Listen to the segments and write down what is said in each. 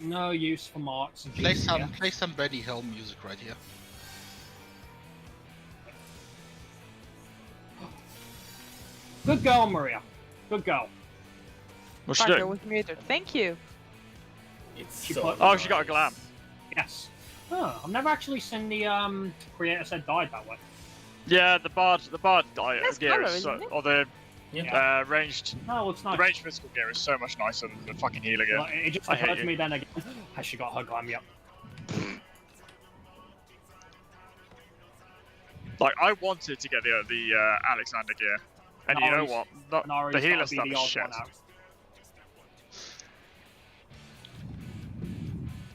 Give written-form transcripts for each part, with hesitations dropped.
No use for marks and Play shooting, some Benny Hill music right here. Good girl, Maria. Good girl. What's she Parker doing? was muted. Thank you. It's She so put- Oh, she got a glam. Yes. Oh, I've never actually seen the creator said died that way. Yeah, the bard That's gear colour, is so, isn't it? or the Yeah. ranged No, it's the nice. ranged physical gear is so much nicer than the fucking healer gear. Well, it just I hate occurred to you. me then again. Has she got her glam yet? Like I wanted to get the Alexander gear, and you know Nari's- what? Not, Nari's the healer gotta be stuff the is odd shit. one out.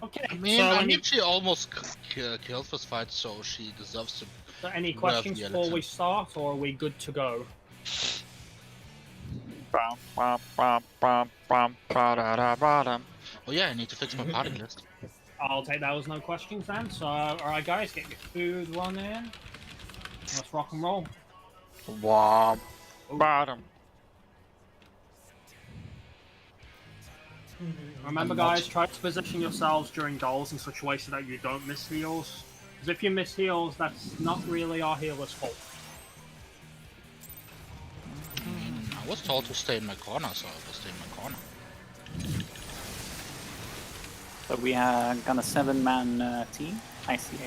Okay, I mean, so I any, mean, she almost killed this fight, so she deserves to. so any Well, questions yeah, before let's we start, or are we good to go? Bum, bum, bum, bum, bum, ba-da-da-ba-dum. Oh yeah, I need to fix my party list. I'll take that as no questions then. So, alright guys, get your food running. Let's rock and roll. Womp, bottom. Remember guys, try to position yourselves during goals in such a way so that you don't miss heals. Because if you miss heals, that's not really our healer's fault. I was told to stay in my corner, so I will stay in my corner. So we are gonna 7-man team. I see.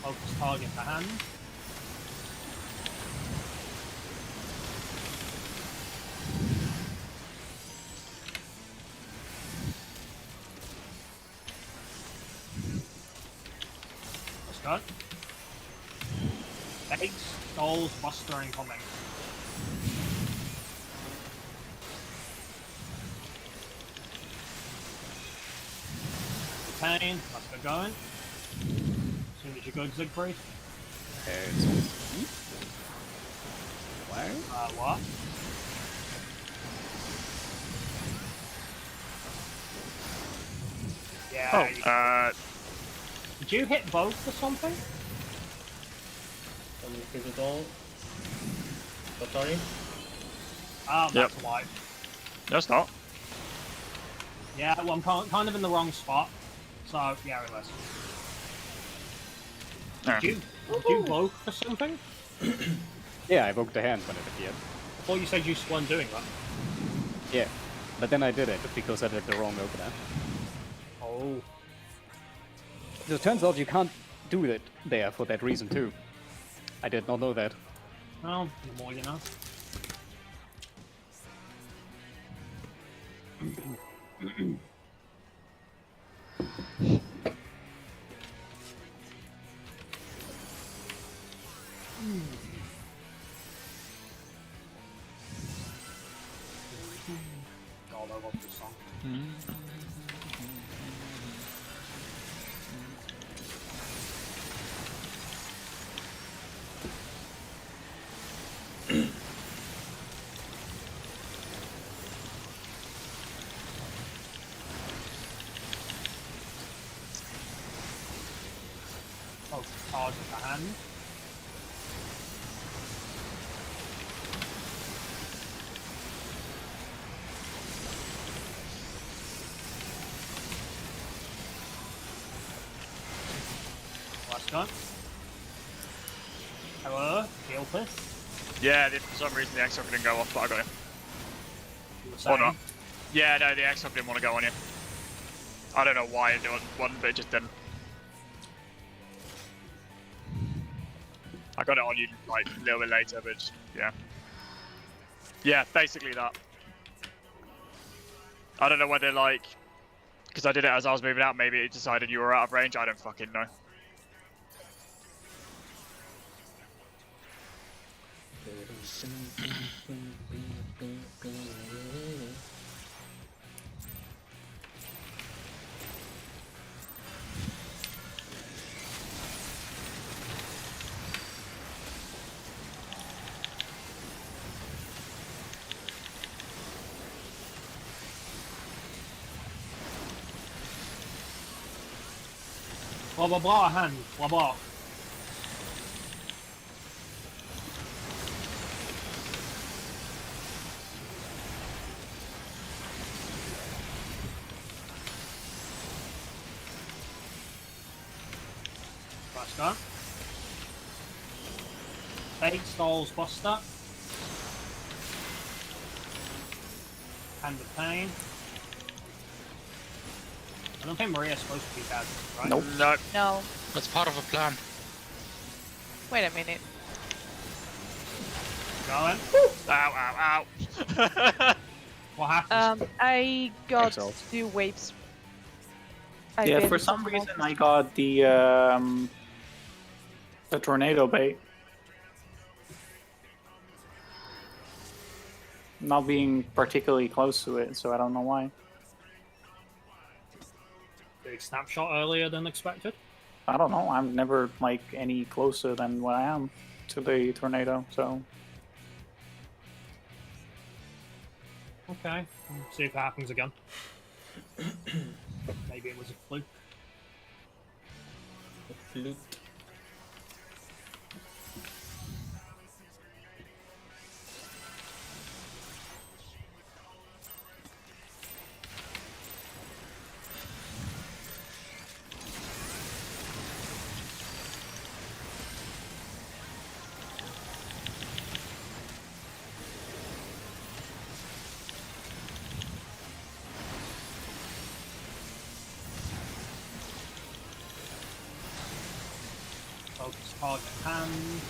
Focus target to hand. Let's go. Eggs, goals, buster incoming. Retain, let's get going. As soon as you go, Siegfried. What? Yeah. Oh, Did you hit both or something? Physical. What are you? Ah, that's Yep. why. no, it's not. Yeah, well, I'm kind of in the wrong spot. So, yeah, it was. Yeah. Did you vote for something? Yeah, I evoked the hand when it appeared. I thought you said you weren't doing that. Yeah, but then I did it because I did the wrong opener. Oh. So it turns out you can't do it there for that reason too. I did not know that. Well, the more you know. God, I love this song. Oh, target the hand. Last gun. Hello, heal piss. Yeah, for some reason the X-Hook didn't go off, but I got it. You were Or saying? not. Yeah, no, the X-Hook didn't want to go on you. I don't know why it wasn't, but it just didn't. I got it on you like a little bit later, but just, yeah. Yeah, basically that. I don't know whether like, because I did it as I was moving out, maybe it decided you were out of range, I don't fucking know. Blah blah blah hand. Blah blah. Let's go. Fate stalls Buster. Hand of Pain. I don't think Maria's supposed to be dead, right? Nope. No. No. That's part of a plan. Wait a minute. Going. Ow, ow, ow. What happens? I got Exalt. 2 waves. Yeah, for some reason I got the tornado bait. Not being particularly close to it, so I don't know why. Big snapshot earlier than expected. I don't know. I'm never like any closer than what I am to the tornado, so Okay. See if it happens again. Maybe it was a fluke. Flute. Focus target hand.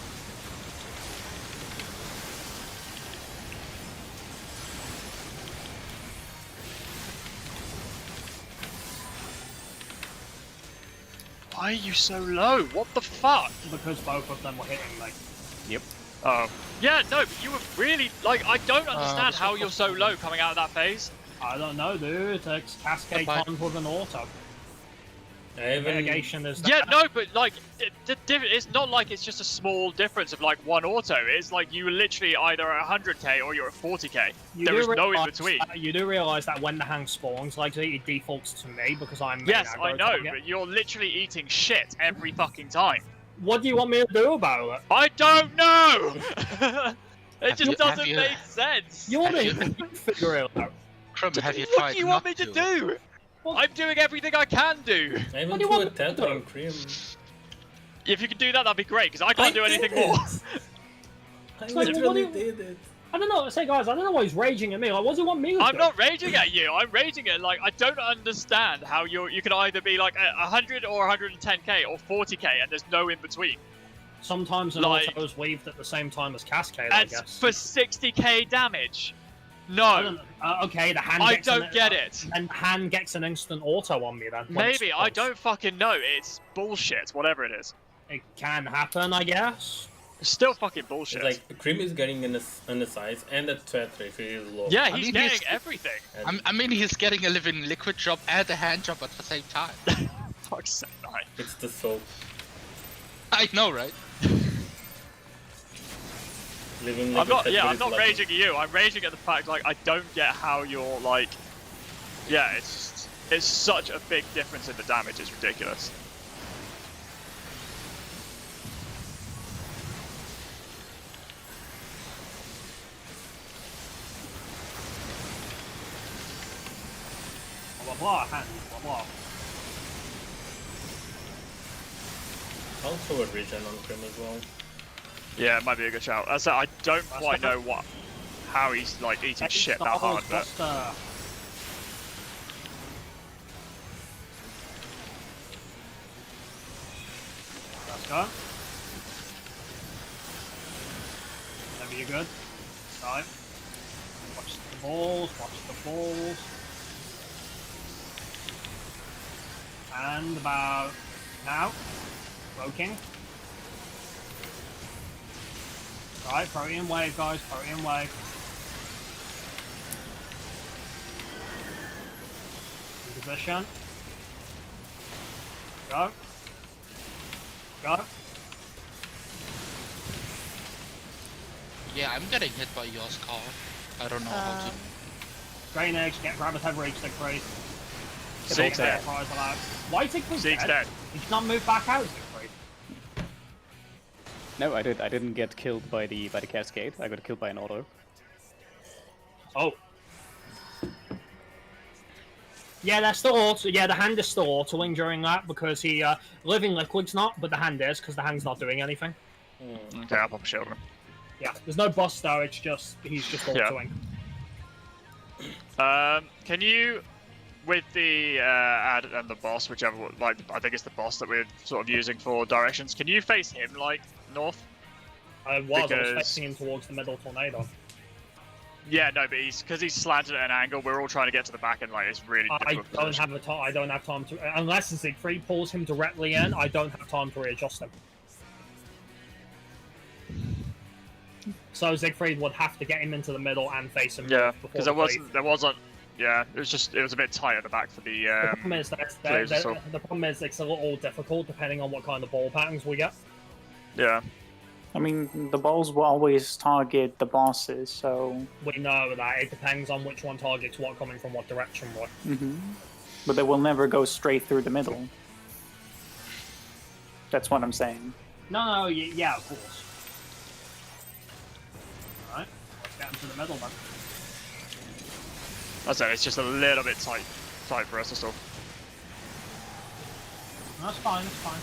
Why are you so low? What the fuck? Because both of them were hitting me. Yep. Oh. Yeah, no, but you were really, like, I don't understand this how was you're so low coming out of that phase. I don't know, dude. It's Cascade Bye-bye. Tons with an auto. I haven't. Mitigation is Yeah, no, but, like, it's not like it's just a small difference of, like, one auto. It's like you were literally either at 100k or you're at 40k. There was no in between. You do realise that when the hang spawns, like, it defaults to me because I'm main Yes, I aggro know, target. but you're literally eating shit every fucking time. What do you want me to do about it? I don't know! It Have just you- doesn't have you- make sense. You want me Have to figure it out? Crumb, have you What tried do you want not me to do? Well- I'm doing everything I can do. I What went do you to want a me to tat do? on Cream. If you could do that, that'd be great, because I can't do anything more. I So what do literally you- did it. I don't know. Say, guys, I don't know why he's raging at me. Like, what do you want me to I'm do? not raging at you. I'm raging at, like, I don't understand how you can either be like 100 or 110k or 40k, and there's no in between. Sometimes an Like- auto is weaved at the same time as Cascade, I And guess. for 60k damage. I No, don't, okay, the hand. I gets don't get it. And hand gets an instant auto on me then. when Maybe, it I spawns. don't fucking know. It's bullshit, whatever it is. It can happen, I guess. It's still fucking bullshit. It's like Cream is getting an size and a threat ratio is low. Yeah, I he's mean, getting he's- everything. And I mean, he's getting a living liquid drop and a hand drop at the same time. Fuck's sake, no. it's the soap. I know, right? Living I'm not. liquid Yeah, but I'm it's not lucky. raging at you. I'm raging at the fact, like, I don't get how you're like. Yeah, it's such a big difference in the damage. It's ridiculous. Blah, blah, hand, blah, blah. Also a regen on Cream as well. Yeah, it might be a good shout. As I said, I don't quite know how he's like eating Fate shit that stalls hard, but Buster. Let's go. Whenever you're good. Right. Watch the balls, watch the balls. And about now. Broking. Right, Protean Wave, guys, Protean Wave. In position. Go. Go. Yeah, I'm getting hit by yours, Carl. I don't know how to. Drainage, get Rabbit Head Reach, take free. Zeke's dead. Why take free? Zeke's dead. He cannot move back out, take free. No, I didn't get killed by the cascade. I got killed by an auto. Oh. Yeah, they're still auto. Yeah, the hand is still autoing during that because he living liquid's not, but the hand is because the hand's not doing anything. Okay, I'll pop a shield on him. Yeah, there's no boss though. It's just he's just autoing. Can you, with the ad and the boss, whichever, like I think it's the boss that we're sort of using for directions. Can you face him like north? I was facing him towards the middle tornado. Yeah, no, but because he's slanted at an angle, we're all trying to get to the back end. Like it's really difficult. I don't have time to unless Siegfried pulls him directly in. I don't have time to readjust him. So Siegfried would have to get him into the middle and face him. Yeah, because there wasn't. Yeah, it was a bit tight at the back for the. The problem is the problem is it's a little difficult depending on what kind of ball patterns we get. Yeah. I mean, the balls will always target the bosses, so... We know that. It depends on which one targets what coming from what direction, right? But they will never go straight through the middle. That's what I'm saying. No, yeah, of course. Alright, let's get into the middle then. I said it's just a little bit tight for us to still. That's fine, that's fine.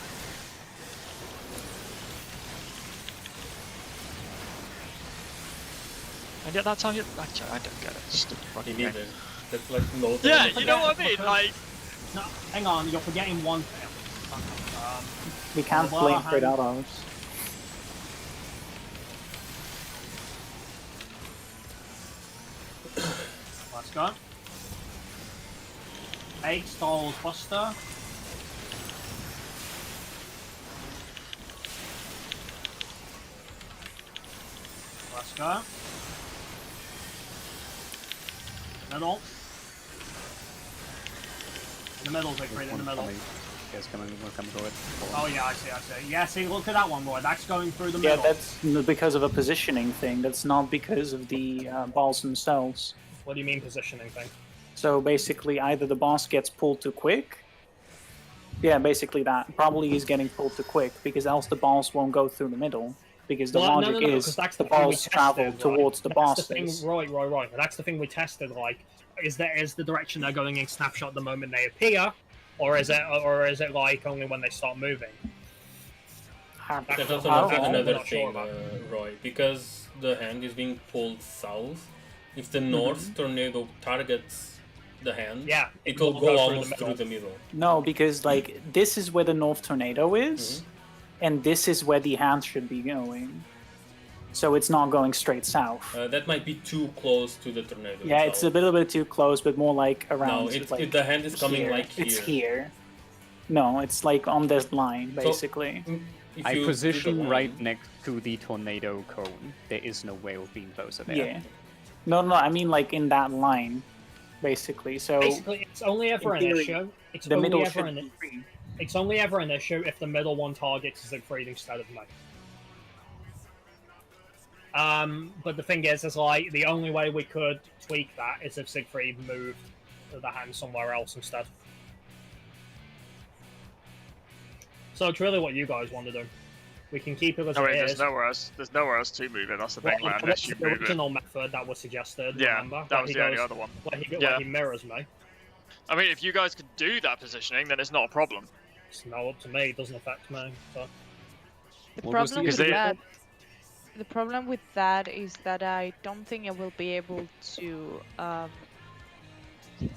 And yet that time, actually, I don't get it. Stupid fucking game. That's like no. Yeah, you know what I mean? Like, no, hang on, you're forgetting one thing. We can't blame Predators. Let's go. 8 stalls Buster. Let's go. Middle. In the middle, Siegfried, in the middle. Yes, coming forward. Oh yeah, I see. Yeah, see, look at that one, boy. That's going through the middle. Yeah, that's because of a positioning thing. That's not because of the balls themselves. What do you mean positioning thing? So basically, either the boss gets pulled too quick. Yeah, basically that. Probably he's getting pulled too quick because else the balls won't go through the middle. Because the logic is the balls travel towards the bosses. Right. That's the thing we tested. Like, is the direction they're going in snapshot the moment they appear, or is it like only when they start moving? There's also another thing, Roy, because the hand is being pulled south. If the north tornado targets the hand, it will go almost through the middle. No, because like this is where the north tornado is, and this is where the hand should be going. So it's not going straight south. That might be too close to the tornado. Yeah, it's a little bit too close, but more like around. No, the hand is coming here. like here. It's here. No, it's like on this line, basically. So, I position right next to the tornado cone. There is no way of being closer there. Yeah. No, I mean like in that line, basically. So basically, it's only ever an issue. It's only ever an issue if the middle one targets Siegfried instead of me. But the thing is like the only way we could tweak that is if Siegfried moved the hand somewhere else instead. So it's really what you guys want to do. We can keep it as it is. There's nowhere else to move it. That's the thing, man. Unless you the move it. original method that was suggested. Yeah, remember? that was the only other one. Where he mirrors me. I mean, if you guys could do that positioning, then it's not a problem. It's not up to me. It doesn't affect me. So. The problem with that is that I don't think I will be able to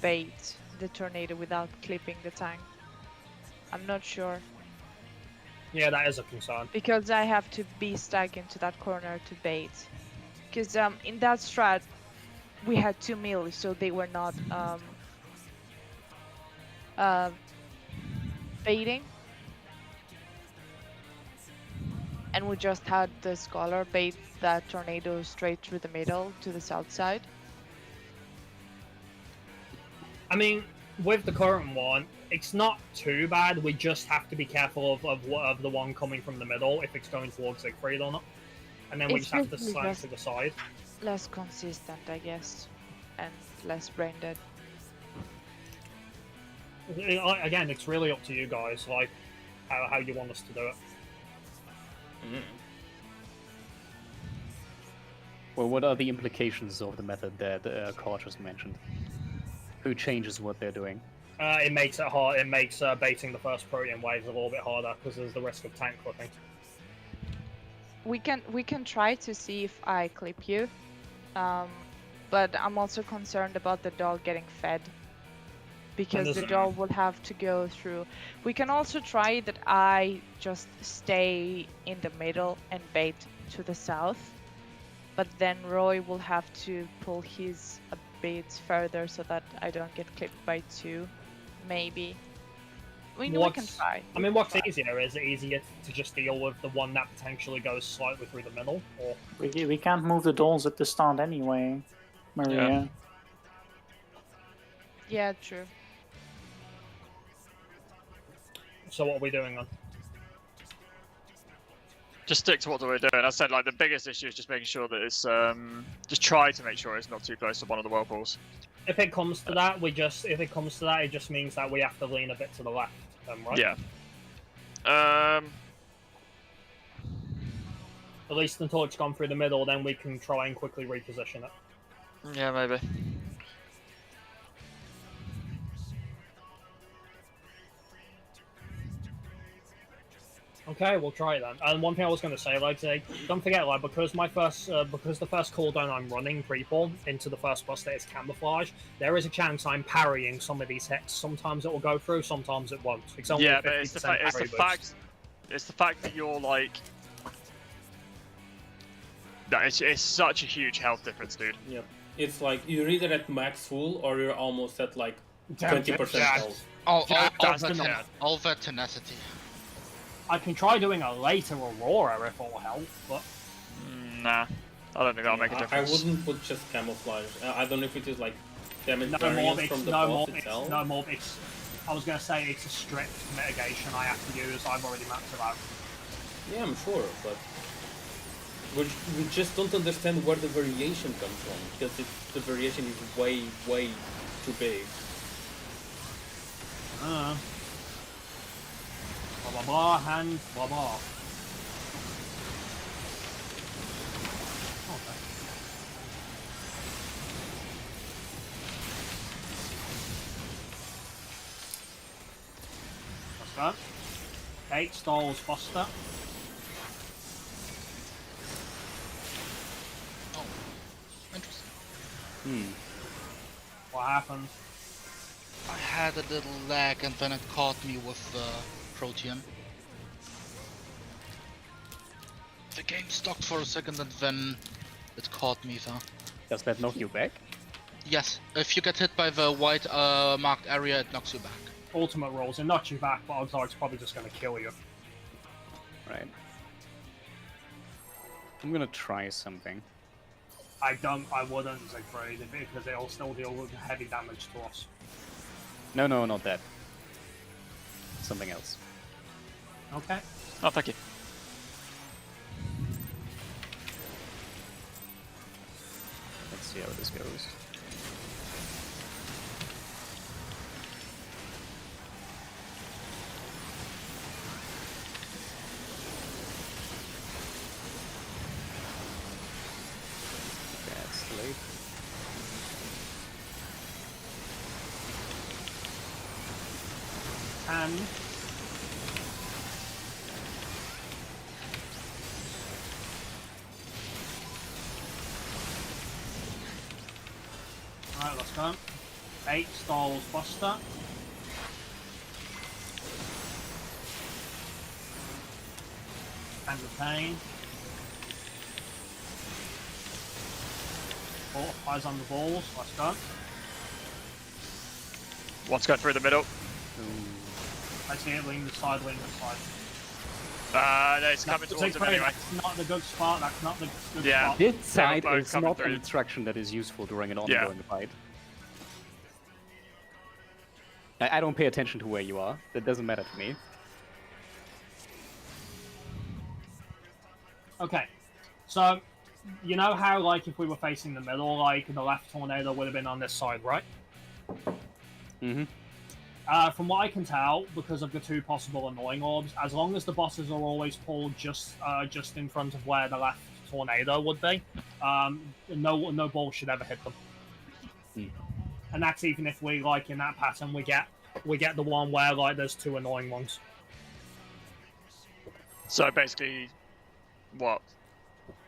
bait the tornado without clipping the tank. I'm not sure. Yeah, that is a concern. Because I have to be stuck into that corner to bait. Because in that strat, we had 2 mills, so they were not baiting. And we just had the Scholar bait that tornado straight through the middle to the south side. I mean, with the current one, it's not too bad. We just have to be careful of the one coming from the middle, if it's going towards Siegfried or not. And then we just have to slant to the side. Less consistent, I guess. And less brain dead. Again, it's really up to you guys, like, how you want us to do it. Well, what are the implications of the method that Carl just mentioned? who changes what they're doing? It makes it hard. It makes baiting the first protean waves a little bit harder because there's the risk of tank clipping. We can try to see if I clip you, but I'm also concerned about the dog getting fed, because the dog will have to go through. We can also try that I just stay in the middle and bait to the south, but then Roy will have to pull his a bit further so that I don't get clipped by 2, maybe. We can try. I mean, what's easier? Is it easier to just deal with the one that potentially goes slightly through the middle, or we can't move the dolls at the start anyway, Maria? Yeah, true. So what are we doing then? Just stick to what we're doing. I said, like, the biggest issue is just making sure that it's just try to make sure it's not too close to one of the whirlpools. If it comes to that, it just means that we have to lean a bit to the left, right? Yeah. At least until it's gone through the middle, then we can try and quickly reposition it. Yeah, maybe. Okay, we'll try it then. And one thing I was going to say, like, don't forget, like, because the first cooldown I'm running pre-pull into the first buster is camouflage, there is a chance I'm parrying some of these hits. Sometimes it will go through, sometimes it won't. Yeah, but it's the fact that you're like, no, it's such a huge health difference, dude. Yep. It's like you're either at max full or you're almost at like 20% health. All that tenacity. I can try doing a later Aurora if it will help, but... Nah, I don't think that'll make a difference. I wouldn't put just camouflage. I don't know if it is like damage variance from the boss itself. No more, I was going to say it's a strict mitigation I have to use. I've already mapped it out. Yeah, I'm sure, but... We just don't understand where the variation comes from, because the variation is way, way too big. Blah blah blah and blah blah. Okay. What's that? 8 stalls faster. Oh, interesting. What happened? I had a little lag and then it caught me with the protean. The game stopped for a second and then it caught me there. Does that knock you back? Yes, if you get hit by the white marked area, it knocks you back. Ultimate rolls, it knocks you back, but odds are it's probably just going to kill you. Right. I'm gonna try something. I wouldn't, Siegfried, because it'll still deal with heavy damage to us. No, not that. Something else. Okay. Oh, thank you. Let's see how this goes. That's late. And alright, let's go. 8 stalls buster. And retain. 4 eyes on the balls, let's go. One's going through the middle. I see it lean the side, lean the side. No, it's coming towards him anyway. That's not the good spot, that's not the good spot. This side is not through. an instruction that is useful during an ongoing fight. I don't pay attention to where you are. That doesn't matter to me. Okay, so you know how, like, if we were facing the middle, like, the left tornado would have been on this side, right? Mm-hmm. From what I can tell, because of the 2 possible annoying orbs, as long as the bosses are always pulled just in front of where the left tornado would be, no ball should ever hit them. and that's even if we like in that pattern we get the one where like there's two annoying ones. So basically, what?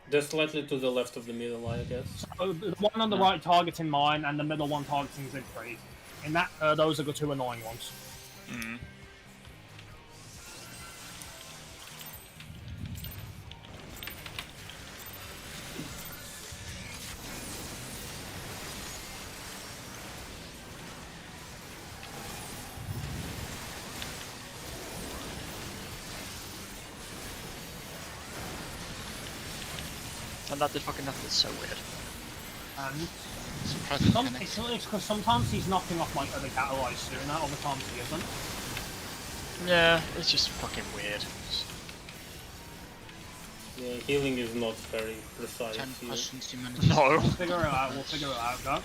They're slightly to the left of the middle, I guess. So the one on the right targeting mine, and the middle one targeting Siegfried. In that, those are the two annoying ones. Mm. And that did fucking nothing. It's so weird. And Surprising it's because sometimes he's knocking off my other catalyze sooner, other times he isn't. Yeah, it's just fucking weird. Yeah, healing is not very precise 10 here. questions you managed. No. We'll figure it out. We'll figure it out. Go.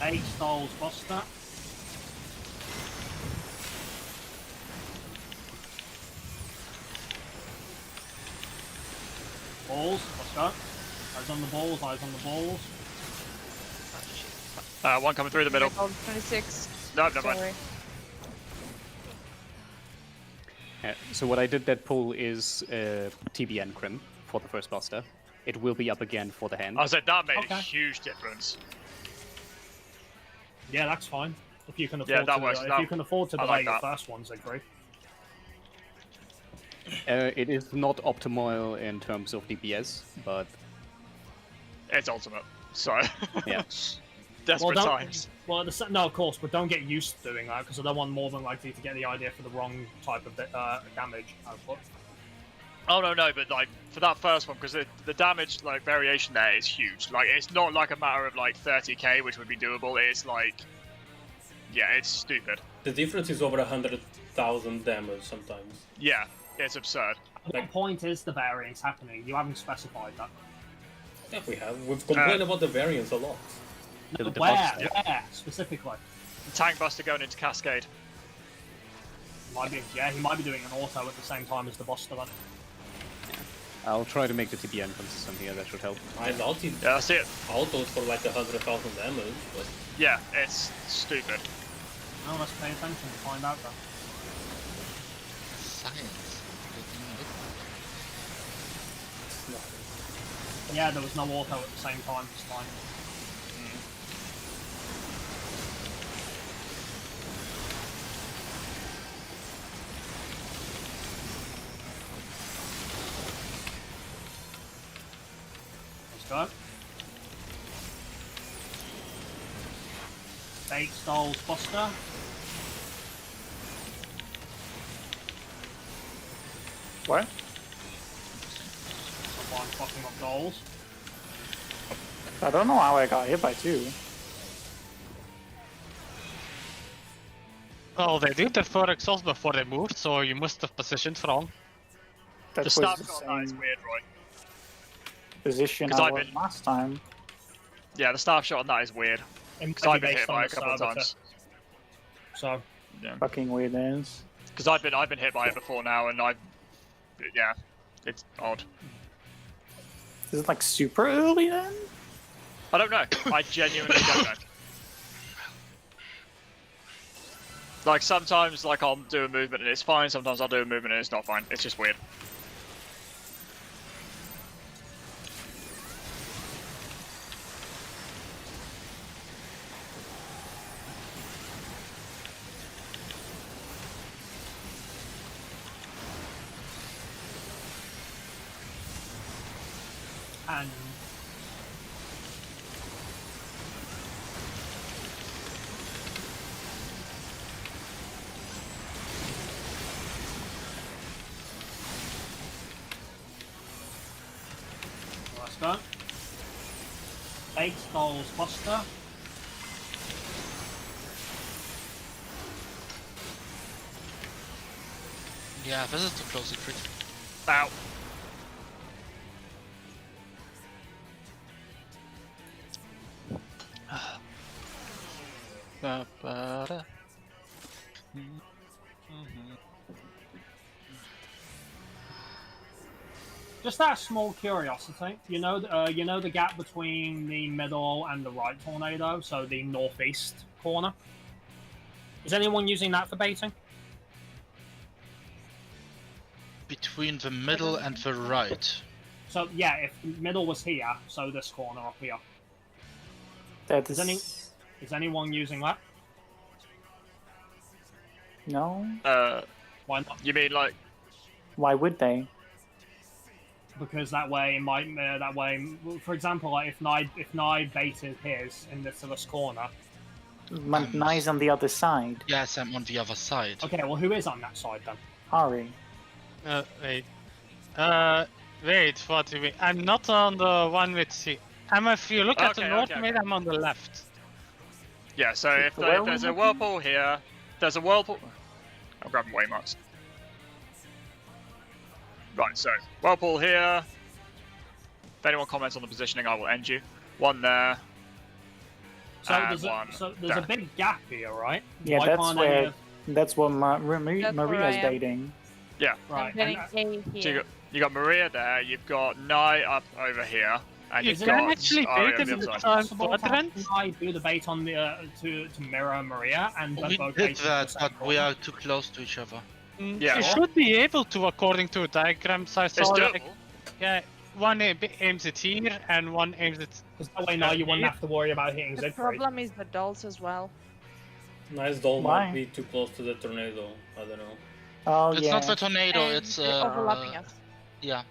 8 stalls, Buster. Balls, let's go. Eyes on the balls, eyes on the balls. One coming through the middle. 26. No, never mind. Sorry. So what I did that pull is TBN Crim for the first Buster. It will be up again for the hand. I said that made Okay. a huge difference. Yeah, that's fine. If you can afford Yeah, that to, works. if That- you can afford to I delay like your that. first ones, I agree. It is not optimal in terms of DPS, but It's ultimate. So. Yeah. Desperate don't- times. Well, no, of course, but don't get used to doing that because I don't want more than likely to get the idea for the wrong type of damage output. Oh no, but like for that first one, because the damage like variation there is huge. Like it's not like a matter of like 30k, which would be doable. It's like, yeah, it's stupid. The difference is over 100,000 damage sometimes. Yeah, it's absurd. At what point is the variance happening? You haven't specified that. Yeah, we have. We've complained about the variance a lot. No, the where? bugs, Where specifically? Tank Buster going into Cascade. Might be, yeah, he might be doing an auto at the same time as the Buster then. I'll try to make the TBN consistent here. That should help. I thought it Yeah, that's it. autos for like 100,000 damage, but Yeah, it's stupid. No, let's pay attention to find out then. Science. it's not. Yeah, there was no auto at the same time this time. Let's go. 8 stalls Buster. What? Someone fucking up dolls. I don't know how I got hit by 2. Oh, they did the 4 exhaust before they moved, so you must have positioned wrong. That The was snapshot the on that is same weird, Roy. position 'Cause I I've was been- last time. Yeah, the staff shot on that is weird. It Because might I've be been based hit by on it a the couple of servitor. times. So, Fucking weird is. Because I've been hit by it before now, and yeah, it's odd. Is it like super early then? I don't know. I genuinely don't know. Like sometimes, like I'll do a movement and it's fine. Sometimes I'll do a movement and it's not fine. It's just weird. and let's go. 8 stalls Buster. Yeah, this is too close to crit. Ow. Ba-ba-da. Just out of small curiosity, you know the gap between the middle and the right tornado, so the northeast corner. Is anyone using that for baiting? Between the middle and the right. So yeah, if the middle was here, so this corner up here. Is anyone using that? No. Why not? You mean like? Why would they? Because that way, for example, like if Nye baited his in this corner. Nye's on the other side. Yes, I'm on the other side. Okay, well, who is on that side then? Ari. Wait. Wait, what do you mean? I'm not on the one with C. If you look at the north mid, I'm on the left. Yeah, so if there's a whirlpool here, there's a whirlpool. I'm grabbing waymarks. Right, so whirlpool here. If anyone comments on the positioning, I will end you. One there. So there's a big gap here, right? Yeah, that's what Maria's dating. Yeah. Right. So you got Maria there. You've got Nye up over here. And you can actually bait him in the time quadrant. I do the bait on the to mirror Maria and we did that, but we are too close to each other. Yeah. You should be able to, according to diagrams I saw. It's doable. Yeah, one aims it here and one aims it. Because that way now you wouldn't have to worry about hitting Siegfried. The problem is the dolls as well. Nice doll might be too close to the tornado. I don't know. Oh, it's not the tornado. And it's overlapping us. Yeah.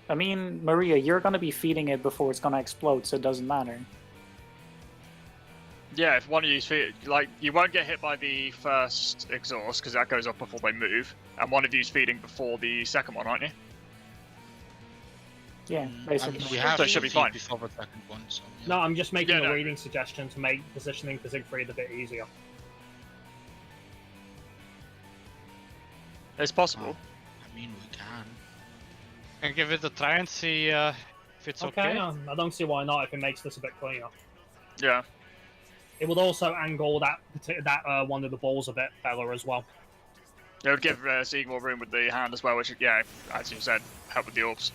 I mean, Maria, you're gonna be feeding it before it's gonna explode, so it doesn't matter. Yeah, if one of you's you won't get hit by the first exhaust because that goes off before they move, and one of you's feeding before the second one, aren't you? Yeah, basically. We have so it should be fine before the second one. So, yeah. No, I'm just making a reading suggestion to make positioning for Siegfried a bit easier. It's possible. I mean, we can. And give it a try and see if it's okay. I don't see why not if it makes this a bit cleaner. Yeah. It would also angle that one of the balls a bit better as well. It would give Sieg more room with the hand as well, which, yeah, as you said, help with the orbs.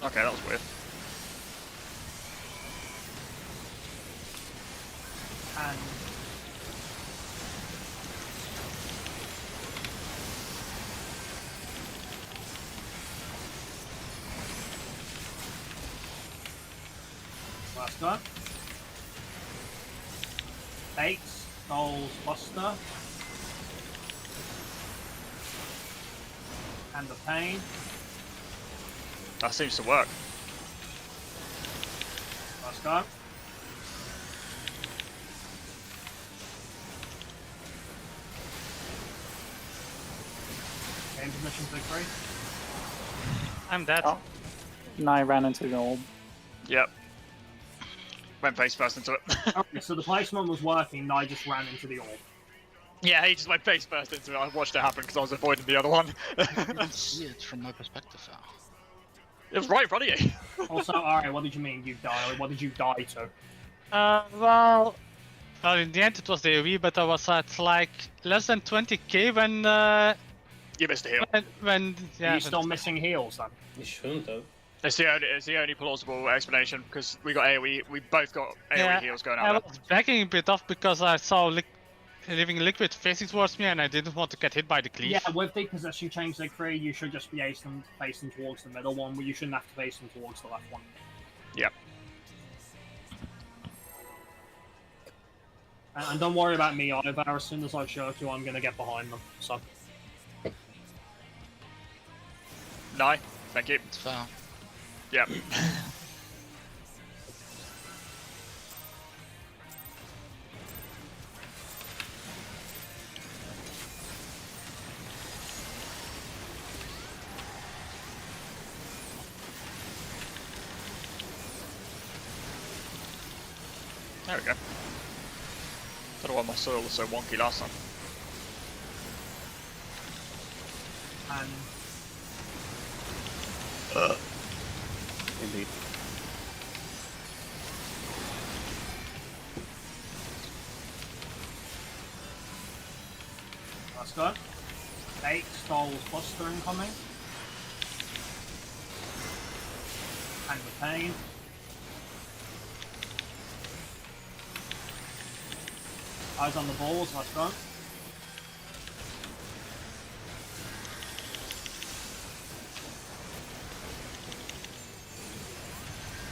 Okay, that was weird. And last one. Bates, Knowles, Buster. And the pain. That seems to work. Last go. Game position victory. I'm dead. Oh. Nye ran into the orb. Yep. Went face first into it. Okay, so the placement was working, Nye just ran into the orb. Yeah, he just went face first into it. I watched it happen because I was avoiding the other one. I can see it from my perspective now. It was right in front of you. Also, alright, what did you mean you died? What did you die to? Well, in the end it was the AoE, but I was at like less than 20k when You missed a heal. Are you still missing heals then? You shouldn't have. It's the only plausible explanation because we got AoE. We both got AoE heals going I out. was backing a bit off because I saw living liquid facing towards me and I didn't want to get hit by the cleave. Yeah, with the position change Siegfried, you should just be facing towards the middle one, you shouldn't have to face them towards the left one. Yep. And don't worry about me either, as soon as I show you, I'm going to get behind them, so... No, thank you. It's fair. Yep. There we go. don't know why my soil was so wonky last time. And Indeed. that's good. 8 stalls Buster incoming. And the pain. Eyes on the balls, that's good.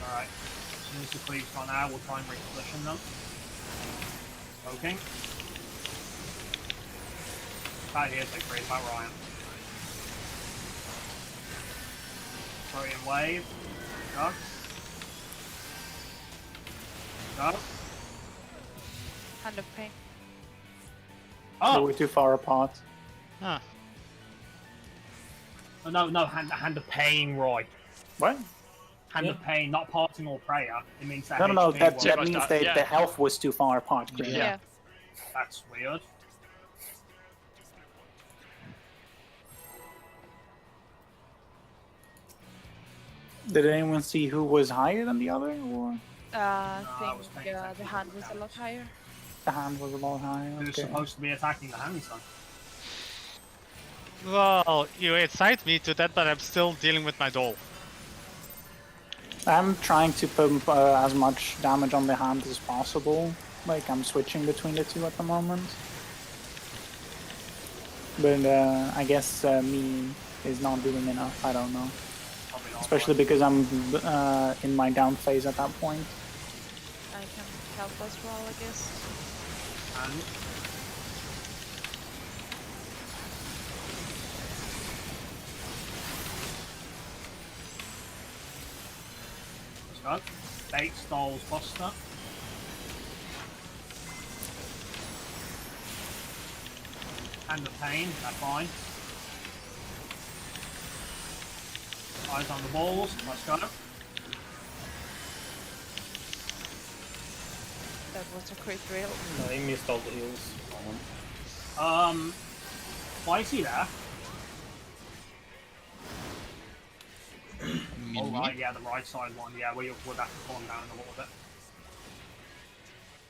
Alright, as soon as the creep's gone out, we'll try and reposition them. Poking. That here's like great about Ryan. Protean wave. Go. Go. Hand of pain. So Oh! we're too far apart. Huh. Oh, no, hand of pain, Roy. What? Hand of pain, not parting or prayer. It means that No, HP that, was- that means that yeah. the health was too far apart. Green. Yeah. That's weird. Did anyone see who was higher than the other, or I I was think paying the attention hand to was the a lot higher. the hand was a lot higher? Who's Okay. supposed to be attacking the hands then? Well, you excite me to that, but I'm still dealing with my doll. I'm trying to put as much damage on the hand as possible. Like, I'm switching between the two at the moment. But I guess me is not doing enough, I don't know. Probably not. Especially because I'm in my down phase at that point. I can help as well, I guess. And let's go. 8 stalls Buster. Hand of pain, that's fine. Eyes on the balls, let's go. That was a crit drill. No, he missed all the heals. Why is he there? Oh right, yeah, the right side one. Yeah, we would have to pull him down a little bit.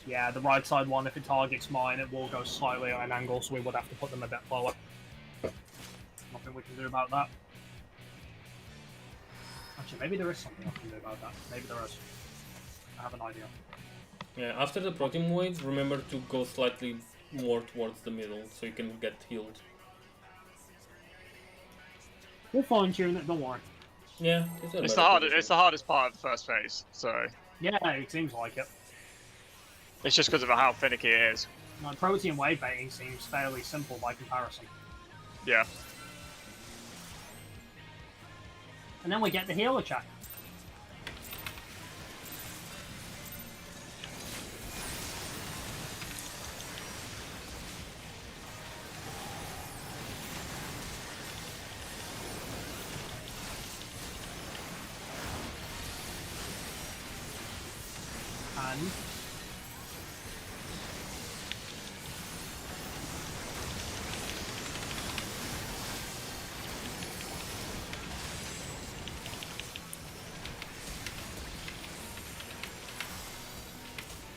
Yeah, the right side one, if it targets mine, it will go slightly at an angle, so we would have to put them a bit lower. Nothing we can do about that. Actually, maybe there is something I can do about that. Maybe there is. I have an idea. Yeah, after the protein wave, remember to go slightly more towards the middle so you can get healed. We'll fine tune it, don't worry. Yeah, It's the hardest part of the first phase, so Yeah, it seems like it. it's just because of how finicky it is. No, protein wave baiting seems fairly simple by comparison. Yeah. And then we get the healer check. And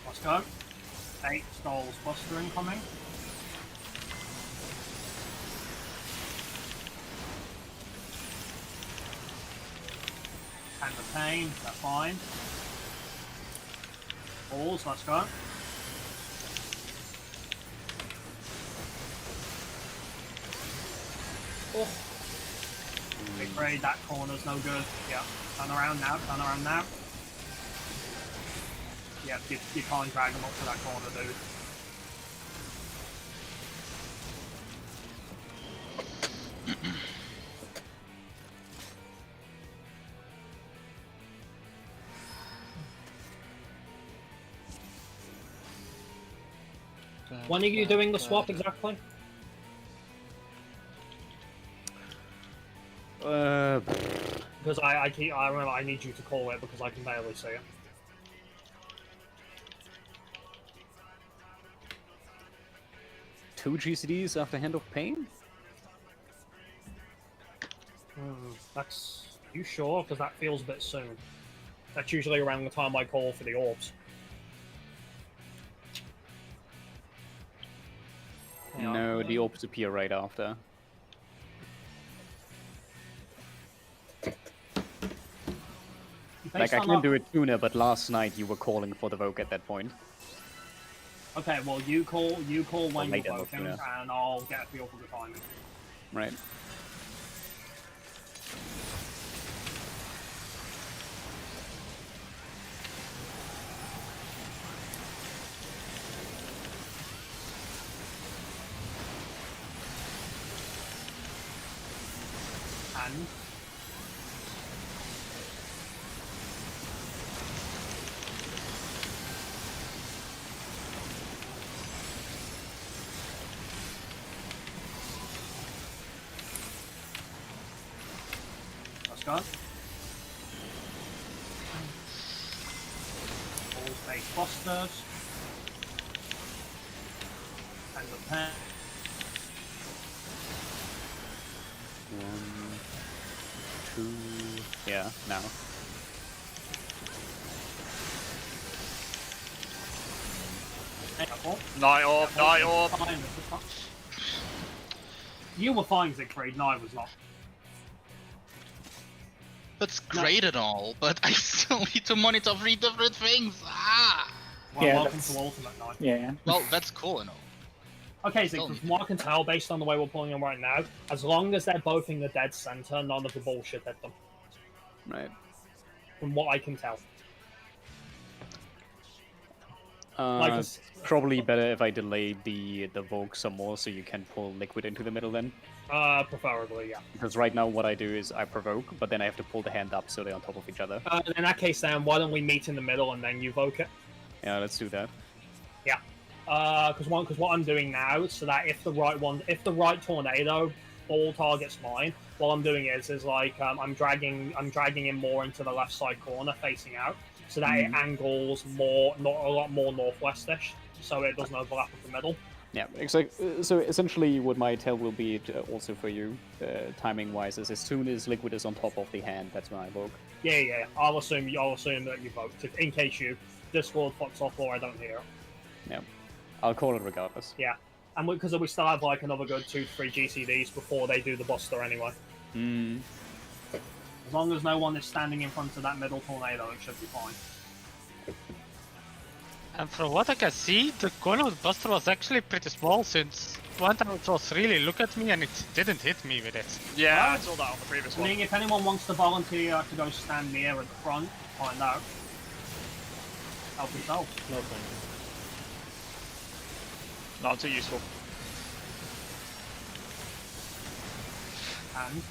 let's go. 8 stalls Buster incoming. And the pain, that's fine. Balls, let's go. Oh. Big Braid, that corner's no good. Yeah, turn around now, turn around now. Yeah, you can't drag him up to that corner, dude. When are you doing the swap exactly? Because I remember I need you to call it because I can barely see it. 2 GCDs after Hand of Pain? That's... You sure? Because that feels a bit soon. That's usually around the time I call for the orbs. No, the orbs appear right after. Like, I can do it sooner, but last night you were calling for the Vogue at that point. Okay, well, you call when you're voting, and I'll get a feel for the timing. Right. And... Gun. All base busters. And the pen. 1, 2, yeah, now. Night orb, night orb. You were fine, Siegfried, no, I was not. That's great and all, but I still need to monitor 3 different things. Ah! Well, yeah, welcome to Ultimate Night. Yeah. Well, that's cool and all. Okay, so from what I can tell, based on the way we're pulling them right now, as long as they're both in the dead center, none of the bullshit hit them. Right. From what I can tell. Probably better if I delay the Vogue some more so you can pull Liquid into the middle then. Preferably, yeah. Because right now what I do is I provoke, but then I have to pull the hand up so they're on top of each other. In that case then, why don't we meet in the middle and then you Voke it? Yeah, let's do that. Yeah. Because what I'm doing now is so that if the right tornado ball targets mine, what I'm doing is like I'm dragging him more into the left side corner facing out, so that it angles a lot more northwestish, so it doesn't overlap with the middle. Yeah, exactly. So essentially, what my tell will be also for you, timing-wise, is as soon as Liquid is on top of the hand, that's when I Vogue. Yeah. I'll assume that you vote in case you Discord pops off or I don't hear it. Yeah, I'll call it regardless. Yeah, and because we still have like another good 2 to 3 GCDs before they do the Buster anyway. As long as no one is standing in front of that middle tornado, it should be fine. And from what I can see, the corner of the Buster was actually pretty small, since one time it was really look at me and it didn't hit me with it. Yeah, I saw that on the previous one. I mean, if anyone wants to volunteer to go stand near at the front, find out. Help yourself. No thank you. Not too useful. And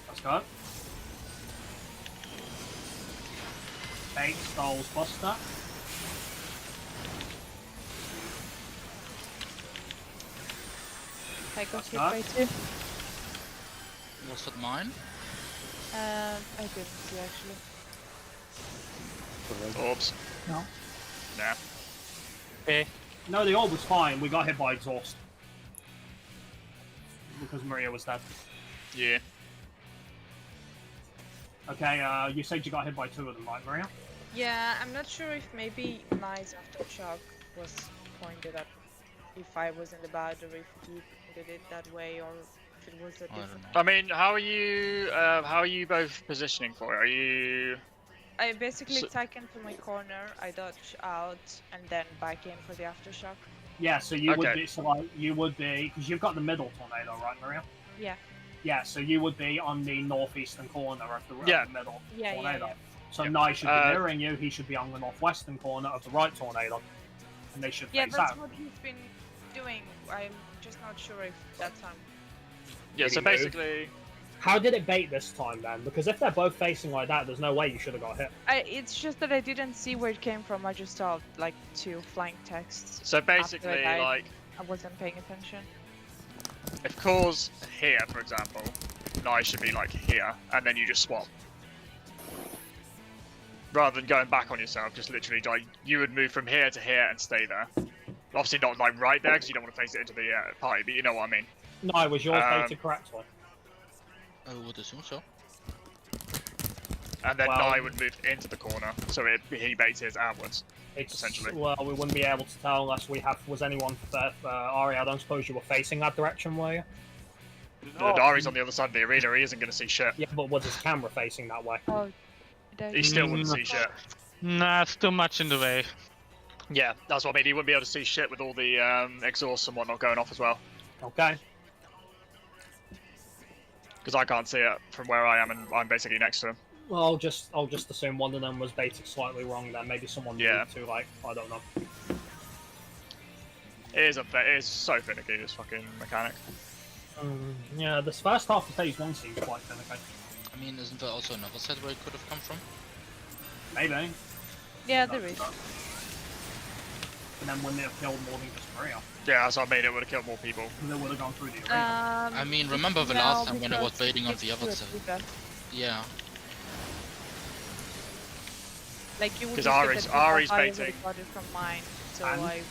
let's go. Bait Skulls Buster. I got hit by 2. Was that mine? I didn't see actually. Orbs. No. Nah. Okay. No, the orb was fine. We got hit by exhaust. Because Maria was dead. Yeah. Okay, you said you got hit by 2 of them, right, Maria? Yeah, I'm not sure if maybe Nice Aftershock was pointed at if I was in the bad or if he did it that way or if it was a different... I mean, how are you both positioning for it? Are you... I basically tack into my corner, I dodge out, and then back in for the Aftershock. Yeah, so you would be, because you've got the middle tornado, right, Maria? Yeah. Yeah, so you would be on the northeastern corner of the middle tornado. Yeah. So Nye should be mirroring you, he should be on the northwestern corner of the right tornado. And they should face out. Yeah, that's what he's been doing. I'm just not sure if that's on. Yeah, so basically... How did it bait this time then? Because if they're both facing like that, there's no way you should have got hit. It's just that I didn't see where it came from. I just saw like 2 flying texts. So basically, like... I wasn't paying attention. If Core's here, for example, Nye should be like here, and then you just swap. Rather than going back on yourself, just literally like you would move from here to here and stay there. Obviously not like right there because you don't want to face it into the party, but you know what I mean. No, was yours baited correctly? I would assume so. And then Nye would move into the corner, so he baits his outwards. Essentially. Well, we wouldn't be able to tell unless we have. Was anyone Ari? I don't suppose you were facing that direction, were you? Ari's on the other side of the arena. He isn't going to see shit. Yeah, but was his camera facing that way? Oh, he still wouldn't see shit. Nah, it's too much in the way. Yeah, that's what I mean. He wouldn't be able to see shit with all the exhausts and whatnot going off as well. Okay. Because I can't see it from where I am, and I'm basically next to him. Well, I'll just assume one of them was baited slightly wrong. Then maybe someone moved to like I don't know. It is so finicky, this fucking mechanic. Yeah, this first half of phase 1 seems quite finicky. I mean, isn't there also another set where it could have come from? Maybe. Yeah, there is. And then when they have killed more than just 3. Yeah, that's what I mean. It would have killed more people. And they would have gone through the arena. I mean, remember the last time when I was waiting on the other set? Yeah. Like you would because Ari's baiting. From mine, so I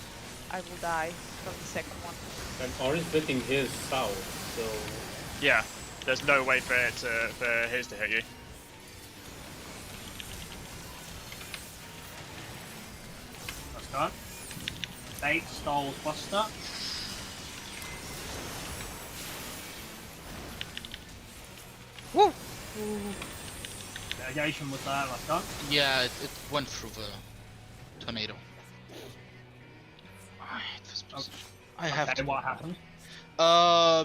will die from the second one. And Ari's baiting his south, so yeah, there's no way for his to hit you. That's done. Bait, stalls, buster. Woo! Negation was there, that's done. Yeah, it went through the tornado. I hate this position. I have to. What happened?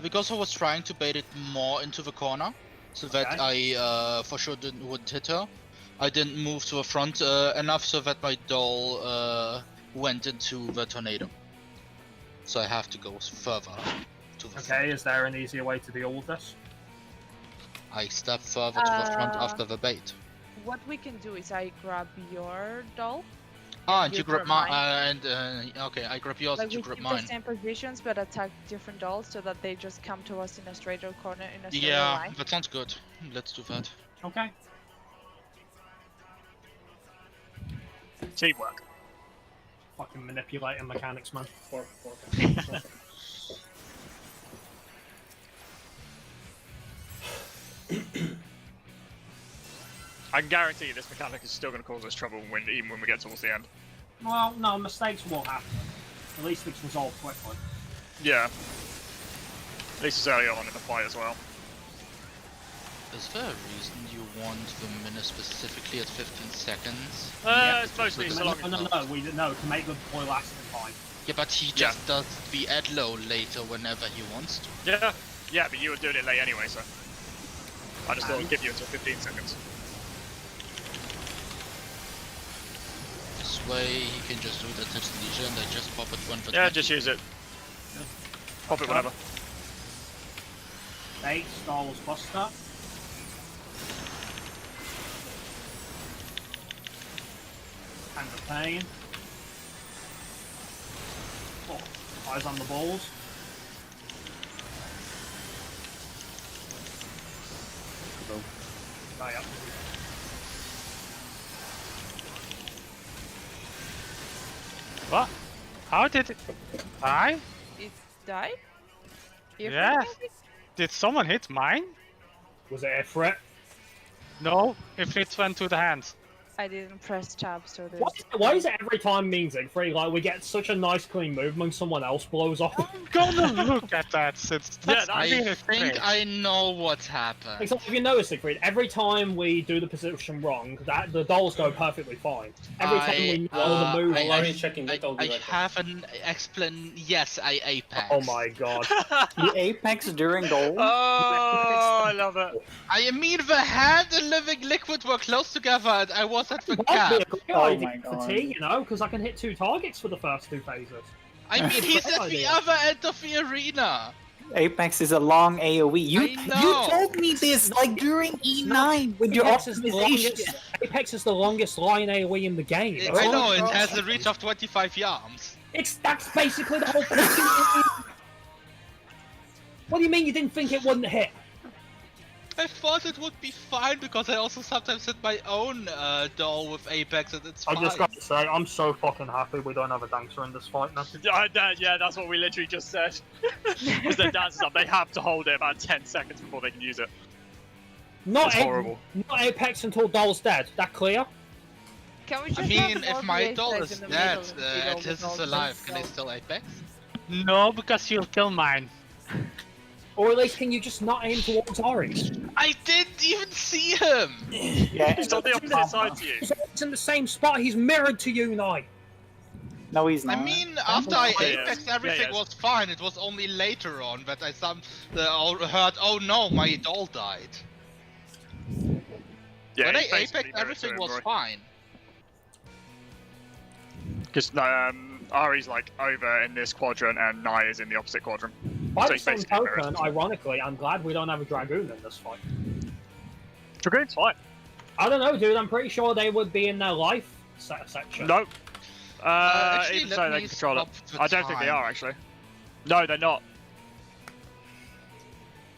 Because I was trying to bait it more into the corner, so that I for sure wouldn't hit her. I didn't move to the front enough so that my doll went into the tornado. So I have to go further to the front. Is there an easier way to deal with this? I step further to the front after the bait. What we can do is I grab your doll. And you grab mine. Okay, I grab yours and you grab mine. We keep the same positions but attack different dolls so that they just come to us in a straighter corner in a straighter line. Yeah, that sounds good. Let's do that. Okay. Teamwork. Fucking manipulating mechanics, man. I can guarantee you this mechanic is still going to cause us trouble even when we get towards the end. Well, no, mistakes will happen. At least it's resolved quickly. Yeah. At least it's early on in the fight as well. Is there a reason you want the minute specifically at 15 seconds? It's mostly so long No, to make the deploy last in time. Yeah, but he just does the ad low later whenever he wants to. Yeah, but you were doing it late anyway, so I just thought I'd give you until 15 seconds. This way he can just do it at his leisure and I just pop it one for 20. Yeah, just use it. Pop it whenever. Bait, stalls, buster. And the pain. Oh, eyes on the balls. Die up. What? How did it die? It died? Yes. Did someone hit mine? Was it a threat? No, if it went to the hands. I didn't press tab, so there's... Why is it every time means Siegfried, like, we get such a nice clean movement, someone else blows off? I'm gonna look at that, since that's I think I know what's happened. Except if you notice, Siegfried, every time we do the position wrong, the dolls go perfectly fine. Every time we know the move... I have an explanation. Yes, I apex. Oh my god. You apex during goal? Oh, I love it. I mean, the hand and living liquid were close together and I was at the cap. Oh my god. For T, you know, because I can hit 2 targets for the first 2 phases. I mean, he's at the other end of the arena. Apex is a long AoE. You told me this like during E9 with your optimization. Apex is the longest line AoE in the game. I know, it has a reach of 25 yards. That's basically the whole thing. What do you mean you didn't think it wouldn't hit? I thought it would be fine because I also sometimes hit my own doll with Apex and it's fine. I just got to say, I'm so fucking happy we don't have a dancer in this fight now. Yeah, that's what we literally just said. Because their dancer's up, they have to hold it about 10 seconds before they can use it. Not horrible. Not Apex until doll's dead. That clear? Can we just I mean, if my doll is dead, and his is alive, can I still Apex? No, because you'll kill mine. Or at least can you just not aim towards Ari's? I didn't even see him! Yeah, He's on the opposite side to you. He's in the same spot, he's mirrored to you now. No, he's not. I mean, after I Yeah, Apexed, yeah. everything Yeah, was fine. It was only later on that I heard, oh no, my doll died. Yeah, when I he's basically Apexed, everything mirrored was to him, fine. Because Ari's like over in this quadrant and Nai is in the opposite quadrant. By So the he's same basically mirrored. token, ironically, I'm glad we don't have a Dragoon in this fight. Dragoon's fine. I don't know, dude, I'm pretty sure they would be in their life section. Nope. Actually, Even let so, they me can control it. stop the I don't think they time. are, actually. No, they're not.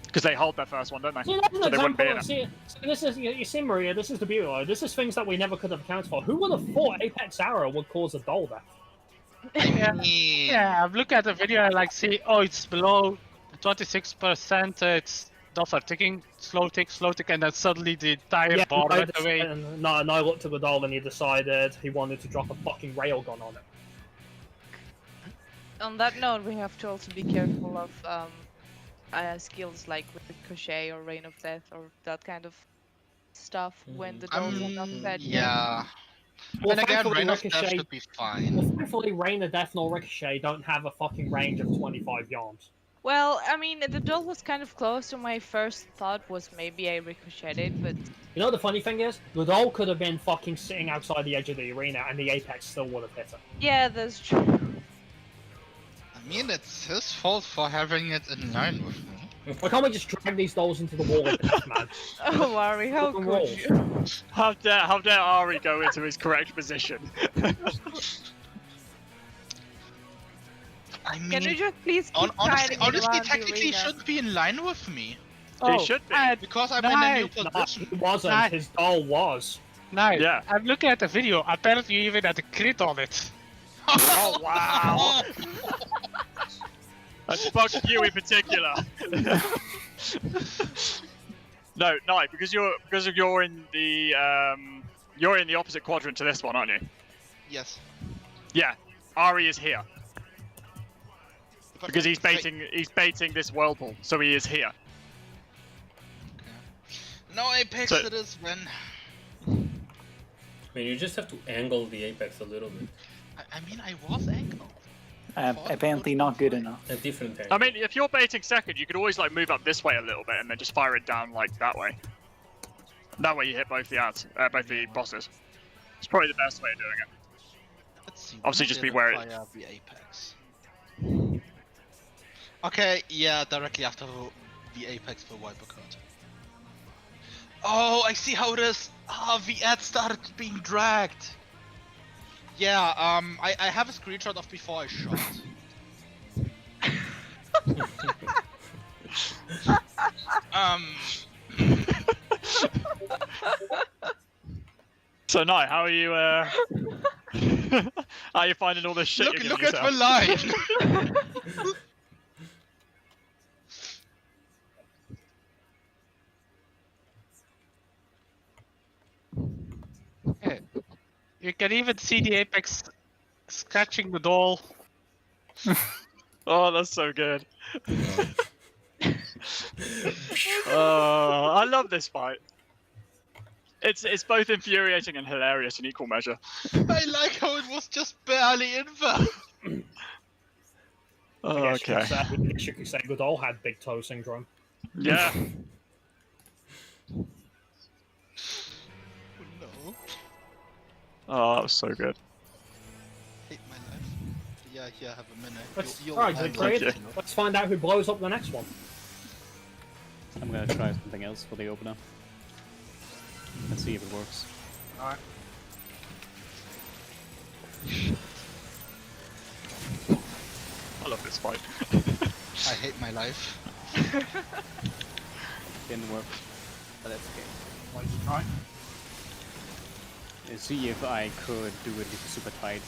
Because they hold their first one, don't they? See, that's an So they wouldn't be in example. it. See, this is, you see, Maria, this is the beauty of it. This is things that we never could have accounted for. Who would have thought Apex Arrow would cause a doll death? I mean, Yeah, I've looked at the video and like see, oh, it's below 26%. It's dots are ticking, slow tick, and then suddenly the entire bar no, went away. No, I looked at the doll and he decided he wanted to drop a fucking railgun on it. On that note, we have to also be careful of skills like Ricochet or Rain of Death or that kind of stuff when the dolls are not fed yet. yeah. Well, And again, thankfully, Rain of Death Ricochet- should be fine. Well, thankfully, Rain of Death nor Ricochet don't have a fucking range of 25 yards. Well, I mean, the doll was kind of close, so my first thought was maybe I ricocheted, but You know the funny thing is, the doll could have been fucking sitting outside the edge of the arena and the Apex still would have hit her. yeah, that's true. I mean, it's his fault for having it in line with me. Why can't we just drag these dolls into the wall of death, man? Oh, Ari, how Fucking could rolls. you? How dare Ari go into his correct position? I mean, Can you just please keep honestly, guiding me around the technically, he arena? shouldn't be in line with me. He should be. Because I'm in a new No, position. he wasn't. Nice. His doll was. Nice. Yeah. I'm looking at the video. Apparently, you even had a crit on it. Oh, wow. That's fuck you in particular. No, because you're in the opposite quadrant to this one, aren't you? Yes. Yeah, Ari is here because he's baiting this whirlpool, so he is here. No Apex So- it is when... I mean, you just have to angle the Apex a little bit. I mean, I was angled. Apparently not good enough. A different angle. I mean, if you're baiting second, you could always like move up this way a little bit and then just fire it down like that way. That way you hit both the both the bosses. It's probably the best way of doing it. Let's see. Obviously, when just did be where it- fire the Apex. Okay, yeah, directly after the Apex for wiper card. Oh, I see how it is. Ah, the ad started being dragged. Yeah, I have a screenshot of before I shot. So, Nye, how are you? How are you finding all this shit? Look, you're look giving at the yourself? line. Yeah. You can even see the Apex scratching the doll. Oh, that's so good. I love this fight. It's both infuriating and hilarious in equal measure. I like how it was just barely in there. I guess Okay. you could say Goodall had big toe syndrome. Yeah. No. Oh, that was so good. Hate my life. Yeah, here, have a minute. Alright, handle great. it. Let's find out who blows up the next one. I'm gonna try something else for the opener. Let's see if it works. Alright. I love this fight. I hate my life. Didn't work. But that's okay. Why did you try? See if I could do it with super tight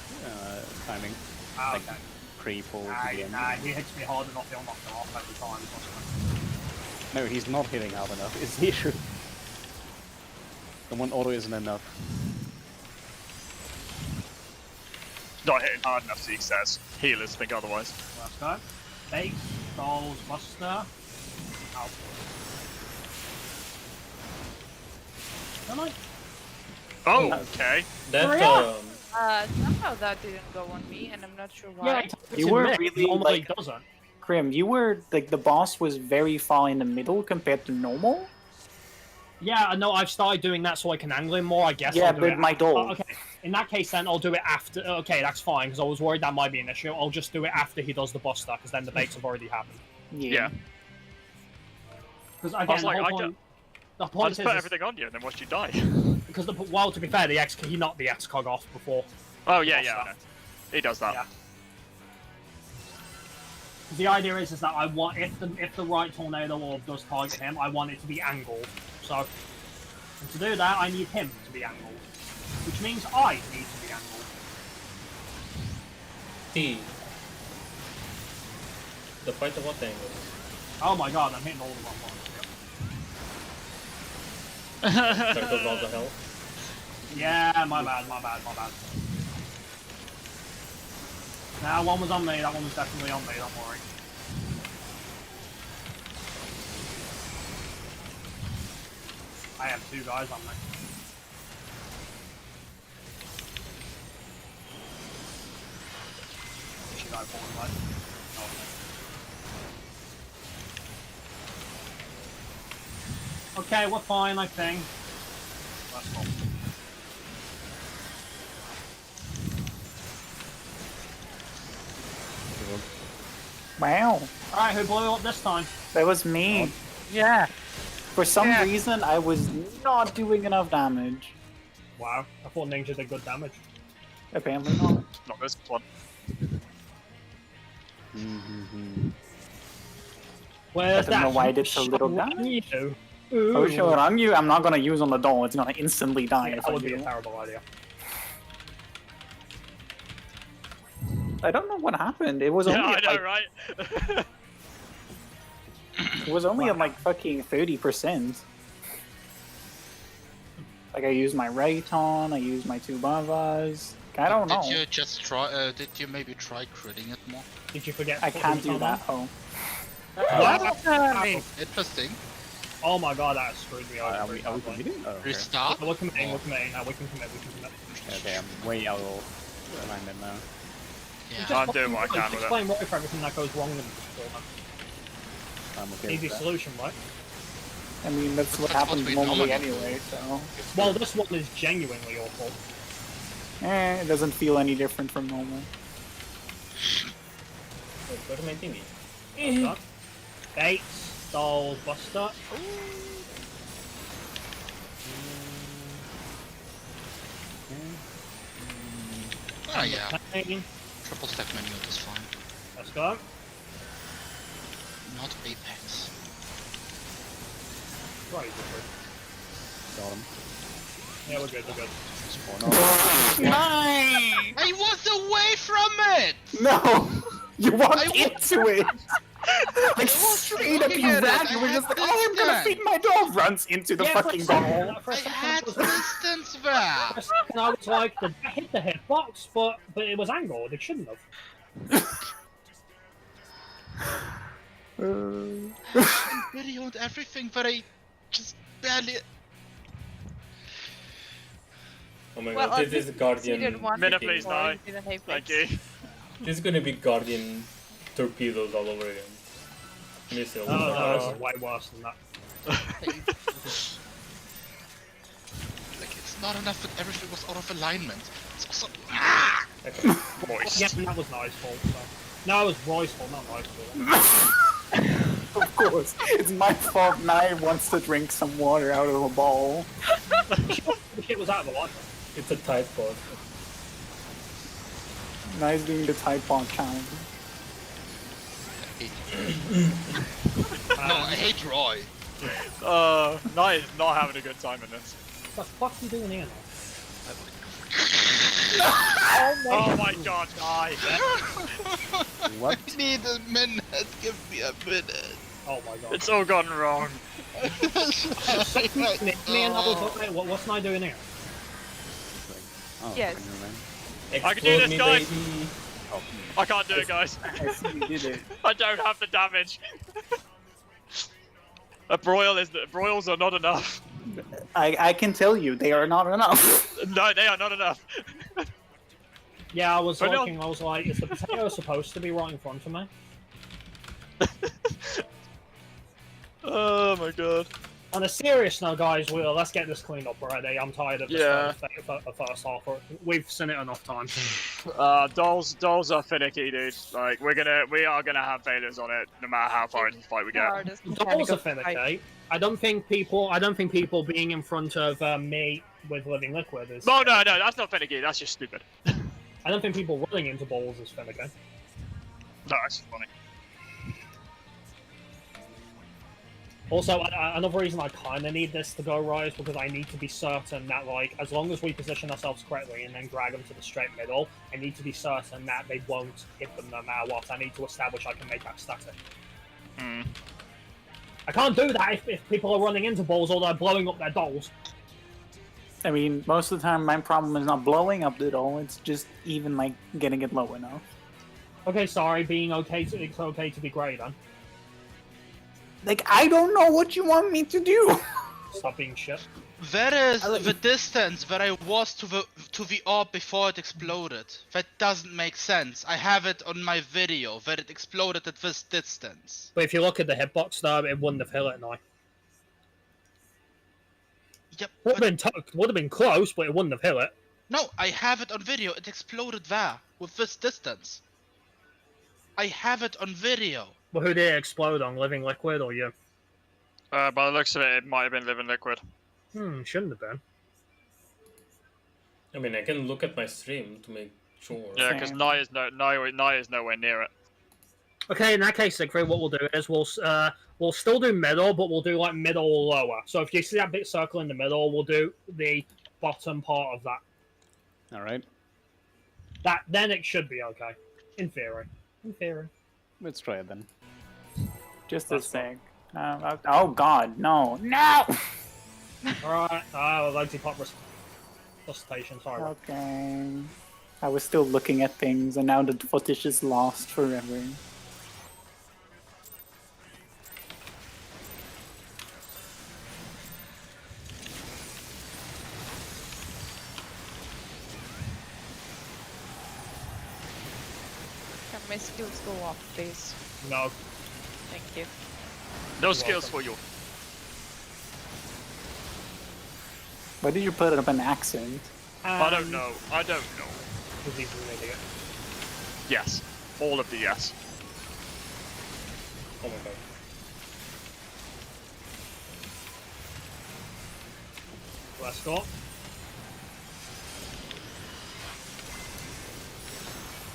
timing. Ah, like okay. pre-pull to the end. Nah, he hits me hard enough, he'll knock him off every time. No, he's not hitting hard enough, is the issue. The one auto isn't enough. Not hitting hard enough, Zeke says. Healers think otherwise. Let's go. Base, Dolls, Buster. Out. Am I? Oh, okay. That Somehow that didn't go on me, and I'm not sure why. Yeah, You were Nick, really, normally like- doesn't. Grim, you were like the boss was very far in the middle compared to normal. Yeah, I know. I've started doing that so I can angle him more. I guess. Yeah, I'll do but it my doll. okay, in that case, then I'll do it after. Okay, that's fine because I was worried that might be an issue. I'll just do it after he does the Buster because then the baits have already happened. Yeah. Because I again, was like, the I whole don't- point. The I'll point just is, put everything on you and then watch you die. because well, to be fair, he knocked the X cog off before. Oh, yeah, Lost yeah. that. I know. He does that. Yeah. The idea is that I want if the right tornado orb does target him, I want it to be angled. So, and to do that, I need him to be angled, which means I need to be angled. T. The fight of what angle? Oh my god, I'm hitting all the wrong ones. Circles all the health. Yeah, my bad. Nah, one was on me. That one was definitely on me. Don't worry. I have two guys on me. Should I forward right? No. Okay, we're fine, I think. Let's go. Wow, Alright, who blew up this time? that was me. Yeah. For some Yeah. reason, I was not doing enough damage. Wow, I thought Ninja did good damage. Apparently not. Not this one. Where's I don't know that? why I did so little damage. You? Oh, sure, on you, I'm not gonna use on the doll. It's gonna instantly die Yeah, if that I would be a do. terrible idea. I don't know what happened. It was Yeah, only I at, know, like, right? it was only at like fucking 30%. Like I used my Rayton, I used my two Bavas. I don't know. Did you just try? Did you maybe try critting it more? Did you forget? I can't do that. Oh, Interesting. Oh my god, that screwed me over. Are we committing? Oh, okay. Restart. We're committing, we can commit. Okay, I'm way out of alignment now. Yeah. I'm doing what I can with Just it. blame Roy for everything that goes wrong in this tournament. I'm okay Easy with that. solution, right? I mean that's what That's what happens we normally normally anyway. So, Well, this one is genuinely your fault. it doesn't feel any different from normal. Wait, where's my thingy? Buster. Bates, Dolls, Buster. Oh yeah. Okay, Triple stack menu is fine. let's go. Not Apex. Right, we're good. Got him. Yeah, we're good, we're good. Spawn off. I was away from it! No, you walked I into it. Like straight up, looking you at ran. it. You I were had just like, "Oh, I'm gonna distance. feed my dog." Runs into the Yeah, for a fucking second, doll. for a I second, had for a distance there! second I was like, did that hit the hitbox? But it was angled, it shouldn't have. Videoed everything, but I just barely. Oh my Well, god, at this is least you Guardian. didn't want Minute, it please, before, no. you didn't have Thank legs. you. This is gonna be Guardian torpedoes all over again. Missiles. Oh, no, this is way worse than that. Like, it's not enough that everything was out of alignment. It's also. Okay. Moist. Yeah, that was Nice fault. So. No, it was Roy's fault, not Nice fault. Of course, it's my fault. Nye wants to drink some water out of a bowl. The shit was out of the water. It's a tight pod. Nye's doing the Tide Pod challenge. And hate Roy. Knight is not having a good time in this. What the fuck are you doing here now? Oh my god, Knight! What? I need a minute. Give me a minute. Oh my god. It's all gone wrong. What's Nye doing here? Oh, Yes. I can do this, me, guys. baby. Oh, I can't do it, guys. I see you did it. I don't have the damage. Broils are not enough. I can tell you, they are not enough. No, they are not enough. Yeah, I was But no. looking, I was like, is the potato supposed to be right in front of me? Oh my god. On a serious note, guys, let's get this cleaned up already. I'm tired of this first half. We've seen it enough times. Dolls are finicky, dude. Like we are gonna have failures on it, no matter how far into the fight we get. Dolls are finicky. I don't think people being in front of me with Living Liquid is. No, that's not finicky. That's just stupid. I don't think people running into balls is finicky. No, that's funny. Also, another reason I kind of need this to go right is because I need to be certain that, like, as long as we position ourselves correctly and then drag them to the straight middle, I need to be certain that they won't hit them no matter what. I need to establish I can make that static. I can't do that if people are running into balls or they're blowing up their dolls. I mean, most of the time my problem is not blowing up the doll, it's just even, like, getting it low enough. Okay, sorry, it's okay to be grey then. Like, I don't know what you want me to do! Stop being shit. That is the distance that I was to the orb before it exploded. That doesn't make sense. I have it on my video that it exploded at this distance. But if you look at the hitbox though, it wouldn't have hit it now. Yep. Would have been close, but it wouldn't have hit it. No, I have it on video. It exploded there with this distance. I have it on video. Well, who did it explode on? Living Liquid or you? By the looks of it, it might have been Living Liquid. Shouldn't have been. I mean, I can look at my stream to make sure. Yeah, because Nye is nowhere near it. Okay, in that case, Siegfried, what we'll do is we'll still do middle, but we'll do like middle or lower. So if you see that big circle in the middle, we'll do the bottom part of that. all right. Then it should be okay. In theory. In theory. Let's try it then. Just a sec. Oh god, no. No! Alright, Legsy Pop resuscitation, sorry. Okay. I was still looking at things, and now the footage is lost forever. Can my skills go off, please? No. Thank you. No skills for you. Why did you put up an accent? I don't know. I don't know. Because he's an idiot. Yes. All of the yes. Oh my god. Let's go.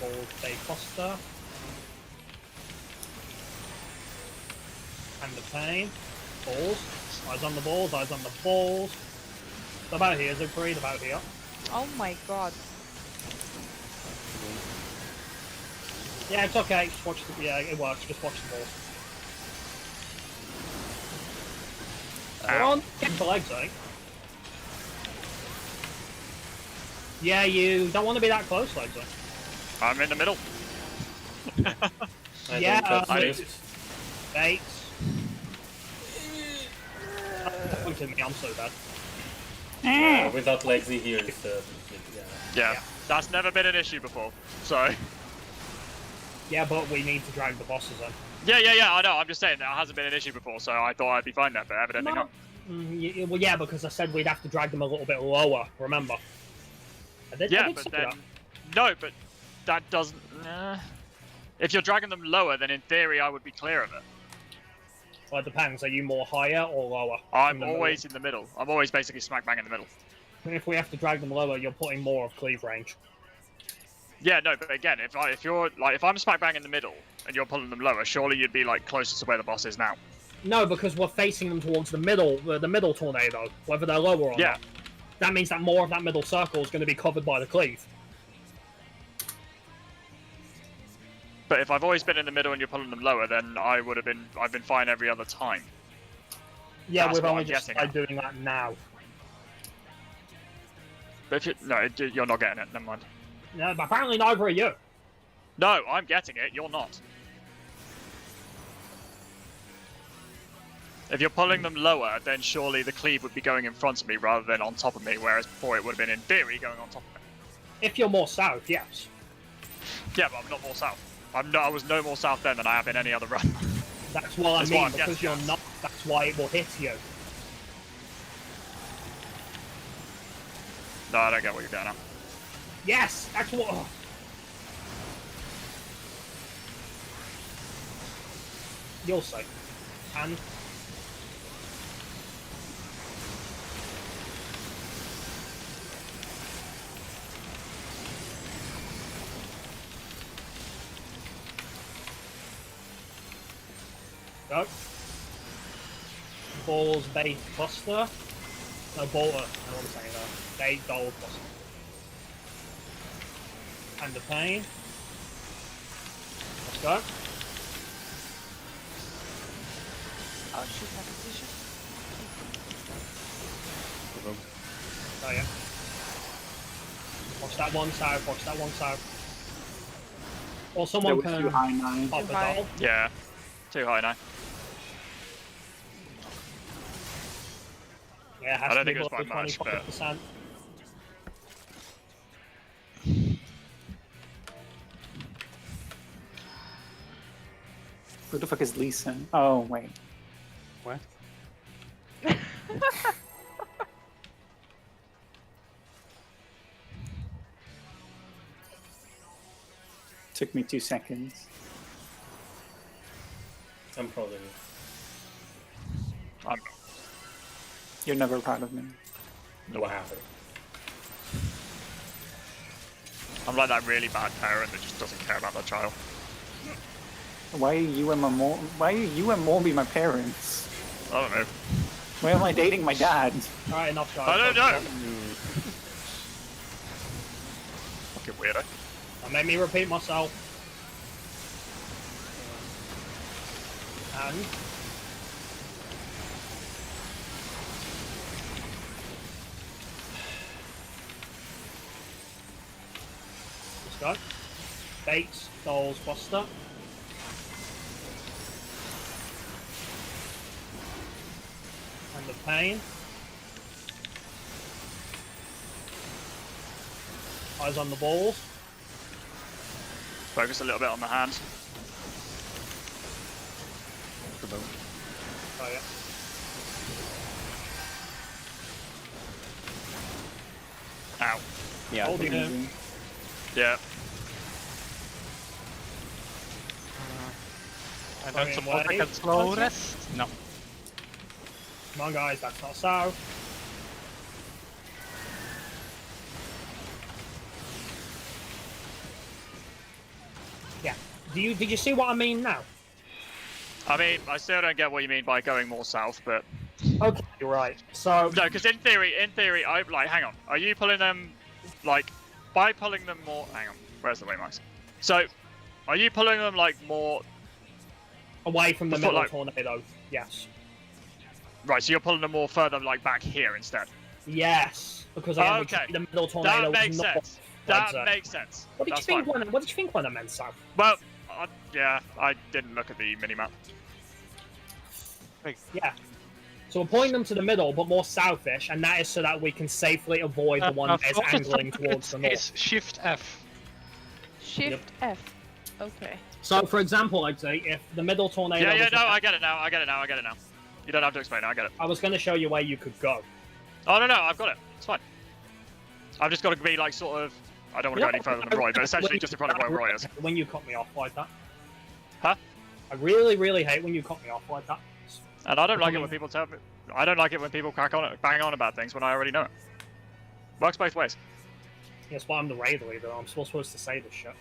Ball Day Costa. And the pain. Balls. Eyes on the balls, eyes on the balls. It's about here, Siegfried, about here. Oh my god. Yeah, it's okay. Just watch the. Yeah, it works. Just watch the balls. Come on, get the legs, eh? Yeah, you don't want to be that close, legs, eh? I'm in the middle. Yeah, don't have wrist. Bates. Look at me, I'm so bad. Without Legsy here, it's Yeah. That's never been an issue before. So. Yeah, but we need to drag the bosses in. Yeah, I know. I'm just saying that hasn't been an issue before, so I thought I'd be fine there, but evidently not. Well, yeah, because I said we'd have to drag them a little bit lower, remember? I did But say then... that. No, but that doesn't... If you're dragging them lower, then in theory I would be clear of it. Well, it depends. Are you more higher or lower? I'm always in the middle. I'm always basically smack bang in the middle. And if we have to drag them lower, you're putting more of cleave range. Yeah, no, but again, if I'm smack bang in the middle and you're pulling them lower, surely you'd be like closer to where the boss is now. No, because we're facing them towards the middle tornado, whether they're lower or not. That means that more of that middle circle is going to be covered by the cleave. But if I've always been in the middle and you're pulling them lower, then I've been fine every other time. Yeah, That's we've what only I'm just guessing started doing that now. But if you're not getting it. Never mind. No, but apparently neither are you. No, I'm getting it. You're not. If you're pulling them lower, then surely the cleave would be going in front of me rather than on top of me, whereas before it would have been, in theory, going on top of me. If you're more south, yes. Yeah, but I'm not more south. I was no more south then than I have in any other run. That's what I mean, because you're not, that's why it will hit you. No, I don't get what you're getting at. Yes, that's what... Oh. You'll see. And... Go. Balls, bait, buster. No, bolter. I want to say that. Bait, gold, buster. And the pain. Let's go. Oh, shoot, my position. Oh, yeah. Watch that one south, watch that one south. Or someone can... too high now. Pop the doll. Yeah, too high now. Yeah, it has I don't to think be it was by much, but... 25%. Who the fuck is Lisa? Oh, wait. What? Took me 2 seconds. I'm proud of you. You're never proud of me. Wow. I'm like that really bad parent that just doesn't care about their child. Why are you and Morby my parents? I don't know. Why am I dating my dad? Alright, enough guys. I don't know! Fucking weirdo. That made me repeat myself. And... Let's go. Baits, dolls, buster. And the pain. Eyes on the balls. Focus a little bit on the hand. Oh yeah. Ow. Yeah. Hold him. Yeah. I don't suppose I can slow rest? No. Come on guys, that's not so. Yeah. Did you see what I mean now? I mean, I still don't get what you mean by going more south, but... Okay, you're right. So... No, because in theory, I like, hang on. Are you pulling them, like, by pulling them more... Hang on, where's the waymarks? So, are you pulling them, like, more... Away from the middle tornado, yes. Right, so you're pulling them more further, like, back here instead? Yes, because again, the middle tornado that makes was not sense. That makes sense. What did you think when I meant south? Well, yeah, I didn't look at the minimap. Yeah. So we're pointing them to the middle, but more southish, and that is so that we can safely avoid the one that is angling towards the north. It's Shift F. Shift F. Okay. So, for example, I'd say if the middle tornado. Yeah, no, I get it now. You don't have to explain it. I get it. I was going to show you where you could go. Oh no, I've got it. It's fine. I've just got to be like sort of. I don't want to go any further than Roy, but essentially just in front of where Roy is. When you cut me off like that. Huh? I really, really hate when you cut me off like that. And I don't like it when people tell me. I don't like it when people bang on about things when I already know it. Works both ways. Yes, but I'm the raid leader. I'm still supposed to say this shit.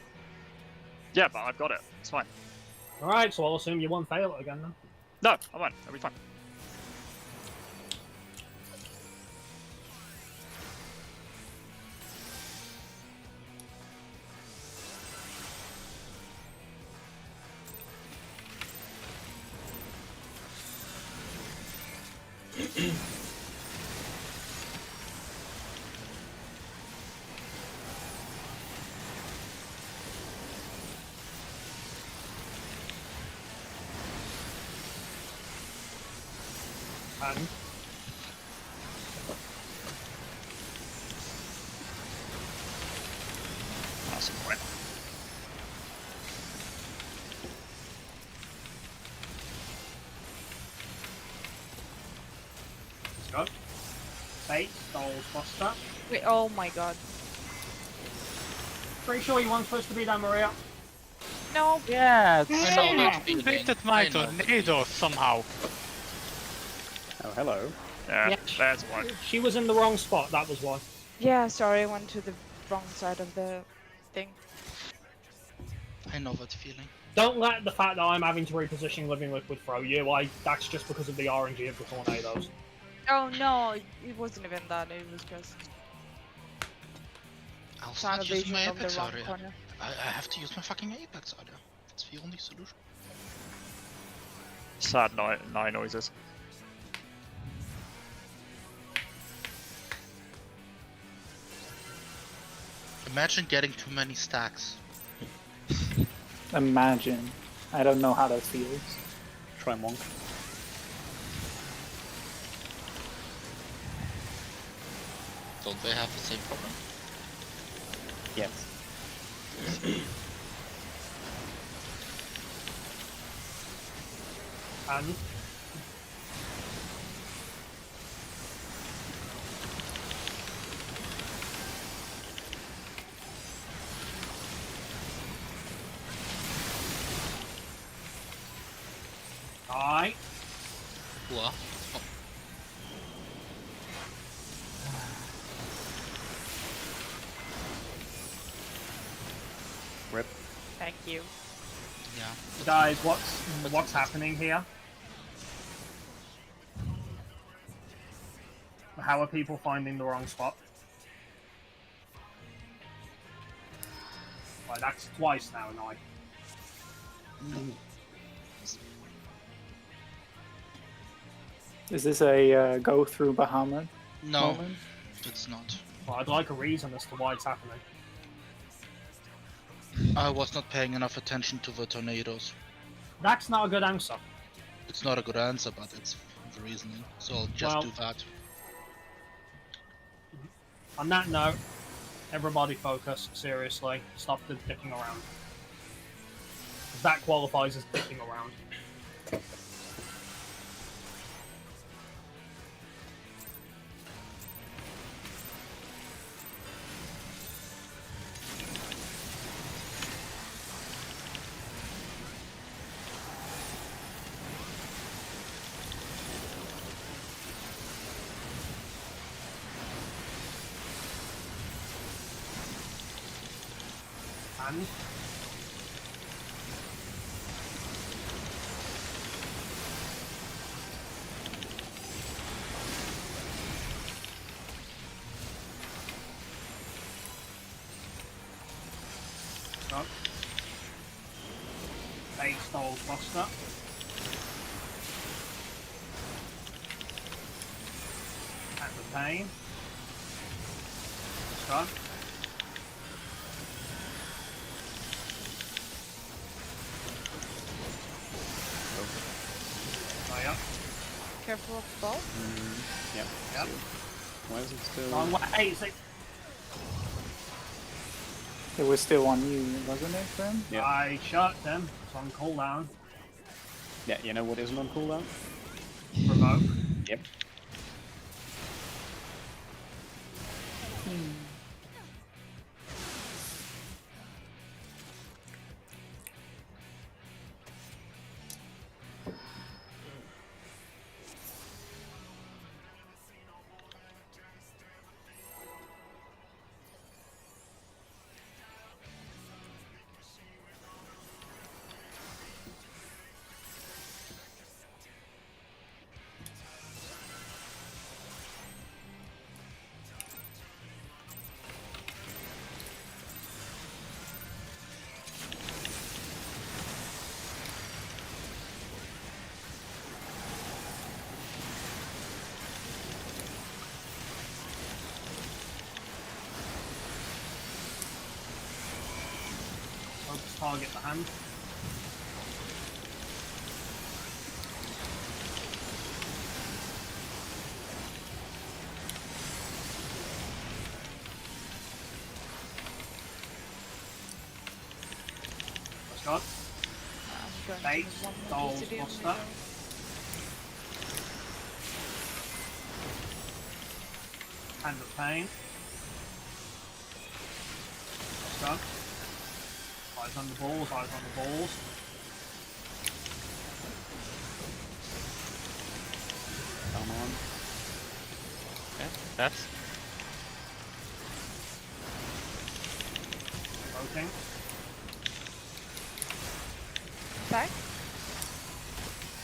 Yeah, but I've got it. It's fine. Alright, so I'll assume you won't fail it again then. No, I won't. I'll be fine. And that's a point. let's go. Fate, Dolls, Buster. Wait, oh my god. Pretty sure you weren't supposed to be there, Maria. No. Yeah, I know that I feeling. completed my I know that tornado somehow. Oh, hello. Yeah, Yeah. there's one. She was in the wrong spot, that was why. Yeah, sorry, I went to the wrong side of the thing. I know that feeling. Don't let the fact that I'm having to reposition Living Liquid throw you. That's just because of the RNG of the tornadoes. Oh no, it wasn't even that, it was just I'll start using salvation my of the Apex wrong area. corner. I have to use my fucking Apex area. That's the only solution. Sad nine noises. Imagine getting too many stacks. Imagine. I don't know how that feels. Try Monk. Don't they have the same problem? Yes. And Alright. What? Oh, Rip. Thank you. yeah. Guys, what's happening here? How are people finding the wrong spot? Like, that's twice now, Nye. Is this a go through Bahamut No, moment? it's not. Well, I'd like a reason as to why it's happening. I was not paying enough attention to the tornadoes. That's not a good answer. It's not a good answer, but it's the reasoning. So I'll just Well, do that. On that note, everybody focus, seriously. Stop the dicking around. That qualifies as dicking around. And Stop. Base stall Buster. At the pain. Stop. Oh, yeah. Careful of the ball. Yep. Yep. Why is it still? Wrong way. Hey, it's like, It was still on you, wasn't it, Grim? Yeah. I shot them. It's on cooldown. Yeah, you know what isn't on cooldown? Provoke. Yep. target the hand. Let's go. Bait, dolls, buster. Hand of pain. Let's go. Eyes on the balls, eyes on the balls. Come on. Okay, that's... Voting. Okay.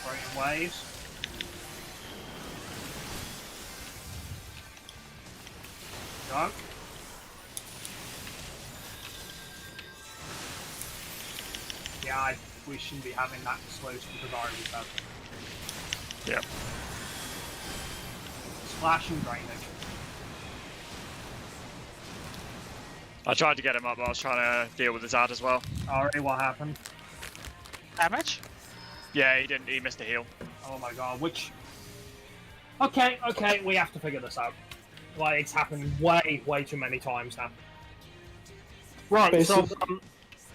Creating waves. Go. Yeah, we shouldn't be having that sluice because I already said. Yep. Splash and drainage. I tried to get him up, but I was trying to deal with his ad as well. Already, what happened? Damage? Yeah, he didn't. He missed a heal. Oh my god, which... Okay, we have to figure this out. Like, it's happened way too many times now. Right, so,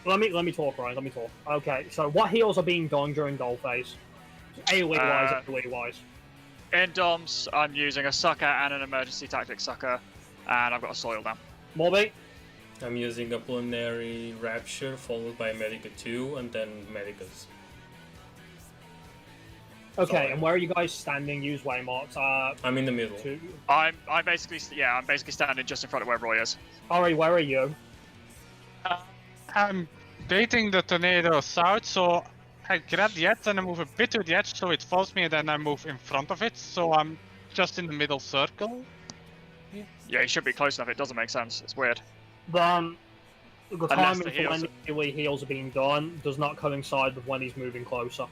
let me talk, Ryan, let me talk. Okay, so what heals are being done during Dole phase? AoE-wise, AoE-wise. In DOMs, I'm using a sucker and an emergency tactic sucker, and I've got a soil down. Morby? I'm using a pulmonary rapture followed by Medica 2 and then Medicas. Okay, Sorry. and where are you guys standing? Use waymarks. I'm in the middle. I'm basically standing just in front of where Roy is. Ari, where are you? I'm baiting the tornado south, so I grab the edge and I move a bit to the edge so it follows me and then I move in front of it, so I'm just in the middle circle. Yeah, he should be close enough, it doesn't make sense, it's weird. The timing the for when the AoE heals are being done does not coincide with when he's moving closer.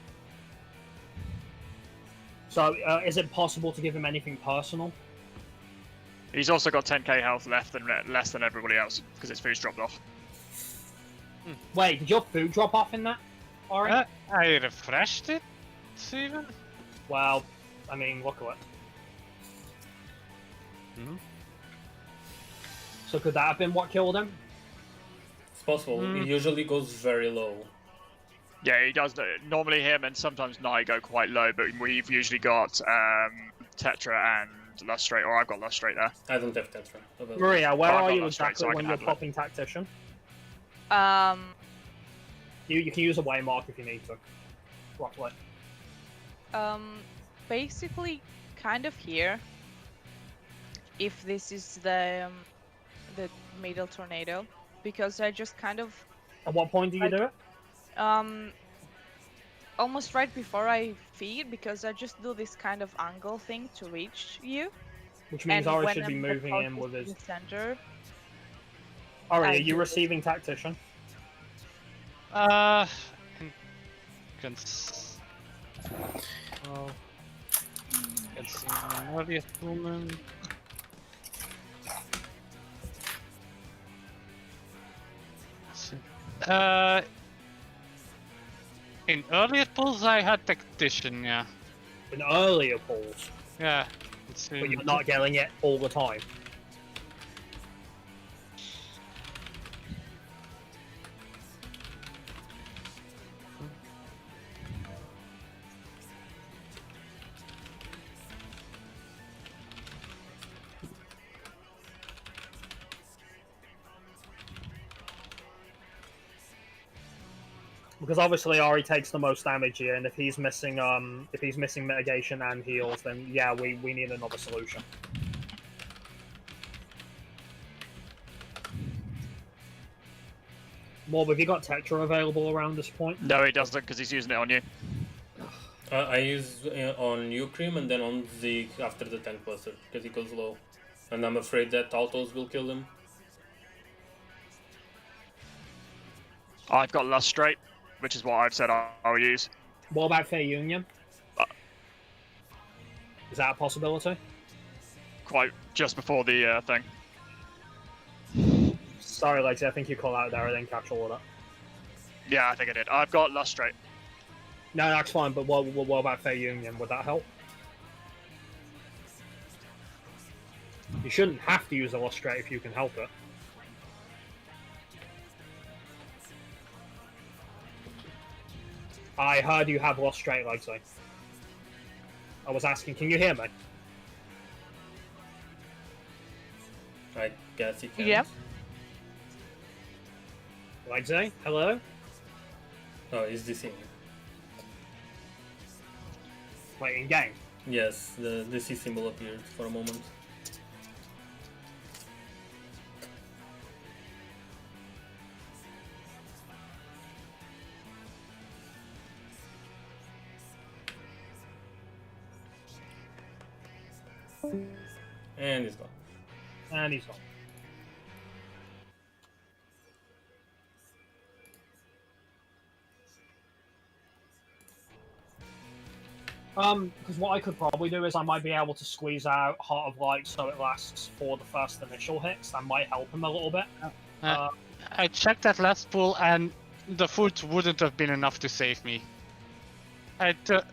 So, is it possible to give him anything personal? He's also got 10k health left and less than everybody else, because his food's dropped off. Wait, did your food drop off in that? Alright. I refreshed it, Steven. Well, I mean, look at it. So could that have been what killed him? It's possible. It usually goes very low. Yeah, he does. Normally him and sometimes Nye go quite low, but we've usually got Tetra and Lustrate, or I've got Lustrate there. I don't have Tetra. Maria, where I've are got you Lustrate, exactly so I when can you're handle it. popping Tactician? You can use a waymark if you need to. Roughly. Basically, kind of here. If this is the middle tornado, because I just kind of. At what point do you do it? Almost right before I feed, because I just do this kind of angle thing to reach you. Which means and Ori should be moving in with his center. Ori, are you receiving Tactician? Oh. It's an earliest woman. In earlier pulls I had Tactician, yeah. In earlier pulls? Yeah. But you're not getting it all the time? Because obviously Ari takes the most damage here, and if he's missing mitigation and heals, then yeah, we need another solution. Morb, have you got Tetra available around this point? No, he doesn't, because he's using it on you. I use on Ukrim and then on Zeke after the tank buster, because he goes low. And I'm afraid that autos will kill him. I've got Lustrate, which is what I've said I'll use. What about Fair Union? Is that a possibility? Quite just before the thing. Sorry, Lexi, I think you called out there, I didn't catch all of that. Yeah, I think I did. I've got Lustrate. No, that's fine, but what about Fair Union? Would that help? You shouldn't have to use Illustrate if you can help it. I heard you have Illustrate, Legsy. I was asking, can you hear me? I guess you can. Yep. Legsy, hello? Oh, is this in? Wait, in game? Yes, the C symbol appeared for a moment. And he's gone. And he's gone. Because what I could probably do is I might be able to squeeze out Heart of Light so it lasts for the first initial hits. That might help him a little bit. I checked that last pool and the food wouldn't have been enough to save me. I took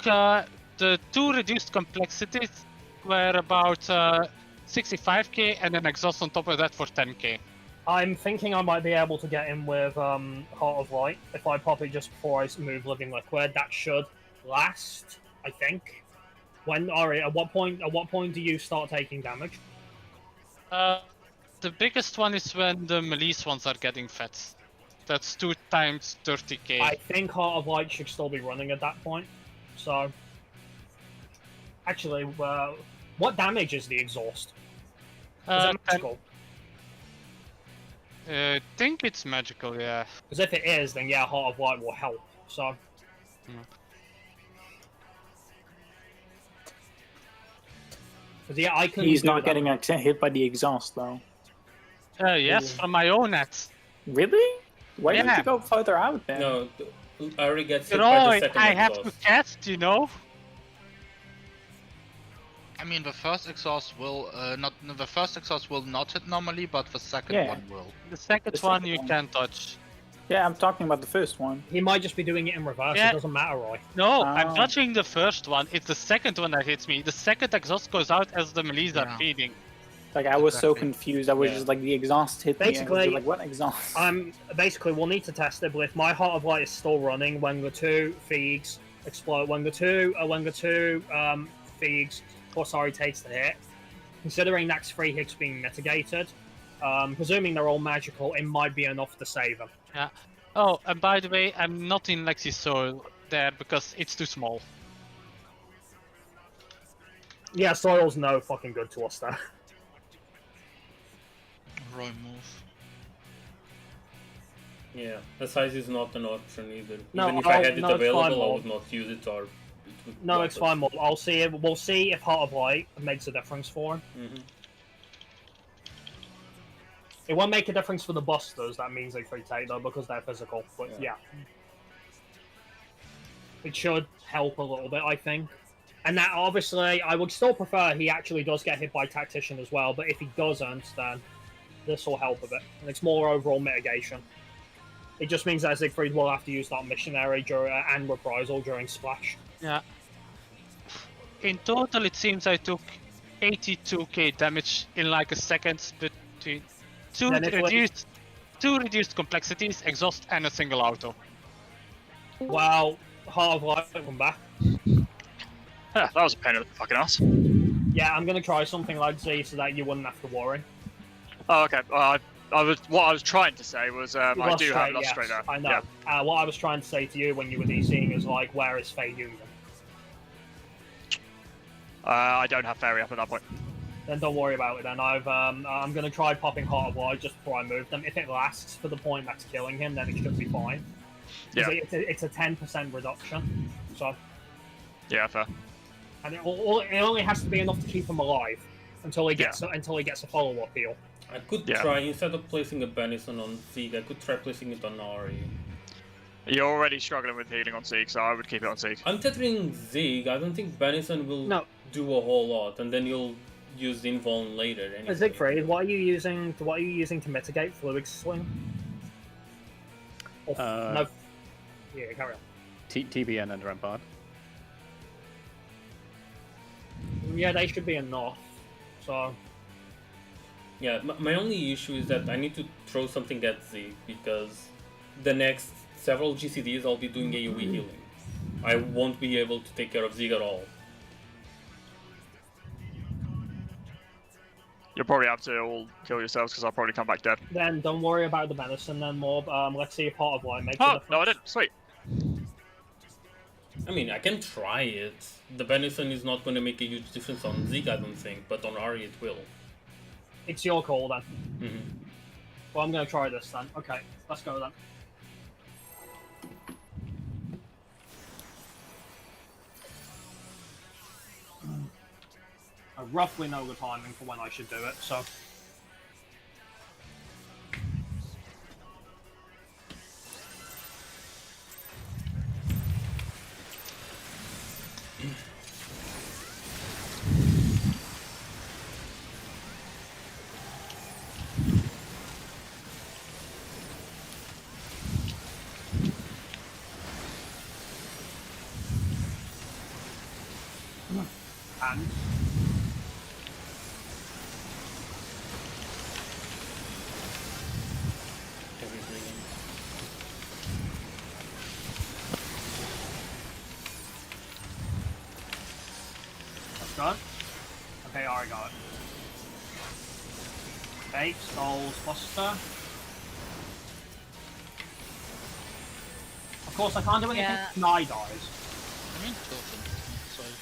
the 2 reduced complexities were about 65k and an exhaust on top of that for 10k. I'm thinking I might be able to get in with Heart of Light if I pop it just before I move Living Liquid. That should last, I think. When Ari, at what point do you start taking damage? The biggest one is when the melee ones are getting fed. That's 2 times 30k. I think Heart of Light should still be running at that point. So, actually, what damage is the exhaust? Is it magical? I think it's magical, yeah. Because if it is, then yeah, Heart of Light will help. So. Yeah, I can. He's not getting hit by the exhaust though. Yes, from my own net. Really? Why didn't you go further out then? No, Ari gets hit by the second I exhaust. have to cast, you know. I mean, the first exhaust will not hit normally, but the second one will. The second one you can touch. Yeah, I'm talking about the first one. He might just be doing it in reverse. Yeah. It doesn't matter, Roy. No, I'm touching the first one. It's the second one that hits me. The second exhaust goes out as the melees are feeding. Like, I was so confused. I was just like, the exhaust hit me. Basically, like, what exhaust? Basically, we'll need to test it, but if my Heart of Light is still running when the 2 Feegs explode, when the two Feegs Corsari takes the hit, considering that's 3 hits being mitigated, presuming they're all magical, it might be enough to save them. Yeah. Oh, and by the way, I'm not in Lexi's soil there because it's too small. Yeah, soil's no fucking good to us there. Roy move. Yeah, the size is not an option either. No, even if I had it available, I fine, would not use it or. No, it's fine, Mob. We'll see if Heart of Light makes a difference for him. It won't make a difference for the busters. That means they free take though because they're physical. But yeah, it should help a little bit, I think. And that obviously, I would still prefer he actually does get hit by Tactician as well. But if he doesn't, then this will help a bit. And it's more overall mitigation. It just means that Siegfried will have to use that Missionary and Reprisal during Splash. Yeah. In total, it seems I took 82k damage in like a second between two reduced complexities, exhaust, and a single auto. Well, Heart of Light will come back. That was a pain in the fucking ass. Yeah, I'm gonna try something like Z so that you wouldn't have to worry. Oh, okay. What I was trying to say was I do have Lustrate there. I know. Yeah. What I was trying to say to you when you were DCing is like, where is Fey Union? I don't have Fairy up at that point. Then don't worry about it then. I'm gonna try popping Heart of Light just before I move them. If it lasts for the point that's killing him, then it should be fine. Yeah. It's a 10% reduction. So. Yeah, fair. And it only has to be enough to keep him alive until he gets a follow-up heal. I could try, instead of placing a Benison on Sieg, I could try placing it on Ari. You're already struggling with healing on Sieg, so I would keep it on Sieg. I'm tethering Zig. I don't think Benison will do a whole lot, and then you'll use Invuln later. Anyway. Siegfried, what are you using to mitigate Fluid Swing? No. Yeah, carry on. TBN and Rampart. Yeah, they should be enough. So. Yeah, my only issue is that I need to throw something at Zeke because the next several GCDs I'll be doing AoE healing. I won't be able to take care of Zeke at all. You'll probably have to all kill yourselves because I'll probably come back dead. Then don't worry about the medicine then, Morb. Let's see if Heart of Light makes a difference. No, I didn't. Sweet. I mean, I can try it. The venison is not going to make a huge difference on Zeke, I don't think, but on Ari it will. It's your call then. Mm-hmm. Well, I'm going to try this then. Okay, let's go then. I roughly know the timing for when I should do it, so... And... Let's go. Okay, I already got it. Okay, Skulls Buster. Of course, I can't do anything if Nye dies. I mean, sorry.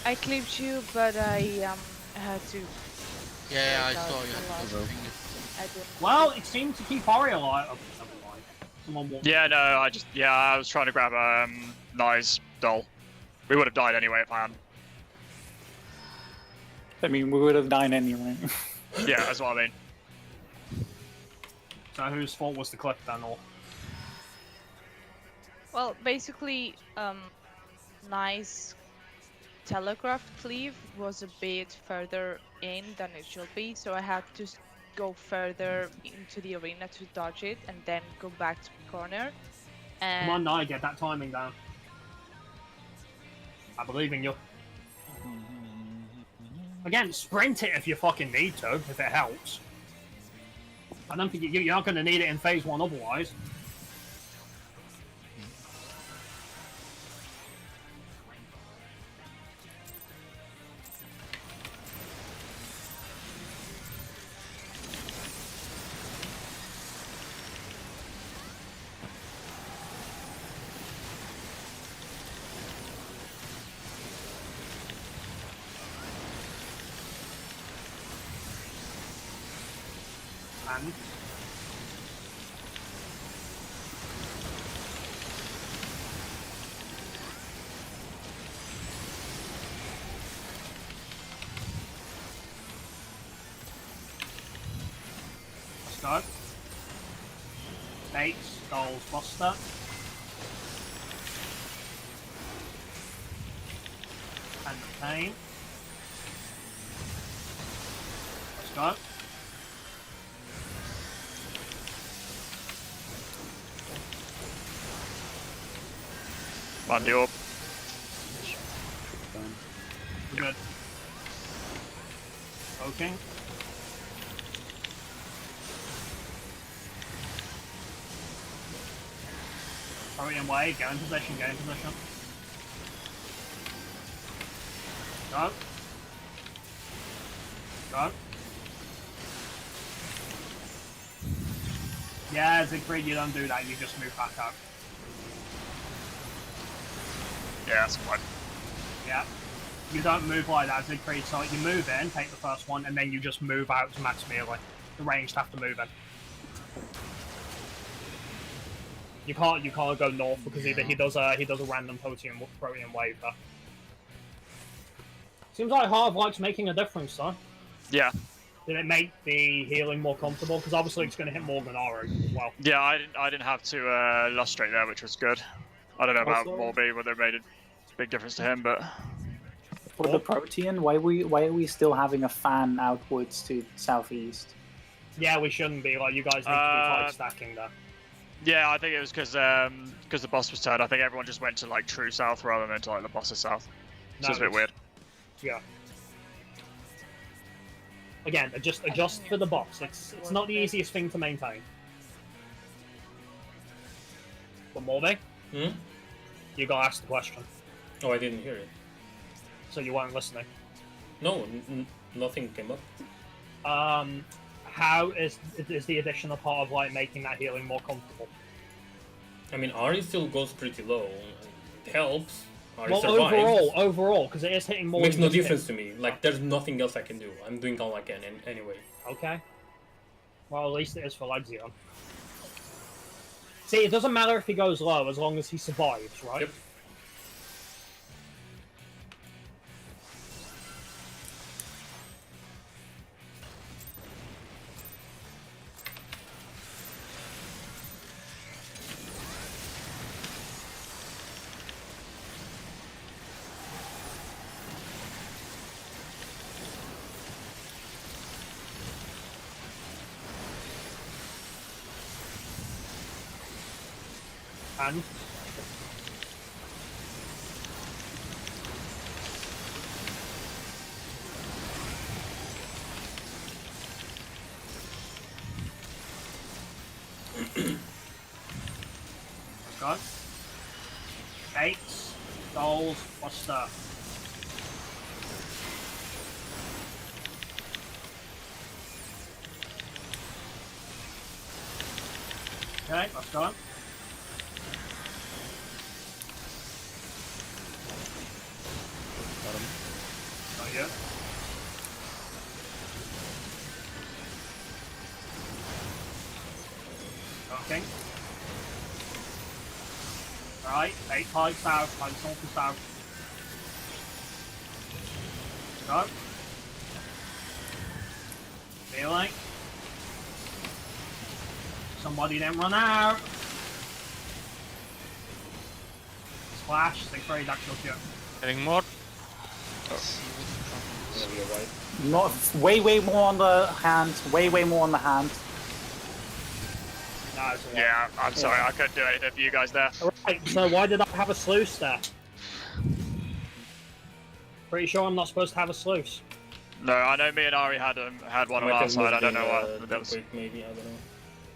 I clipped you, but I had to. Yeah, I saw you. Well, it seemed to keep Ori alive. Oh, someone walked. Yeah, no, I was trying to grab Nye's doll. We would have died anyway if I hadn't. I mean, we would have died anyway. Yeah, that's what I mean. So whose fault was the clip then, or? Well, basically, Nye's telegraph cleave was a bit further in than it should be, so I had to go further into the arena to dodge it and then go back to the corner. And Come on, Nye, get that timing down. I believe in you. Again, sprint it if you fucking need to, if it helps. I don't think you're not going to need it in phase 1 otherwise. And let's go. Bait, Skulls Buster. And the pain. Let's go. Mind you up. Good. Poking. Hurry and wait, get in position, get in position. Go. Go. Yeah, Siegfried, you don't do that, you just move back up. Yeah, that's fine. Yeah. You don't move like that, Siegfried, so you move in, take the first one, and then you just move out to max melee. The ranged have to move in. You can't go north because he does a random protein wave there. Seems like Heart of Light's making a difference, though. Yeah. Did it make the healing more comfortable? Because obviously it's going to hit more than Aro as well. Yeah, I didn't have to lustrate there, which was good. I don't know about Morby, whether it made a big difference to him, but For the Protean, why are we still having a fan outwards to southeast? Yeah, we shouldn't be. Like, you guys need to be tight stacking there. Yeah, I think it was because the boss was turned. I think everyone just went to like true south rather than to like the boss's south. So it's a bit weird. Yeah. Again, adjust for the boss. It's not the easiest thing to maintain. But Morby? You gotta ask the question. Oh, I didn't hear it. So you weren't listening? No, nothing came up. How is the additional part of like making that healing more comfortable? I mean, Ari still goes pretty low. It helps. Ari well, survives. overall, because it is hitting more. Makes no difference to me. Like, there's nothing else I can do. I'm doing all I can anyway. Okay. Well, at least it is for Lexion. See, it doesn't matter if he goes low as long as he survives, right? Yep. And go. 8 goals, what's that? Okay, let's go. Not yet. Okay. Right, 8 times south, times north and south. Go. Feeling. Somebody didn't run out. Splash, 6-3, that kills you. Getting more. Not way more on the hand. Way more on the hand. No, it's a lot. Yeah, I'm sorry, I couldn't do anything for you guys there. Alright, so why did I have a sluice there? Pretty sure I'm not supposed to have a sluice. No, I know me and Ari had one on our side. I don't know why. Maybe, I don't know.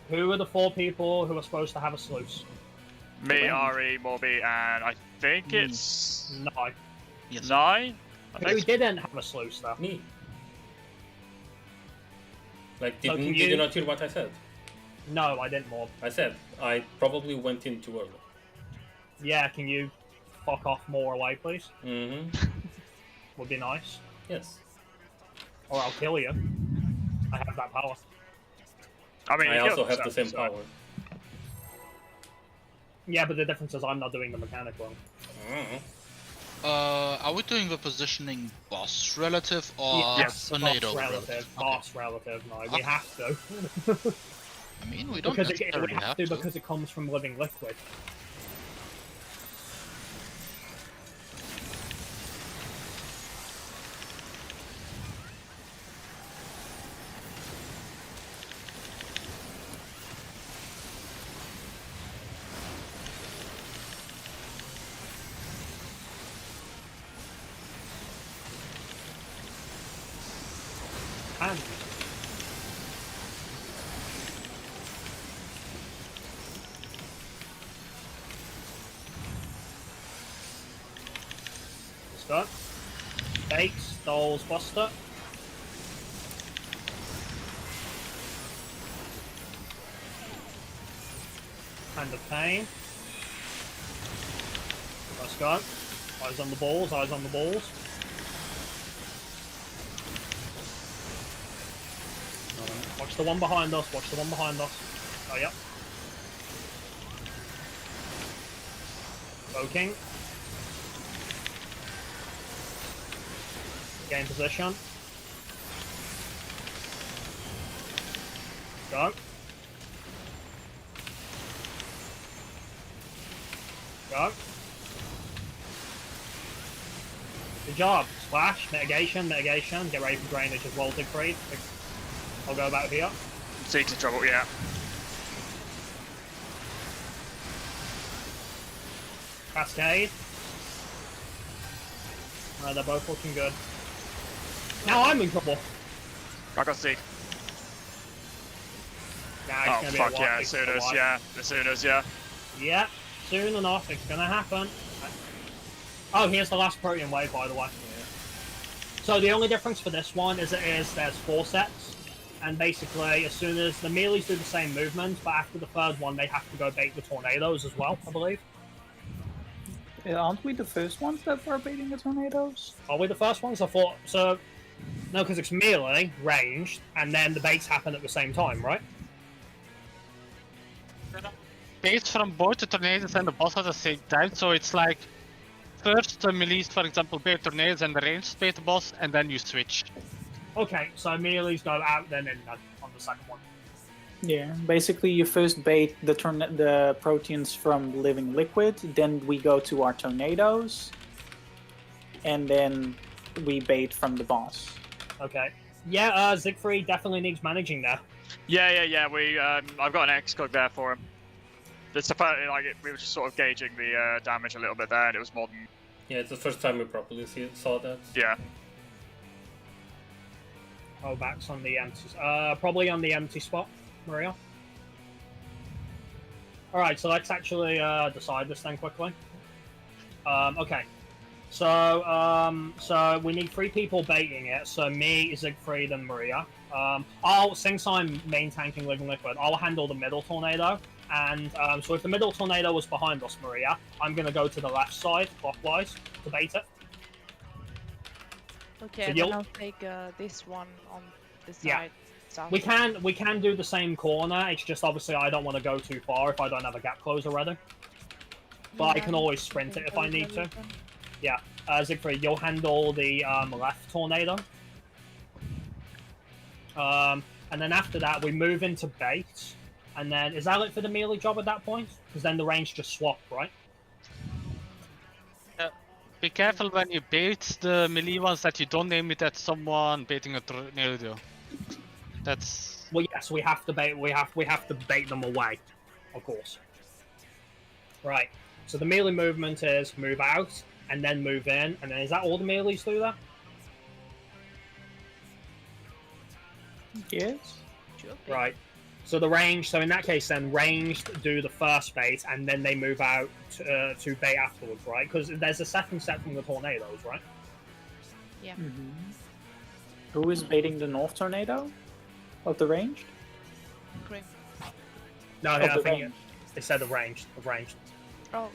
Who are the 4 people who are supposed to have a sluice? Me, Ari, Morby, and I think it's No. Yes. Nye. Who didn't have a sluice there? Me. Like, So did you not hear what I said? No, I didn't, Morb. I said I probably went in too early. Yeah, can you fuck off more away, please? Mm-hmm. Would be nice. Yes. Or I'll kill you. I have that power. I mean, I you also killed have the yourself, same so- power. Yeah, but the difference is I'm not doing the mechanic wrong. Are we doing the positioning boss relative or Yes, tornado boss relative. Boss relative, no. We Okay. have to. I mean, we don't because necessarily we have to because it comes from living liquid. And start. Bakes, dolls, buster. Hand of pain. Let's go. Eyes on the balls, eyes on the balls. Watch the one behind us, watch the one behind us. Oh, yep. Poking. Gain position. Go. Go. Good job. Splash, mitigation, mitigation. Get ready for drainage as well, Siegfried. I'll go about here. Seeks in trouble, yeah. Cascade. Alright, they're both looking good. Now I'm in trouble. I got Zeke. Nah, it's Oh gonna be fuck a yeah, while. as soon as, yeah. As soon as, yeah. Yeah, soon enough, it's gonna happen. Oh, here's the last Protean wave, by the way. So the only difference for this one is there's 4 sets, and basically as soon as the melees do the same movement, but after the third one they have to go bait the tornadoes as well, I believe. Aren't we the first ones that were baiting the tornadoes? Are we the first ones? I thought so. No, because it's melee, ranged, and then the baits happen at the same time, right? Baits from both the tornadoes and the boss at the same time, so it's like first the melees, for example, bait tornadoes and the ranged bait the boss, and then you switch. Okay, so melees go out then in on the second one. Yeah, basically you first bait the proteins from living liquid, then we go to our tornadoes, and then we bait from the boss. Okay. Yeah, Siegfried definitely needs managing there. Yeah. We, I've got an X-Cog there for him. It's like we were just sort of gauging the damage a little bit there, and it was more than. Yeah, it's the first time we properly saw that. Yeah. Oh, Vax on the empty. Probably on the empty spot, Maria. All right, so let's actually decide this then quickly. Okay. So we need 3 people baiting it. So me, Siegfried, and Maria. Since I'm main tanking living liquid, I'll handle the middle tornado. And so if the middle tornado was behind us, Maria, I'm gonna go to the left side clockwise to bait it. Okay, So and then I'll take this one on the side. Yeah. South. We can do the same corner. It's just obviously I don't want to go too far if I don't have a gap closer ready. But I can always sprint it if I need to. Yeah, Siegfried, you'll handle the left tornado. And then after that, we move into bait. And then, is that it for the melee job at that point? Because then the range just swapped, right? Be careful when you bait the melee ones that you don't aim it at someone baiting a tornado. That's... Well, yes, we have to bait. We have to bait them away, of course. Right. So the melee movement is move out and then move in, and then is that all the melees do that? Yes. Right. So the range. So in that case, then ranged do the first bait, and then they move out to bait afterwards, right? Because there's a second set from the tornadoes, right? Yeah. Mm-hmm. Who is baiting the north tornado of the ranged? Great. No, I think they said of ranged. Of ranged. Oh.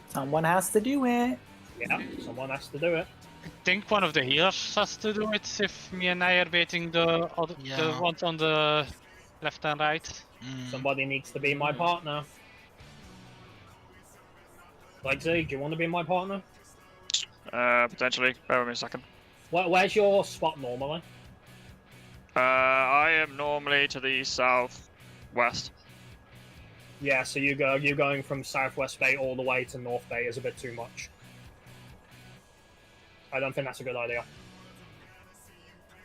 Someone has to do it. Yeah, someone has to do it. I think one of the healers has to do it if me and I are baiting the ones on the left and right. Somebody needs to be my partner. Like, Z, do you want to be my partner? Potentially. Bear with me a second. Where's your spot normally? I am normally to the southwest. Yeah, so you're going from Southwest Bay all the way to North Bay is a bit too much. I don't think that's a good idea.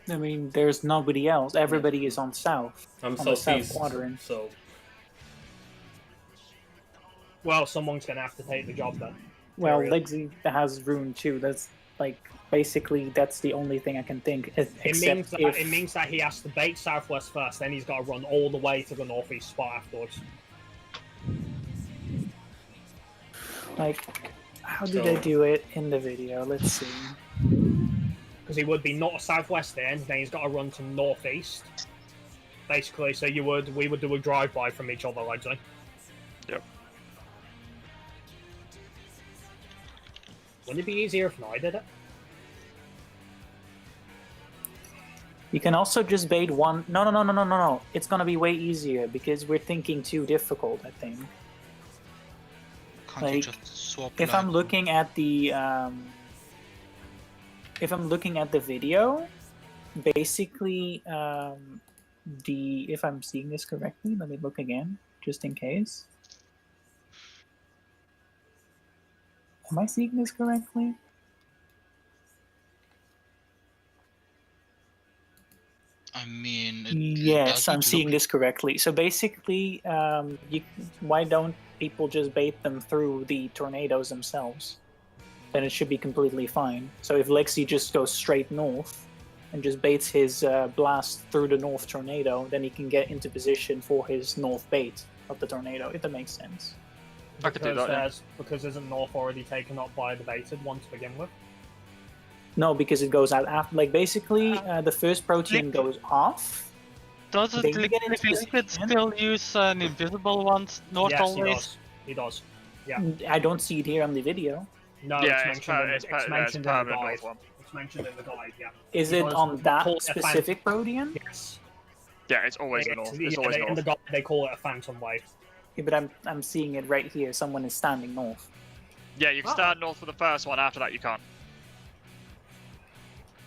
I mean, there's nobody else. Everybody is on south. I'm on the southeast, south quadrant. so... Well, someone's gonna have to take the job then. Well, Period. Legsy has rune too. That's like basically that's the only thing I can think. It means that he has to bait Southwest first, then he's got to run all the way to the northeast spot afterwards. Like, how did I do it in the video? Let's see. Because he would be not Southwest then he's got to run to northeast. Basically, so we would do a drive-by from each other, I'd say. Yep. Wouldn't it be easier if I did it? You can also just bait one. No. It's gonna be way easier because we're thinking too difficult, I think. Can't Like, you just swap if I'm looking at the video, basically if I'm seeing this correctly, let me look again just in case. Am I seeing this correctly? I mean, yes, I'm seeing this correctly. So basically, why don't people just bait them through the tornadoes themselves? Then it should be completely fine. So if Lexi just goes straight north and just baits his blast through the north tornado, then he can get into position for his north bait of the tornado, if that makes sense. I could do that, yeah. Because isn't north already taken up by the baited one to begin with? No, because it goes out after. Like, basically, the first protein goes off. Doesn't Liquid still use an invisible one north always? He does. Yeah. I don't see it here on the video. No, yeah, it's mentioned in the guide. It's mentioned in the guide, yeah. Is it on that specific protein? Yes. Yeah, it's always north. It's always north. In the guide, they call it a phantom wave. Yeah, but I'm seeing it right here. Someone is standing north. Yeah, you can stand north for the first one. After that, you can't.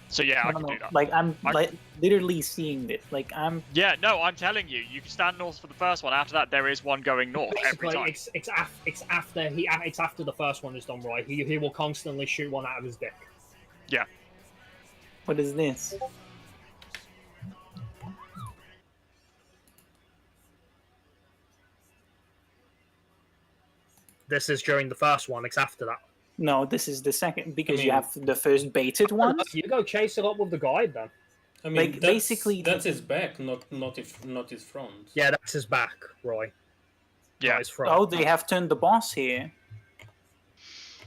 So yeah, I can do that. Like I'm literally seeing this. Like I'm. Yeah, no, I'm telling you, you can stand north for the first one. After that, there is one going north every time. It's after the first one is done right. He will constantly shoot one out of his dick. Yeah. What is this? This is during the first one. It's after that. No, this is the second, because you have the first baited one. You go chase it up with the guide then. I mean, like, basically that's his back, not his front. Yeah, that's his back, Roy. Yeah, his front. Oh, they have turned the boss here.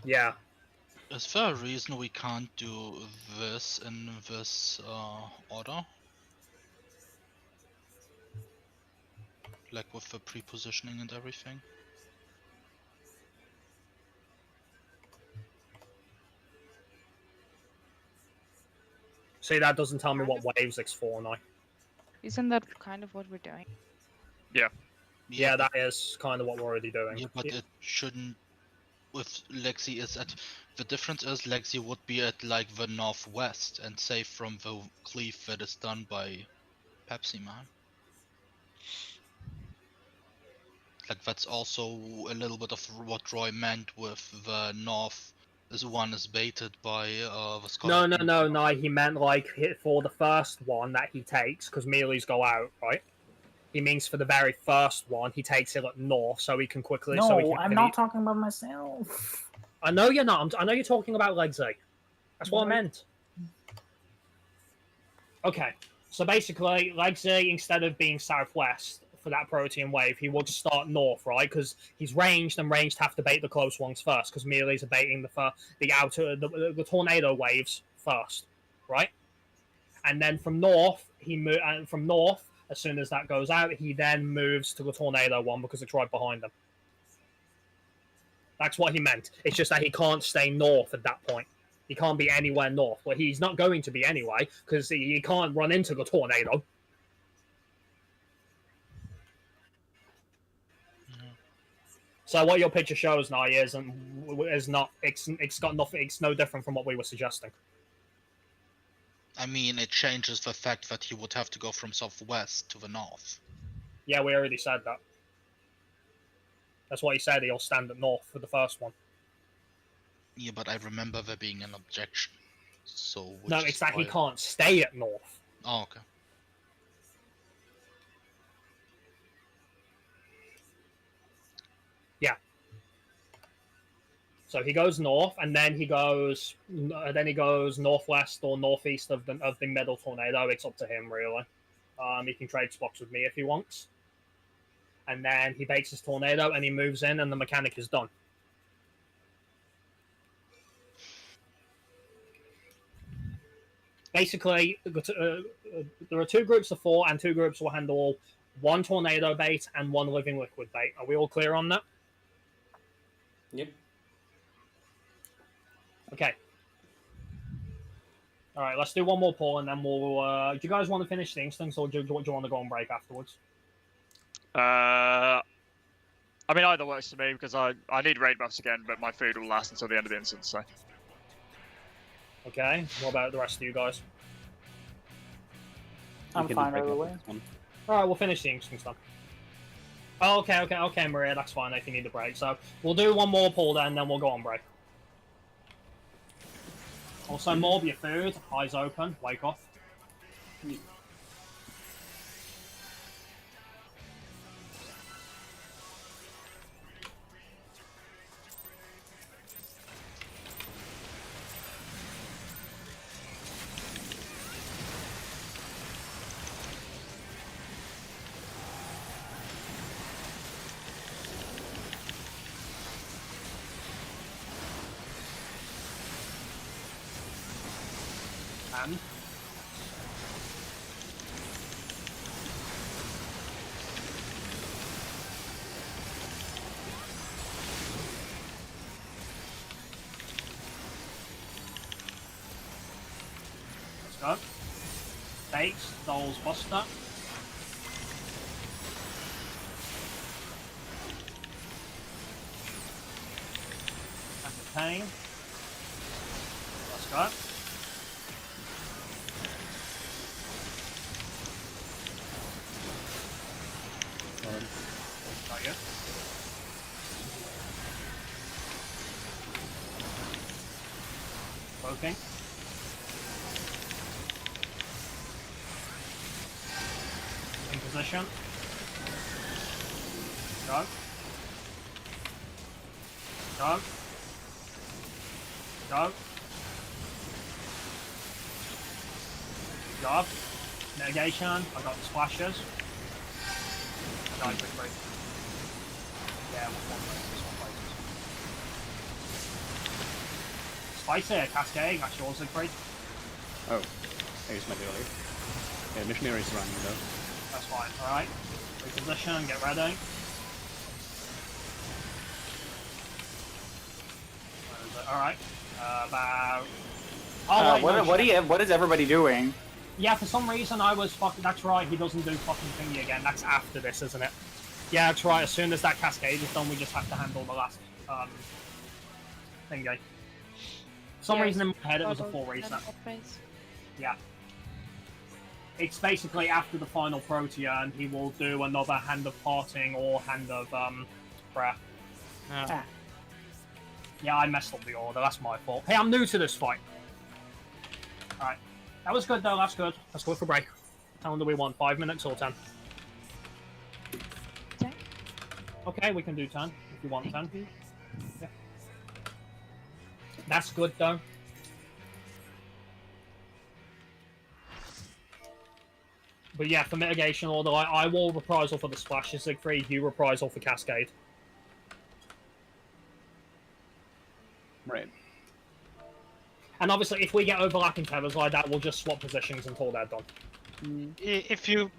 Yeah. Is there a reason we can't do this in this order? Like with the pre-positioning and everything? See, that doesn't tell me what waves it's for now. Isn't that kind of what we're doing? Yeah. Yeah, that is kind of what we're already doing. Yeah, but it shouldn't. With Lexi is at the difference is Lexi would be at like the northwest and safe from the cleave that is done by Pepsi Man. Like that's also a little bit of what Roy meant with the north. This one is baited by the Scarlet. No. He meant like for the first one that he takes, because melees go out, right? He means for the very first one, he takes it up north so he can quickly. No, I'm not talking about myself. I know you're not. I know you're talking about Lexi. That's what I meant. Okay, so basically, Lexi, instead of being southwest for that protein wave, he would start north, right? Because he's ranged, and ranged have to bait the close ones first, because melees are baiting the tornado waves first, right? And then from north, as soon as that goes out, he then moves to the tornado one because it's right behind him. That's what he meant. It's just that he can't stay north at that point. He can't be anywhere north. Well, he's not going to be anyway, because he can't run into the tornado. So what your picture shows now is not. It's got nothing. It's no different from what we were suggesting. I mean, it changes the fact that he would have to go from southwest to the north. Yeah, we already said that. That's what he said. He'll stand at north for the first one. Yeah, but I remember there being an objection. So no, it's that he can't stay at north. Oh, okay. Yeah. So he goes north, and then he goes northwest or northeast of the middle tornado. It's up to him, really. He can trade spots with me if he wants. And then he baits his tornado, and he moves in, and the mechanic is done. Basically, there are 2 groups of 4, and 2 groups will handle 1 tornado bait and 1 living liquid bait. Are we all clear on that? Yep. Okay. All right, let's do one more poll, and then we'll. Do you guys want to finish the instance, or do you want to go on break afterwards? I mean, either works for me, because I need raid buffs again, but my food will last until the end of the instance, so. Okay, what about the rest of you guys? I'm fine either way. Alright, we'll finish the instance then. Oh, okay, Maria, that's fine if you need a break. So, we'll do one more pull then we'll go on break. Also, more of your food, eyes open, wake off. hand. Let's go. Takes, Doll's Buster. Pain. Let's go. Not yet. Poking. In position. Go. Go. Go. Go. Mitigation. I got the splashes. I died quickly. Yeah, one place. Spicy, Cascade, that's yours, Siegfried. Oh, I used my earlier. Yeah, missionary's running though. That's fine, alright. Reposition, get ready. Alright. About... Oh, wait, what is everybody doing? Yeah, for some reason I was fucking... That's right, he doesn't do fucking thingy again. That's after this, isn't it? Yeah, that's right. As soon as that cascade is done, we just have to handle the last thingy. For some reason in my head it was a full reset. Yeah. It's basically after the final Protean, he will do another Hand of Parting or Hand of Prayer. Yeah. Yeah, I messed up the order. That's my fault. Hey, I'm new to this fight. Alright. That was good, though. That's good. Let's go for break. How long do we want? 5 minutes or 10? 10. Okay, we can do 10 if you want 10. Yeah. That's good, though. But yeah, for mitigation order, I will reprisal for the splashes, Siegfried. You reprisal for Cascade. Right. And obviously, if we get overlapping tethers like that, we'll just swap positions until they're done. If you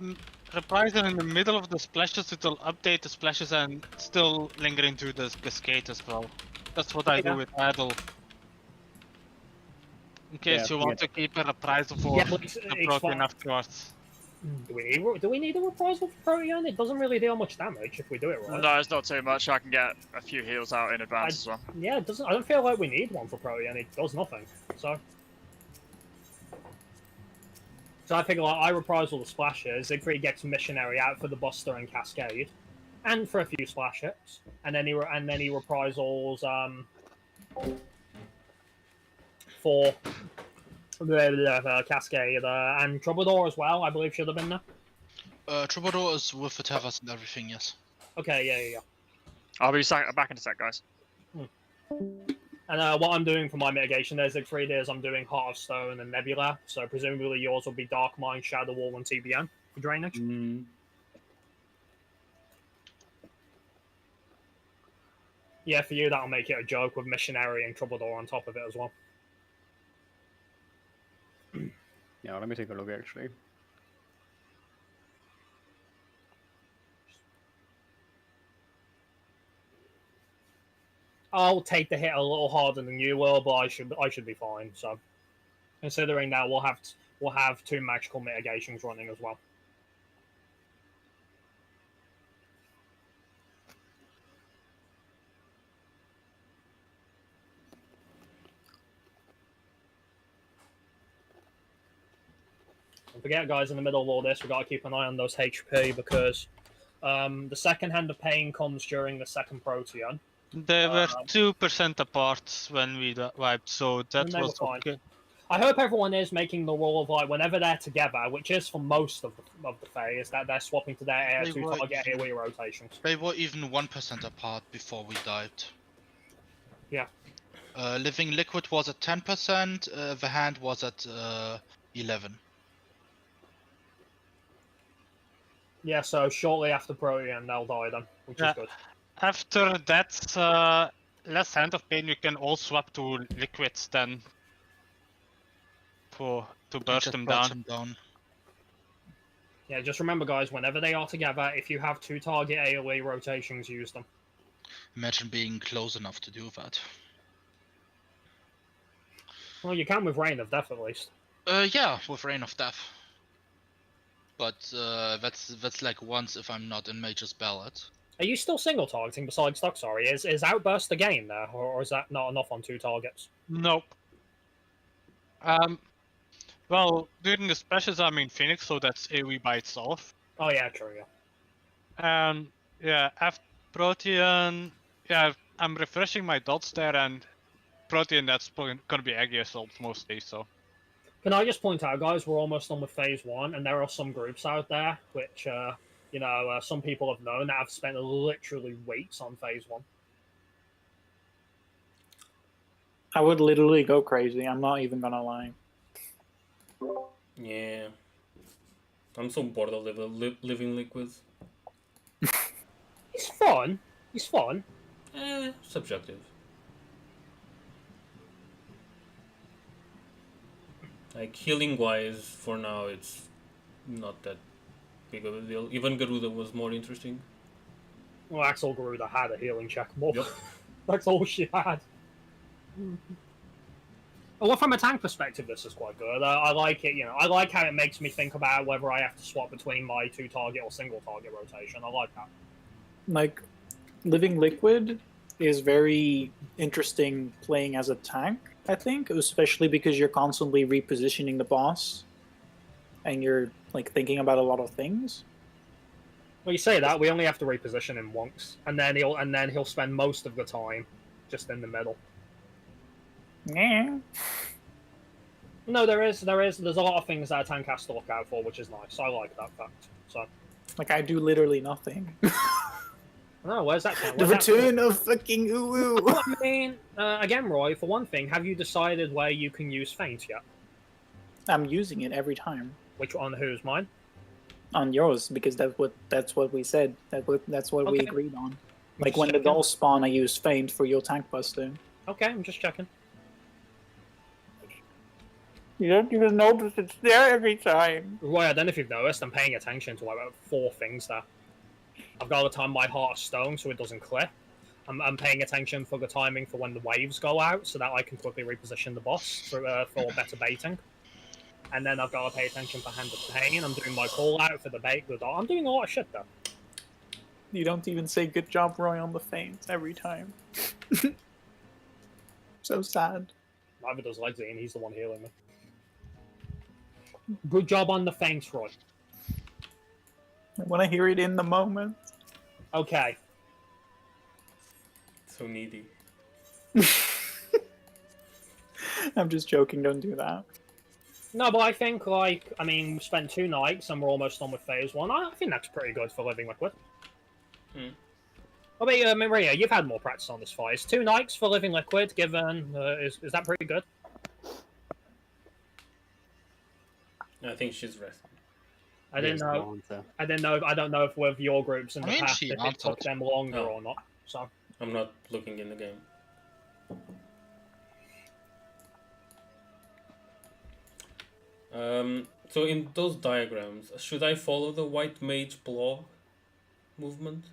reprisal in the middle of the splashes, it'll update the splashes and still linger into the cascade as well. That's what I do with Idle. In case you want to keep a reprisal for the Protean afterwards. Do we need a reprisal for Protean? It doesn't really deal much damage if we do it right. No, it's not too much. I can get a few heals out in advance as well. Yeah, it doesn't. I don't feel like we need one for Protean. It does nothing. So I figure like I reprisal the splashes. Siegfried gets missionary out for the Buster and Cascade, and for a few splash hits, and then he reprisals for the Cascade and Troubadour as well. I believe should have been there. Troubadour is with the tethers and everything. Yes. Okay. Yeah. I'll be back in a sec, guys. And what I'm doing for my mitigation, there's like 3 days. I'm doing Heart of Stone and Nebula, so presumably yours will be Dark Mind, Shadow Wall, and TBN for drainage. Yeah, for you that'll make it a joke with Missionary and Troubadour on top of it as well. Yeah, let me take a look actually. I'll take the hit a little harder than you will, but I should be fine. So, considering that we'll have 2 magical mitigations running as well. Don't forget, guys, in the middle of all this, we've got to keep an eye on those HP because the second Hand of Pain comes during the second Protean. They were 2% apart when we wiped, so that was okay. I hope everyone is making the rule of like whenever they're together, which is for most of the phase, that they're swapping to their air to target AoE rotations. They were even 1% apart before we died. Yeah. Living Liquid was at 10%, the hand was at 11. Yeah, so shortly after Protean, they'll die then, which is good. After that last Hand of Pain, you can all swap to Liquids then. For to burst them down. Yeah, just remember, guys, whenever they are together, if you have 2 target AoE rotations, use them. Imagine being close enough to do that. Well, you can with Rain of Death, at least. Yeah, with Rain of Death. But that's like once if I'm not in Mage's Ballad. Are you still single targeting besides Duck? Sorry, is Outburst the game there, or is that not enough on 2 targets? Nope. Well, during the specials I'm in Phoenix, so that's AoE by itself. Oh yeah, true, yeah. And yeah, after Protean, yeah, I'm refreshing my dots there, and Protean, that's gonna be Aggie Assault mostly, so. Can I just point out, guys, we're almost done with Phase 1, and there are some groups out there which, some people have known that have spent literally weeks on Phase 1. I would literally go crazy, I'm not even gonna lie. Yeah. I'm so bored of living liquids. It's fun. It's fun. Subjective. Like, healing-wise, for now, it's not that big of a deal. Even Garuda was more interesting. Well, Axel Garuda had a healing check more. Yep. That's all she had. Well, from a tank perspective, this is quite good. I like it, I like how it makes me think about whether I have to swap between my 2-target or single-target rotation. I like that. Like, Living Liquid is very interesting playing as a tank, I think, especially because you're constantly repositioning the boss and you're, like, thinking about a lot of things. Well, you say that, we only have to reposition him once, and then he'll spend most of the time just in the middle. Yeah. No, there's a lot of things that a tank has to look out for, which is nice. I like that fact. So, like, I do literally nothing. No, where's that from? The return of fucking Uwu. Well, I mean, again, Roy, for one thing, have you decided where you can use feint yet? I'm using it every time. Which on whose? Mine? On yours, because that's what we said. That's what we agreed on. Like, when the dolls spawn, I use feint for your tank buster. Okay, I'm just checking. You don't even notice it's there every time. Roy, I don't know if you've noticed, I'm paying attention to about 4 things there. I've got to time my Heart of Stone so it doesn't clip. I'm paying attention for the timing for when the waves go out so that I can quickly reposition the boss for better baiting. And then I've got to pay attention for Hand of Pain. I'm doing my call out for the bait. I'm doing a lot of shit though. You don't even say good job, Roy, on the feint every time. So sad. Neither does Legsy, and he's the one healing me. Good job on the feints, Roy. I want to hear it in the moment. Okay. So needy. I'm just joking, don't do that. No, but I think, we spent 2 nights and we're almost done with Phase 1. I think that's pretty good for Living Liquid. I mean, Maria, you've had more practice on this fight. Is 2 nights for Living Liquid given? Is that pretty good? I think she's resting. I don't know if with your groups in the past if it took them longer or not. So I'm not looking in the game. So in those diagrams, should I follow the white mage blog movement?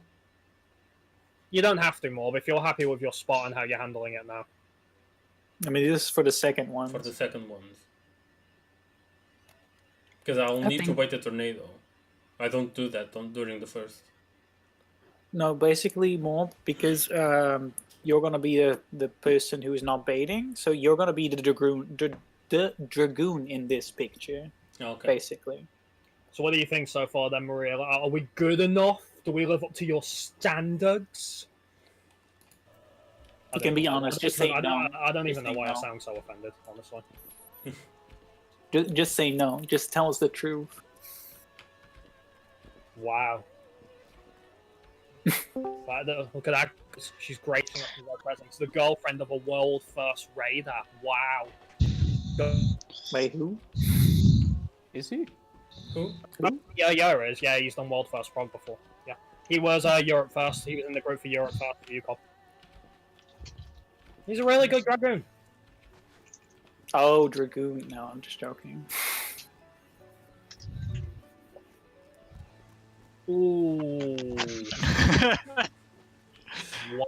You don't have to, Morb, if you're happy with your spot and how you're handling it now. I mean, this is for the second one. For the second ones. Because I'll need to wait a tornado. I don't do that during the first. No, basically, Morb, because you're going to be the person who is not baiting, so you're going to be the dragoon in this picture, basically. So what do you think so far then, Maria? Are we good enough? Do we live up to your standards? You can be honest, just say no. I don't even know why I sound so offended, honestly. Just say no. Just tell us the truth. Wow. Look at that. She's gracing us with her presence. The girlfriend of a world first raider. Wow. Wait, who? Is he? Who? Yeah, is. Yeah, he's done world first prog before. Yeah. He was Europe first. He was in the group for Europe first for UCOP. He's a really good dragoon. Oh, Dragoon. No, I'm just joking. Ooh.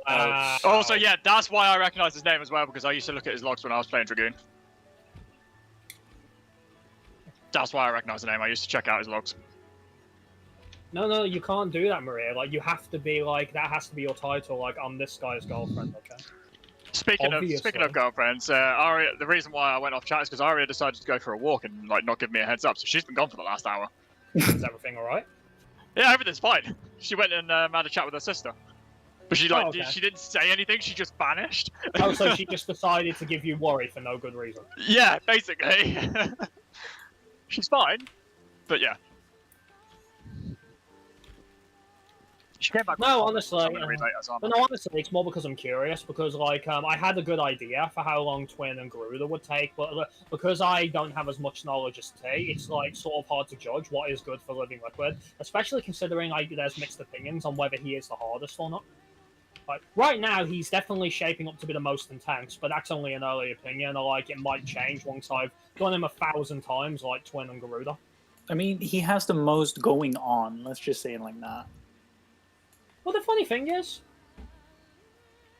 Wow. Also, yeah, that's why I recognise his name as well, because I used to look at his logs when I was playing Dragoon. That's why I recognise the name. I used to check out his logs. No, you can't do that, Maria. Like, you have to be like, that has to be your title. Like, I'm this guy's girlfriend, okay? Speaking of girlfriends, Aria, the reason why I went off chat is because Aria decided to go for a walk and like not give me a heads up. So she's been gone for the last hour. Is everything all right? Yeah, everything's fine. She went and had a chat with her sister, but she okay. she didn't say anything. She just vanished. Oh, so she just decided to give you worry for no good reason. Yeah, basically. She's fine, but yeah. She came back. No, honestly, honestly, it's more because I'm curious. Because like, I had a good idea for how long Twin and Garuda would take, but because I don't have as much knowledge as T, it's like sort of hard to judge what is good for Living Liquid, especially considering like there's mixed opinions on whether he is the hardest or not. Like right now, he's definitely shaping up to be the most intense, but that's only an early opinion. Or like, it might change once I've done him 1,000 times, like Twin and Garuda. I mean, he has the most going on. Let's just say it like that. Well, the funny thing is,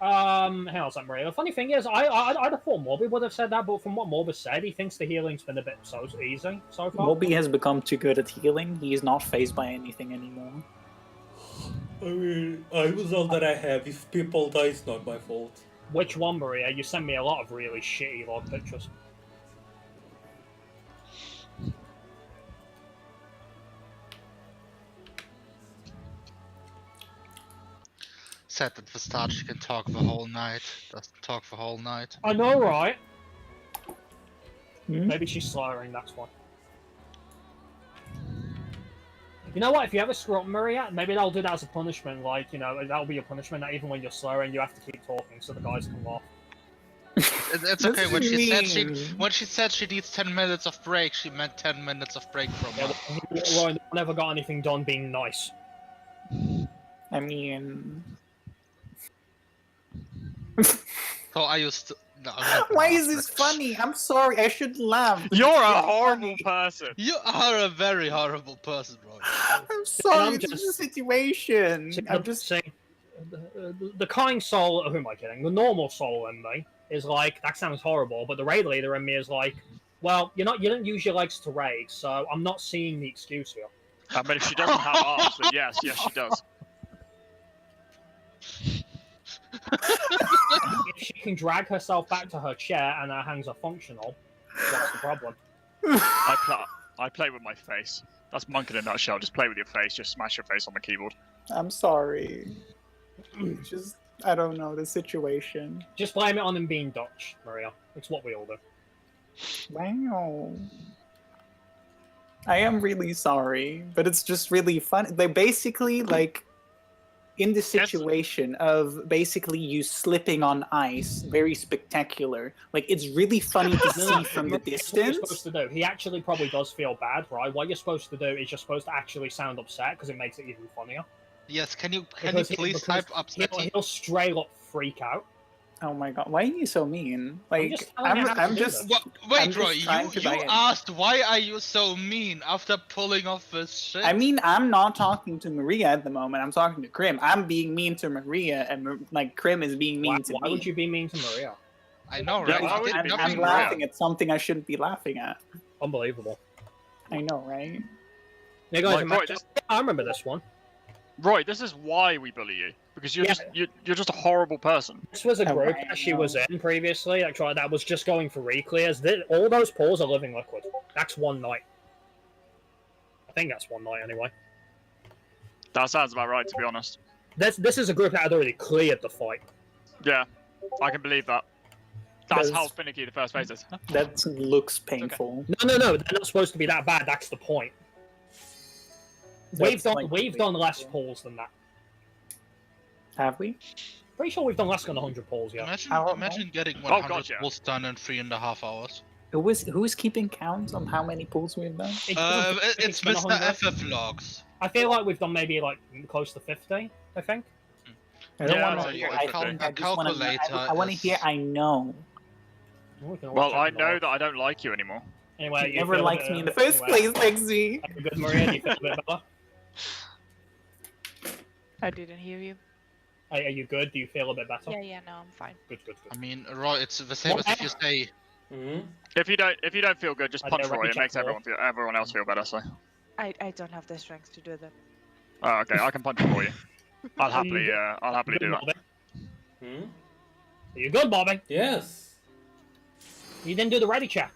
hang on a second, Maria. The funny thing is, I'd have thought Morby would have said that, but from what Morby said, he thinks the healing's been a bit so easy so far. Morby has become too good at healing. He is not phased by anything anymore. I mean, I was all that I have. If people die, it's not my fault. Which one, Maria? You sent me a lot of really shitty log pictures. Said that Vistach can talk the whole night. Doesn't talk the whole night. I know, right? Maybe she's slurring, that's why. You know what? If you ever screw up Maria, maybe they'll do that as a punishment. Like, you know, that'll be your punishment. That even when you're slurring, you have to keep talking so the guys can laugh. It's okay. When she said she needs 10 minutes of break, she meant 10 minutes of break from her. Well, never got anything done being nice. I mean. So I used to. No, why is this funny? I'm sorry, I should laugh. You're a horrible person. You are a very horrible person, Roy. I'm sorry, it's just a situation. I'm just saying. The kind soul, who am I kidding? The normal soul in me is like, that sounds horrible, but the raid leader in me is like, well, you don't use your legs to raid, so I'm not seeing the excuse here. I mean, if she doesn't have arms, then yes, she does. If she can drag herself back to her chair and her hands are functional, what's the problem? I play with my face. That's Monk in a nutshell. Just play with your face. Just smash your face on the keyboard. I'm sorry. Just, I don't know, the situation. Just blame it on him being Dutch, Maria. It's what we all do. Wow. I am really sorry, but it's just really fun. They basically, like, in the situation of basically you slipping on ice, very spectacular. Like, it's really funny to see from the distance. What you're supposed to do. He actually probably does feel bad, right? What you're supposed to do is you're supposed to actually sound upset because it makes it even funnier. Yes, can you please type upset? He'll straight up freak out. Oh my god, why are you so mean? Like, I'm just wait, Roy, you asked why are you so mean after pulling off this shit? I mean, I'm not talking to Maria at the moment, I'm talking to Krim. I'm being mean to Maria, and like Krim is being mean to me. Why would you be mean to Maria? I know, right? Yeah, I'm laughing at something I shouldn't be laughing at. Unbelievable. I know, right? Yeah, guys, I remember this one. Roy, this is why we bully you. Because you're just a horrible person. This was a group that she was in previously, that was just going for reclears. All those pools are Living Liquid. That's one night. I think that's one night anyway. That sounds about right, to be honest. This is a group that had already cleared the fight. Yeah, I can believe that. That's how finicky the first phase is. That looks painful. Okay. No, they're not supposed to be that bad. That's the point. We've done less pools than that. Have we? Pretty sure we've done less than 100 pools, yeah. Imagine getting 100 pools done in 3.5 hours. Who's keeping count on how many pools we've done? It's Mr. FF Logs. I feel like we've done maybe like close to 50, I think. I don't want to hear. I want to hear. I know. Well, I know that I don't like you anymore. Anyway, you never liked me in the first place, Lexi. Good, Maria. Do you feel a bit better? I didn't hear you. Are you good? Do you feel a bit better? Yeah, no, I'm fine. Good. I mean, Roy, it's the same as if you say. If you don't feel good, just punch Roy. It makes everyone else feel better. So. I don't have the strength to do that. Oh, okay. I can punch him for you. I'll happily do that. Are you good, Bobby? Yes. You didn't do the ready check.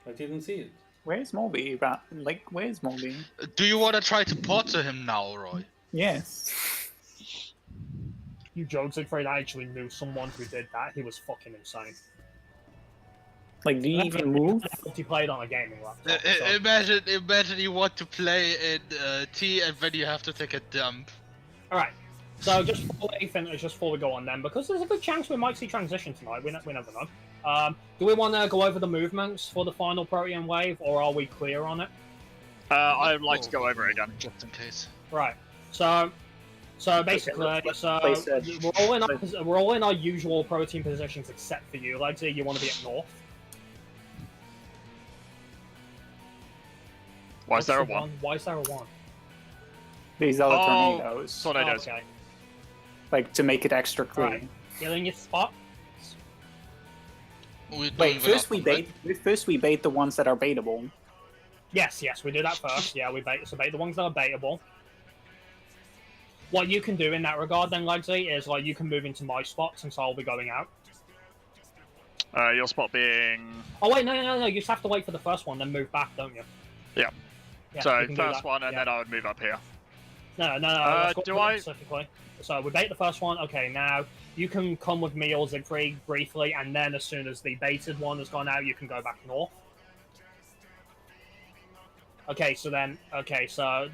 I didn't see it. Where's Molby? Like, where's Molby? Do you want to try to port to him now, Roy? Yes. You jokes, afraid I actually knew someone who did that. He was fucking insane. Like, do you even move? He played on a gaming laptop. Imagine you want to play in T and then you have to take a dump. Alright, so just before we go on then, because there's a good chance we might see transition tonight, we never know. Do we want to go over the movements for the final Protean wave, or are we clear on it? I'd like to go over it again. Just in case. Right, so basically, we're all in our usual Protean positions except for you. Like, say you want to be at north. Why is there a 1? Why is there a 1? These are the tornadoes. Tornadoes. Okay. Like, to make it extra clear. Right. You're in your spot. Wait, first we bait the ones that are baitable. Yes, we do that first. Yeah, we bait the ones that are baitable. What you can do in that regard then, Legsy, is like you can move into my spot since I'll be going out. Your spot being... Oh wait, no, you just have to wait for the first one, then move back, don't you? Yeah. So first one, and then I would move up here. No. Do I? Specifically. So we bait the first one. Okay, now you can come with me or Siegfried briefly, and then as soon as the baited one has gone out, you can go back north. Okay, so the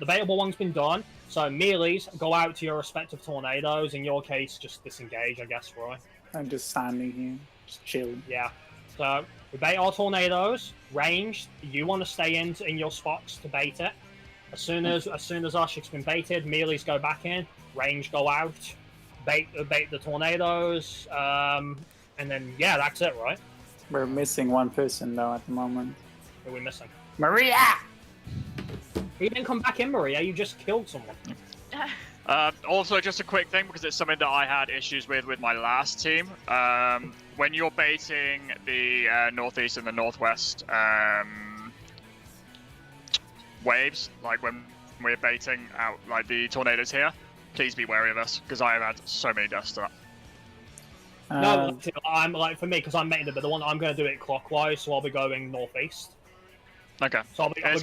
baitable one's been done. So melees, go out to your respective tornadoes. In your case, just disengage, I guess, Roy. I'm just standing here, just chill. Yeah. So we bait our tornadoes. Ranged, you want to stay in your spots to bait it. As soon as our ship's been baited, melees go back in. Range go out. Bait the tornadoes. And then yeah, that's it, right? We're missing one person though at the moment. Who are we missing? Maria! You didn't come back in, Maria. You just killed someone. Also, just a quick thing, because it's something that I had issues with my last team. When you're baiting the northeast and the northwest waves, like when we're baiting out like the tornadoes here, please be wary of us, because I have had so many deaths to that. No, I'm like, for me, because I'm making the one, I'm going to do it clockwise, so I'll be going northeast. Okay. So I'll be going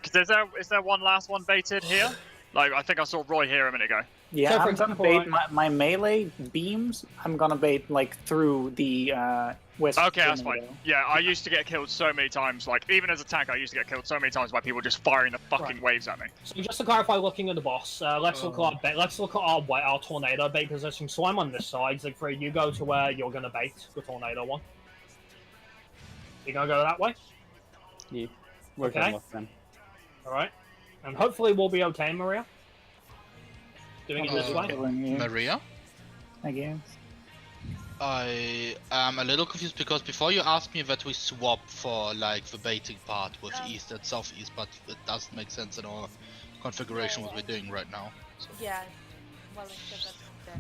is there one last one baited here? Like, I think I saw Roy here a minute ago. Yeah, so I'm gonna bait my melee beams. I'm gonna bait like through the west. Okay, that's fine. Yeah, I used to get killed so many times. Like, even as a tank, I used to get killed so many times by people just firing the fucking waves at me. So just to clarify, looking at the boss, let's look at our tornado bait position. So I'm on this side. Siegfried, you go to where you're gonna bait the tornado one. You gonna go that way? Yeah. Okay. Alright. And hopefully we'll be okay, Maria. Doing it this way. Maria? I guess. I am a little confused because before you asked me that we swap for like the baiting part with east and southeast, but it doesn't make sense in our configuration what we're doing right now. So. Yeah. Well, except that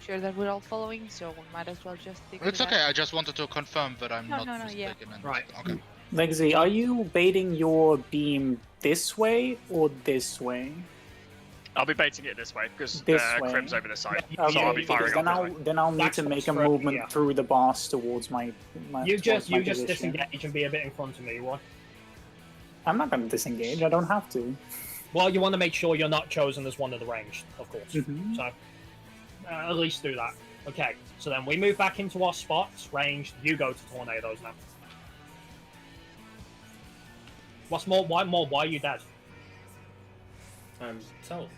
sure that we're all following, so we might as well just stick It's okay, I just wanted to confirm that I'm not mistaken. Yeah. Right. Okay. Lexi, are you baiting your beam this way or this way? I'll be baiting it this way, because Crim's over this side. Okay, so I'll be firing then I'll need to make a movement through the boss towards my You just disengage and be a bit in front of me, Roy. I'm not going to disengage, I don't have to. Well, you want to make sure you're not chosen as one of the ranged, of course. Mm-hmm. So, at least do that. Okay, so then we move back into our spots, ranged, you go to tornadoes now. What's more? Why are you dead? I'm south.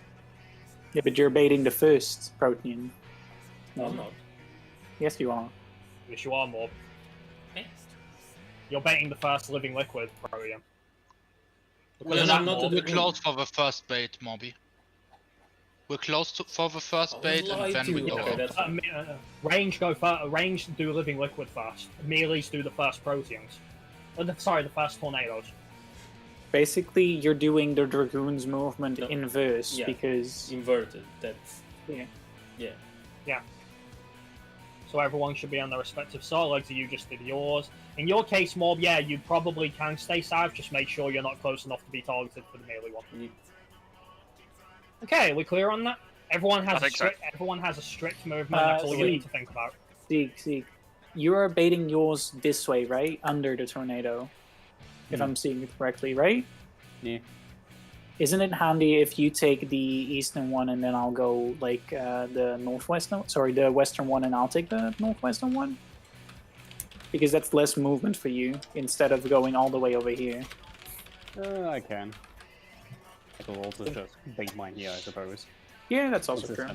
Yeah, but you're baiting the first Protean. No, I'm not. Yes, you are. Yes, you are, Morb. You're baiting the first living liquid Protean. Well, I'm not close for the first bait, Mobby. We're close for the first bait, and then we go up. Range go first. Range do living liquid first. Melees do the first proteans. Sorry, the first tornadoes. Basically, you're doing the Dragoon's movement inverse because inverted. That's yeah. So everyone should be on their respective side. So you just did yours. In your case, Mob, yeah, you probably can stay south. Just make sure you're not close enough to be targeted for the melee one. Okay, are we clear on that? Everyone has a strict movement. That's all you need to think about. Zeke, you are baiting yours this way, right? Under the tornado. If I'm seeing it correctly, right? Yeah. Isn't it handy if you take the eastern one and then I'll go like the the western one and I'll take the northwestern one? Because that's less movement for you instead of going all the way over here. I can. It'll also just bait mine here, I suppose. Yeah, that's also true.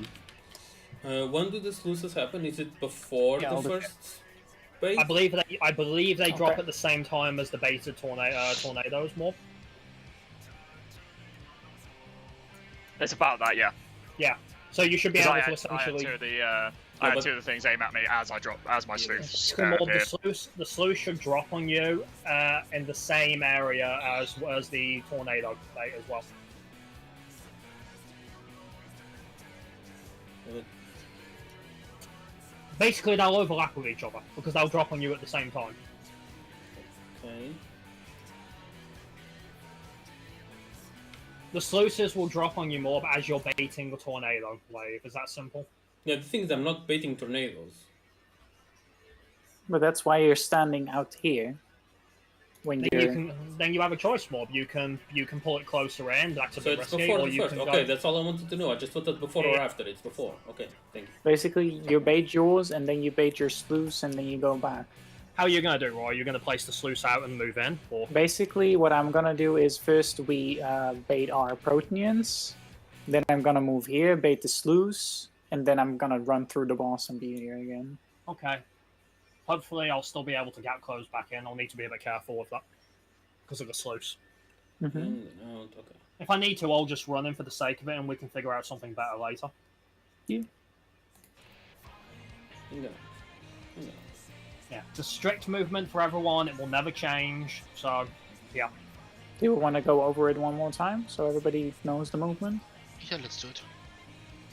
When do the sluices happen? Is it before the first bait? I believe they drop at the same time as the baited tornadoes, Mob. It's about that, yeah. Yeah. So you should be able to essentially. I had two of the things aim at me as my sluice. The sluice should drop on you in the same area as the tornado bait as well. Basically, they'll overlap with each other because they'll drop on you at the same time. Okay. The sluices will drop on you more as you're baiting the tornado wave. Is that simple? Yeah, the thing is, I'm not baiting tornadoes. But that's why you're standing out here. Then you have a choice, Mob. You can pull it closer in. That's a bit risky. Before the first. Okay, that's all I wanted to know. I just thought that before or after. It's before. Okay, thank you. Basically, you bait yours, and then you bait your sluice, and then you go back. How are you going to do, Roy? You're going to place the sluice out and move in? Or? Basically, what I'm going to do is first we bait our Proteans, then I'm going to move here, bait the sluice, and then I'm going to run through the boss and be here again. Okay. Hopefully I'll still be able to gap close back in. I'll need to be a bit careful with that because of the sluice. Okay. If I need to, I'll just run in for the sake of it and we can figure out something better later. Yeah. Yeah, it's a strict movement for everyone. It will never change. So, yeah. Do you want to go over it one more time so everybody knows the movement? Yeah, let's do it.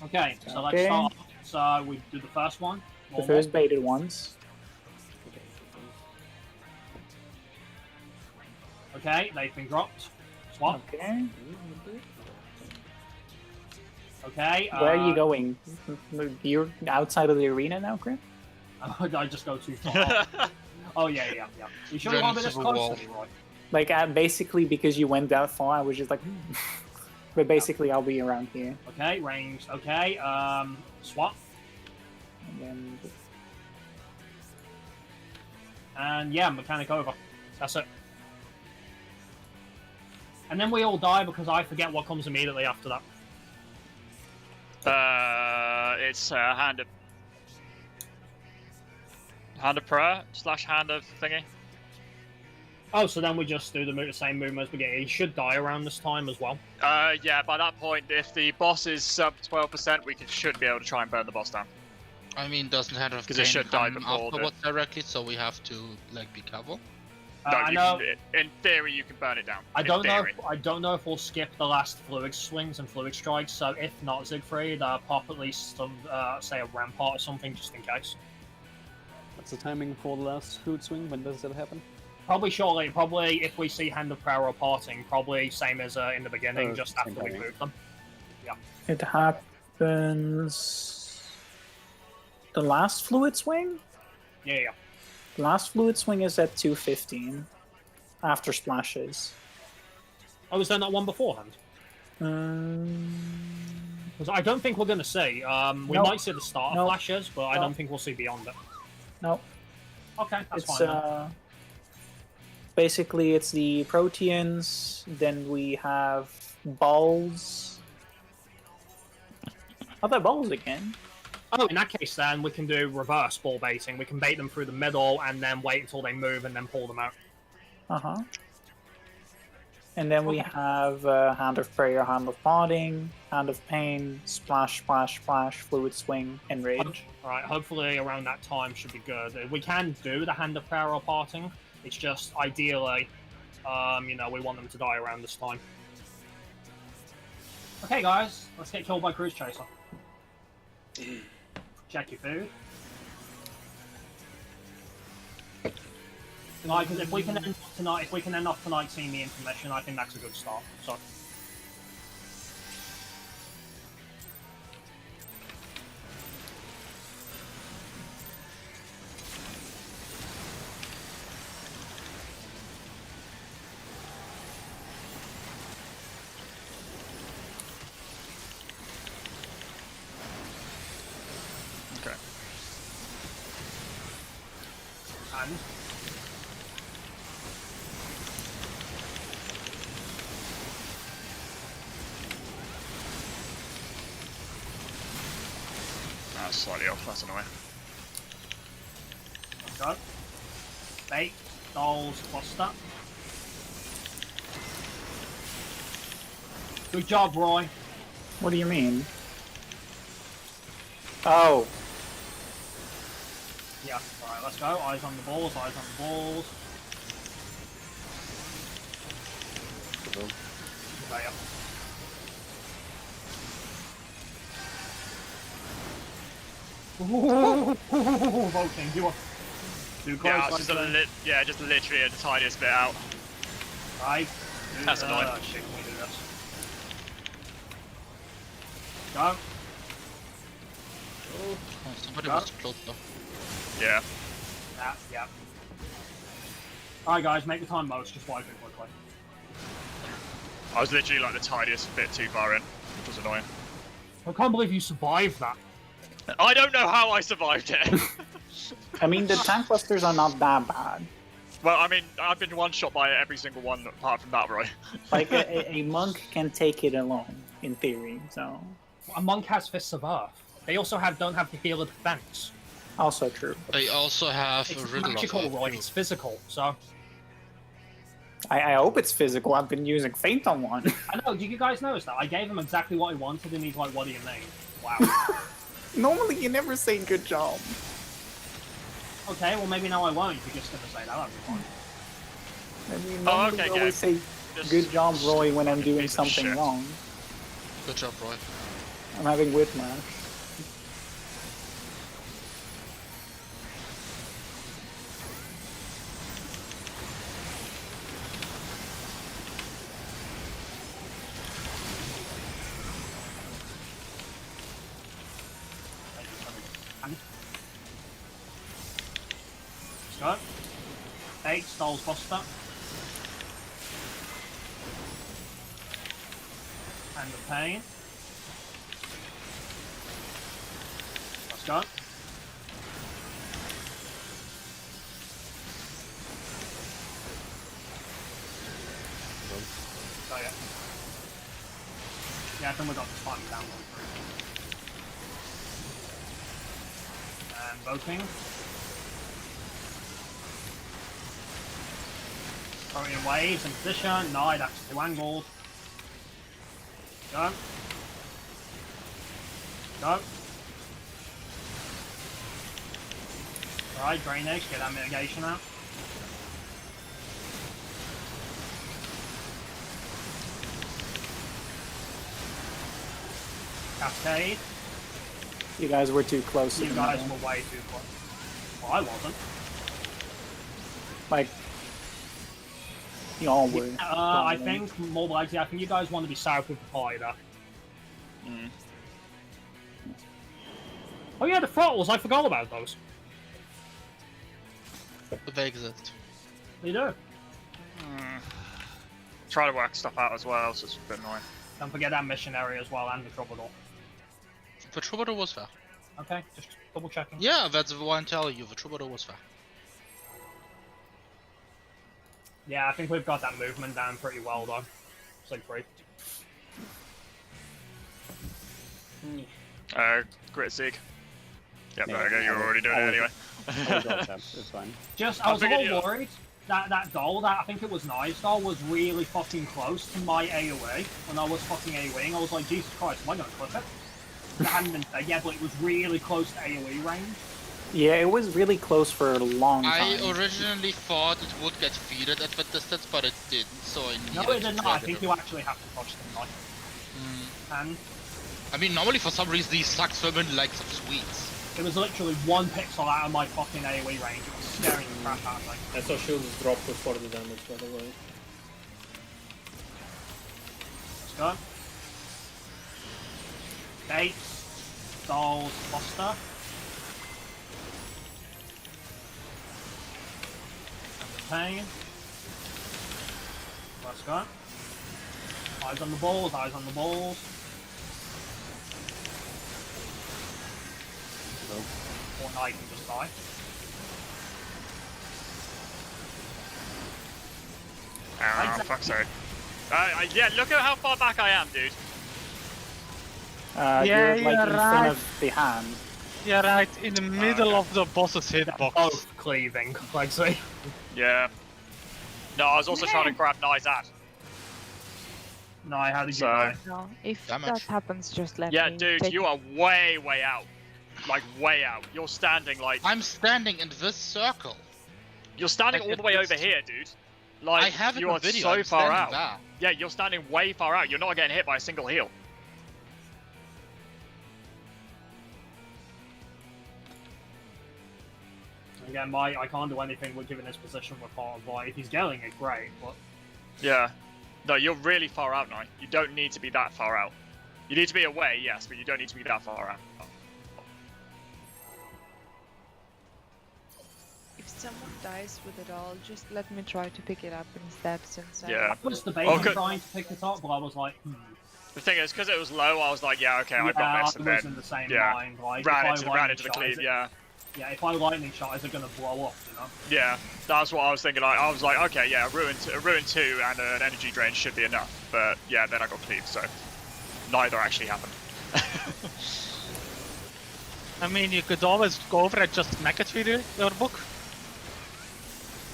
Okay, so let's start. So we do the first one. The first baited ones. Okay, they've been dropped. Swap. Okay. Okay. Where are you going? You're outside of the arena now, Grim? I just go too far. Oh, yeah. You should have been this close to me, Roy. Like, basically, because you went that far, I was just like... But basically, I'll be around here. Okay, ranged. Okay, swap. And yeah, mechanic over. That's it. And then we all die because I forget what comes immediately after that. It's hand of prayer / hand of thingy. Oh, so then we just do the same movement as we get. He should die around this time as well. Yeah, by that point, if the boss is sub 12%, we should be able to try and burn the boss down. I mean, doesn't have because it should die before afterwards directly, so we have to be careful. No, in theory, you can burn it down. I don't know if we'll skip the last fluid swings and fluid strikes. So if not, Siegfried, pop at least some, say a rampart or something, just in case. What's the timing for the last fluid swing? When does that happen? Probably shortly. Probably if we see Hand of Prayer or Parting. Probably same as in the beginning, just after we move them. Yeah. It happens. The last fluid swing? Yeah. The last fluid swing is at 2:15 after splashes. Oh, was there not one beforehand? Because I don't think we're going to see. We might see the start of flashes, but I don't think we'll see beyond it. No. Okay, that's fine. Basically, it's the Proteans, then we have balls. Are there balls again? Oh, in that case, then we can do reverse ball baiting. We can bait them through the middle and then wait until they move and then pull them out. And then we have Hand of Prayer, Hand of Parting, Hand of Pain, Splash, Splash, Splash, Fluid Swing, and Rage. Alright, hopefully around that time should be good. We can do the Hand of Prayer or Parting. It's just ideally, you know, we want them to die around this time. Okay, guys, let's get killed by Cruise Chaser. Check your food. Like, if we can end off tonight seeing the information, I think that's a good start. So. Okay. And. That's slightly off, that's annoying. Let's go. Bait, dolls, cluster. Good job, Roy. What do you mean? Oh. Yeah, alright, let's go. Eyes on the balls, eyes on the balls. Okay, yeah. Voting, you are too close. Yeah, it's just just literally the tiniest bit out. Right. That's annoying. Shit, can we do this? Go. Oh, somebody was close though. Yeah. Yeah. Alright guys, make the time most, just wipe it quickly. I was literally like the tiniest bit too far in, which was annoying. I can't believe you survived that. I don't know how I survived it. I mean, the tank clusters are not that bad. Well, I mean, I've been one-shot by every single one apart from that, Roy. Like, a monk can take it alone, in theory, so... A monk has Fists of Earth. They also don't have the healer defense. Also true. They also have It's a riddle magical, of Roy. It's physical, so... I hope it's physical. I've been using Faint on one. I know, did you guys notice that? I gave him exactly what he wanted and he's like, what do you mean? Wow. Normally you never say good job. Okay, well maybe now I won't if you're just gonna say that, that'd be fine. I mean, normally okay, you always say Just good job, Roy, when I'm doing piece of something shit. wrong. Good job, Roy. I'm having whiplash. Let's go. 8, Stalls Foster. And the Pain. Let's go. So yeah. Yeah, I think we got the spot down one through. And voting. Throwing in waves in position. No, that's 2 angles. Go. Go. Alright, Drainage, get that mitigation out. Cascade. You guys were too close. You guys were way too close. Well, I wasn't. Like, you all were. I think, more likely, I think you guys want to be south with the Spider. Mm. Oh yeah, the throttles, I forgot about those. But they exist. They do. Try to work stuff out as well, so it's a bit annoying. Don't forget that missionary as well, and the Troubadour. The Troubadour was fair. Okay, just double checking. Yeah, that's why I'm telling you, the Troubadour was fair. Yeah, I think we've got that movement down pretty well though. It's like 3. Grit Zig. Yep, Yeah, there we go, you're already doing it anyway. It's fine. Just, I was a little worried. that doll, that I think it was Nye's doll, was really fucking close to my AoE when I was fucking AoEing. I was like, Jesus Christ, am I gonna clip it? It hadn't been said yet, but it was really close to AoE range. Yeah, it was really close for a long time. I originally thought it would get feeded at that distance, but it didn't, so I needed No, it did not. I think you actually have to touch them, like. And I mean, normally for some reason these sucks swim in like some sweets. It was literally 1 pixel out of my fucking AoE range. It was scaring the crap out of me. I saw shields drop before the damage, by the way. Let's go. Gates, dolls, Foster. Pain. Let's go. Eyes on the balls, eyes on the balls. Or now you can just die. Oh, fuck's sake. Yeah, look at how far back I am, dude. You're like in front of the hand. Yeah, right, in the middle of the boss's hitbox. Both cleaving, like say. Yeah. No, I was also trying to grab Nye's ad. No, how did you die? No, if that happens, just let me. Yeah, dude, you are way out. Like, way out. You're standing, like... I'm standing in this circle. You're standing all the way over here, dude. Like, I have you are video. so I'm far out. there. Yeah, you're standing way far out. You're not getting hit by a single heal. Again, I can't do anything with giving this position with part of why. If he's getting it, great, but... Yeah. No, you're really far out now. You don't need to be that far out. You need to be away, yes, but you don't need to be that far out. If someone dies with it all, just let me try to pick it up instead, since yeah. I was debating trying to pick it up, but I was like, The thing is, because it was low, I was like, yeah, okay, I've got this, and I was then... in the same yeah. mind, like, ran into the cleave, yeah. Yeah, if I lightning shot, is it gonna blow up, you know? Yeah, that's what I was thinking. I was like, okay, yeah, a ruin 2 and an energy drain should be enough. But yeah, then I got cleaved, so neither actually happened. I mean, you could always go over and just smack it with your book.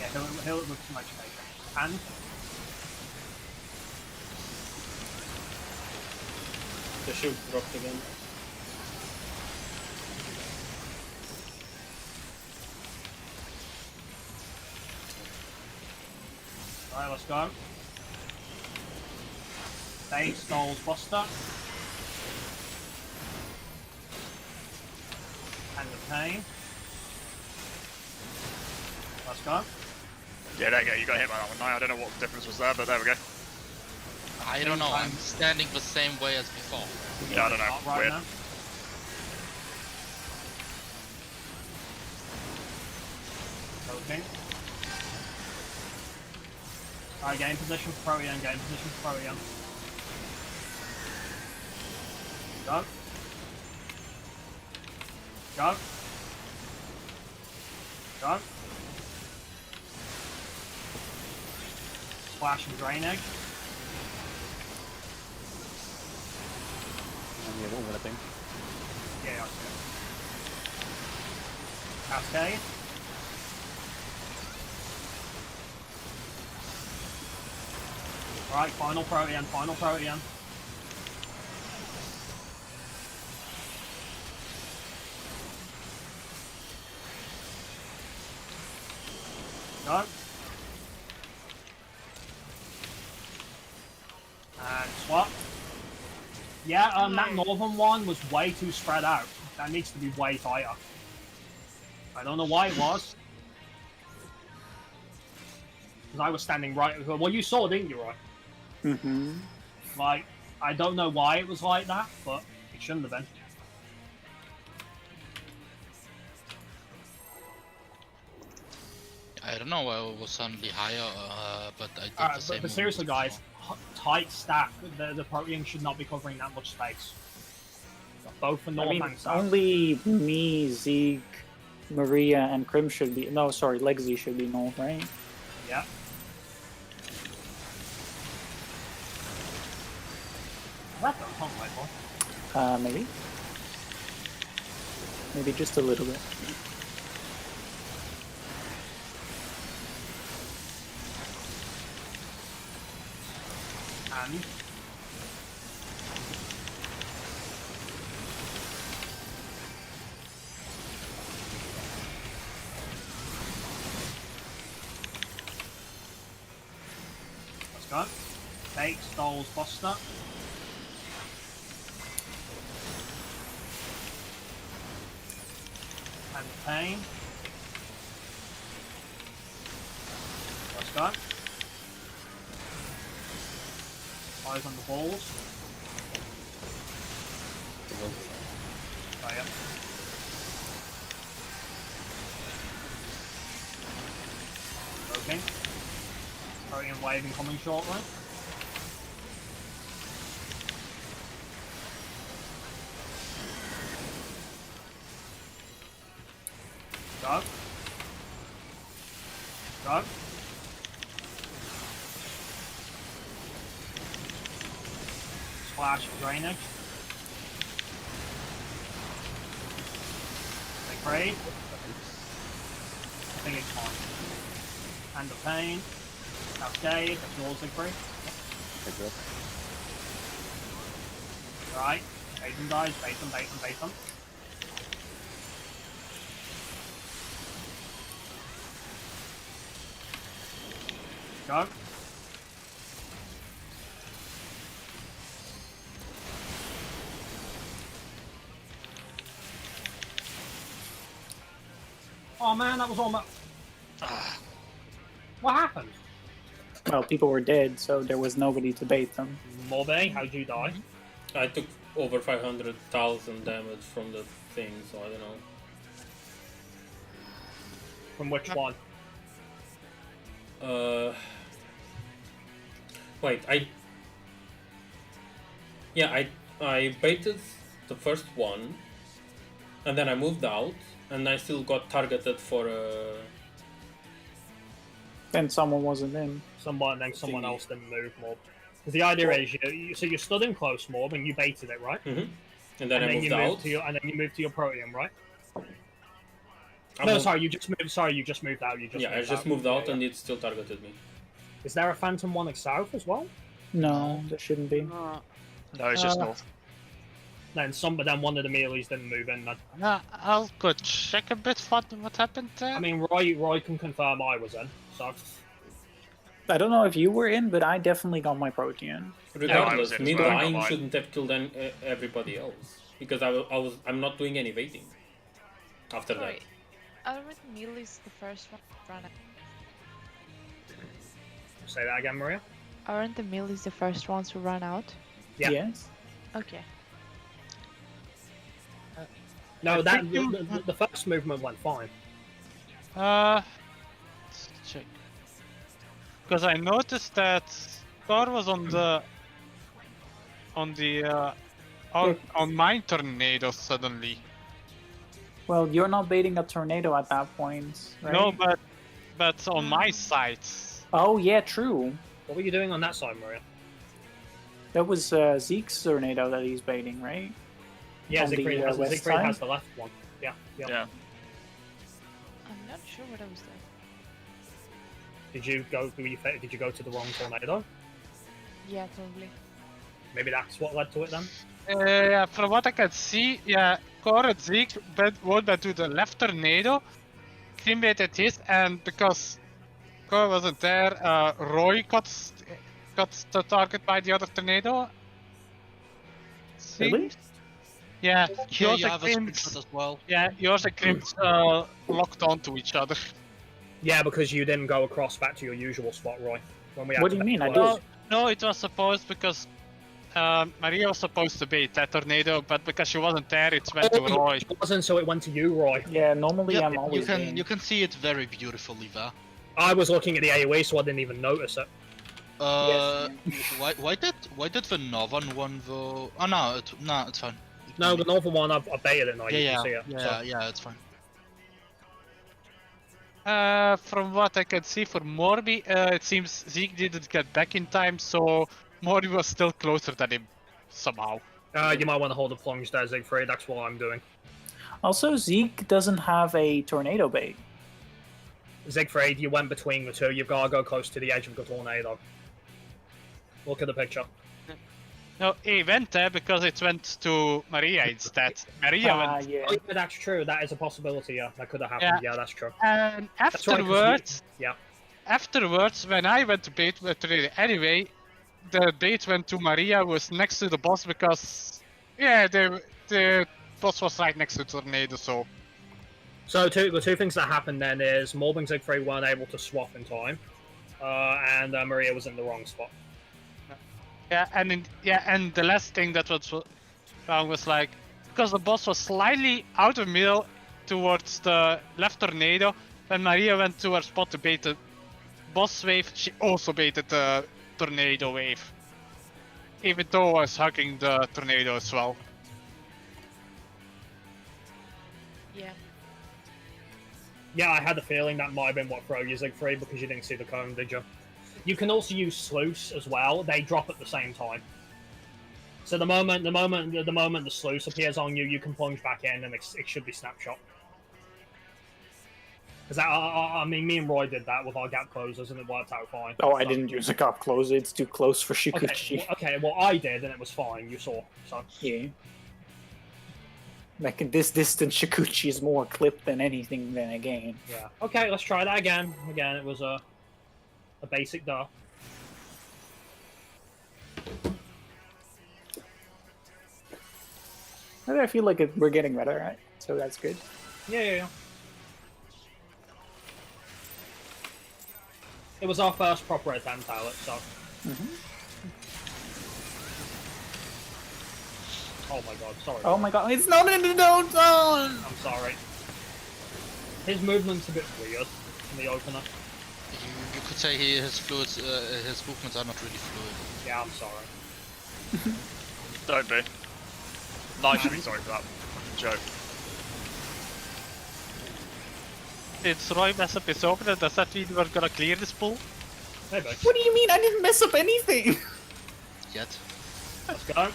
Yeah, he'll look too much later. And the shield dropped again. Alright, let's go. Base, Dolls, Buster. And the Pain. Let's go. Yeah, there you go. You got hit by that one. I don't know what the difference was there, but there we go. I don't know. I'm standing the same way as before. Yeah, I don't know. Right Weird. now. Okay. Alright, game position for Protean, game position for Protean. Go. Go. Go. Splash and Drain Egg. And the other one, I think. Yeah, okay. Cascade. Right, final Protean, final Protean. Go. And swap. Yeah, that northern one was way too spread out. That needs to be way tighter. I don't know why it was. Because I was standing right... Well, you saw, didn't you, right? Mm-hmm. Like, I don't know why it was like that, but it shouldn't have been. I don't know why it was suddenly higher, but I did the same. But seriously, guys, tight stack. The Protean should not be covering that much space. Both for North and South. Only me, Zeke, Maria, and Krim should be... No, sorry, Lexi should be North, right? Yeah. That don't sound like one. Maybe. Maybe just a little bit. hand. Let's go. Fake, stalls, Foster. And pain. Let's go. Eyes on the balls. Oh, yeah. Okay. Protean wave incoming shortly. Go. Go. Splash drainage. They crave. I think it's fine. And the pain. Cascade. That's yours, Siegfried. Right. Bait them, guys. Bait them, bait them, bait them. Go. Oh man, that was all my... What happened? Well, people were dead, so there was nobody to bait them. Mobe, how'd you die? I took over 500,000 damage from the thing, so I don't know. From which one? Wait, I baited the first one, and then I moved out, and I still got targeted for Then someone wasn't in. Someone else didn't move, Mob. Because the idea is, you stood in close, Mob, and you baited it, right? Mm-hmm. And then I moved out. And then you moved to your Protean, right? You just moved. Sorry, you just moved out. I just moved out, and it still targeted me. Is there a Phantom 1 south as well? No, there shouldn't be. No, it's just north. Then one of the melees didn't move in. Then. I'll go check a bit what happened there. I mean, Roy can confirm I was in. So. I don't know if you were in, but I definitely got my Protean. Regardless, me dying shouldn't have killed everybody else because I'm not doing any baiting after that. Aren't melees the first one to run out? Say that again, Maria. Aren't the melees the first ones to run out? Yeah. Yes. Okay. No, the first movement went fine. Let's check. Because I noticed that Thor was on my tornado suddenly. Well, you're not baiting a tornado at that point, right? No, but on my side. Oh yeah, true. What were you doing on that side, Maria? That was Zeke's tornado that he's baiting, right? Yeah, Siegfried has the left one. Yeah. I'm not sure what I was doing. Did you go to the wrong tornado? Yeah, totally. Maybe that's what led to it then? Yeah, from what I can see, Core and Zeke went to the left tornado, Krim baited his, and because Core wasn't there, Roy got the target by the other tornado. Really? Yeah, you have a screenshot as well. Yeah, yours and Krim's locked onto each other. Yeah, because you didn't go across back to your usual spot, Roy. What do you mean? I did. No, it was supposed because Maria was supposed to bait that tornado, but because she wasn't there, it went to Roy. It wasn't, so it went to you, Roy. Yeah, normally I'm always you can see it very beautifully there. I was looking at the AoE, so I didn't even notice it. Yes. Why did the northern one though? Oh no, it's fine. No, the northern one I baited it now. You can see it. Yeah, it's fine. From what I can see for Morby, it seems Zeke didn't get back in time, so Morby was still closer than him, somehow. You might want to hold the plunge there, Siegfried. That's what I'm doing. Also, Zeke doesn't have a tornado bait. Siegfried, you went between the two. You've got to go close to the edge of the tornado. Look at the picture. No, he went there because it went to Maria instead. Maria went. Yeah. Oh, yeah, that's true. That is a possibility. Yeah, that could have happened. Yeah, that's true. And That's right, 'cause afterwards, yeah. afterwards, when I went to bait tornado anyway, the bait went to Maria, was next to the boss because, yeah, the boss was right next to tornado, so. So the two things that happened then is Morb and Siegfried weren't able to swap in time, and Maria was in the wrong spot. Yeah, and the last thing that was wrong was like, because the boss was slightly out of middle towards the left tornado, when Maria went to her spot to bait the boss wave, she also baited the tornado wave. Even though I was hugging the tornado as well. Yeah. Yeah, I had a feeling that might have been what threw you, Siegfried, because you didn't see the cone, did you? You can also use sluice as well. They drop at the same time. So the moment the sluice appears on you, you can plunge back in, and it should be snapshot. Because I mean, me and Roy did that with our gap closers, and it worked out fine. Oh, I didn't use a gap closer. It's too close for Shikuchi. Okay, well I did, and it was fine. You saw, so Yeah. Like in this distance, Shikuchi is more clipped than anything than a game. yeah. Okay, let's try that again. Again, it was a basic duh. I feel like we're getting better, right? So that's good. Yeah. It was our first proper attempt at it, so. Oh my god, sorry. Oh my god, it's not in the don't zone! I'm sorry. His movement's a bit weird in the opener. You could say his movements are not really fluid. Yeah, I'm sorry. Don't be. No, I should be sorry for that joke. Did Roy mess up his opener? Does that mean we're gonna clear this pool? Maybe. What do you mean? I didn't mess up anything! Yet. Let's go.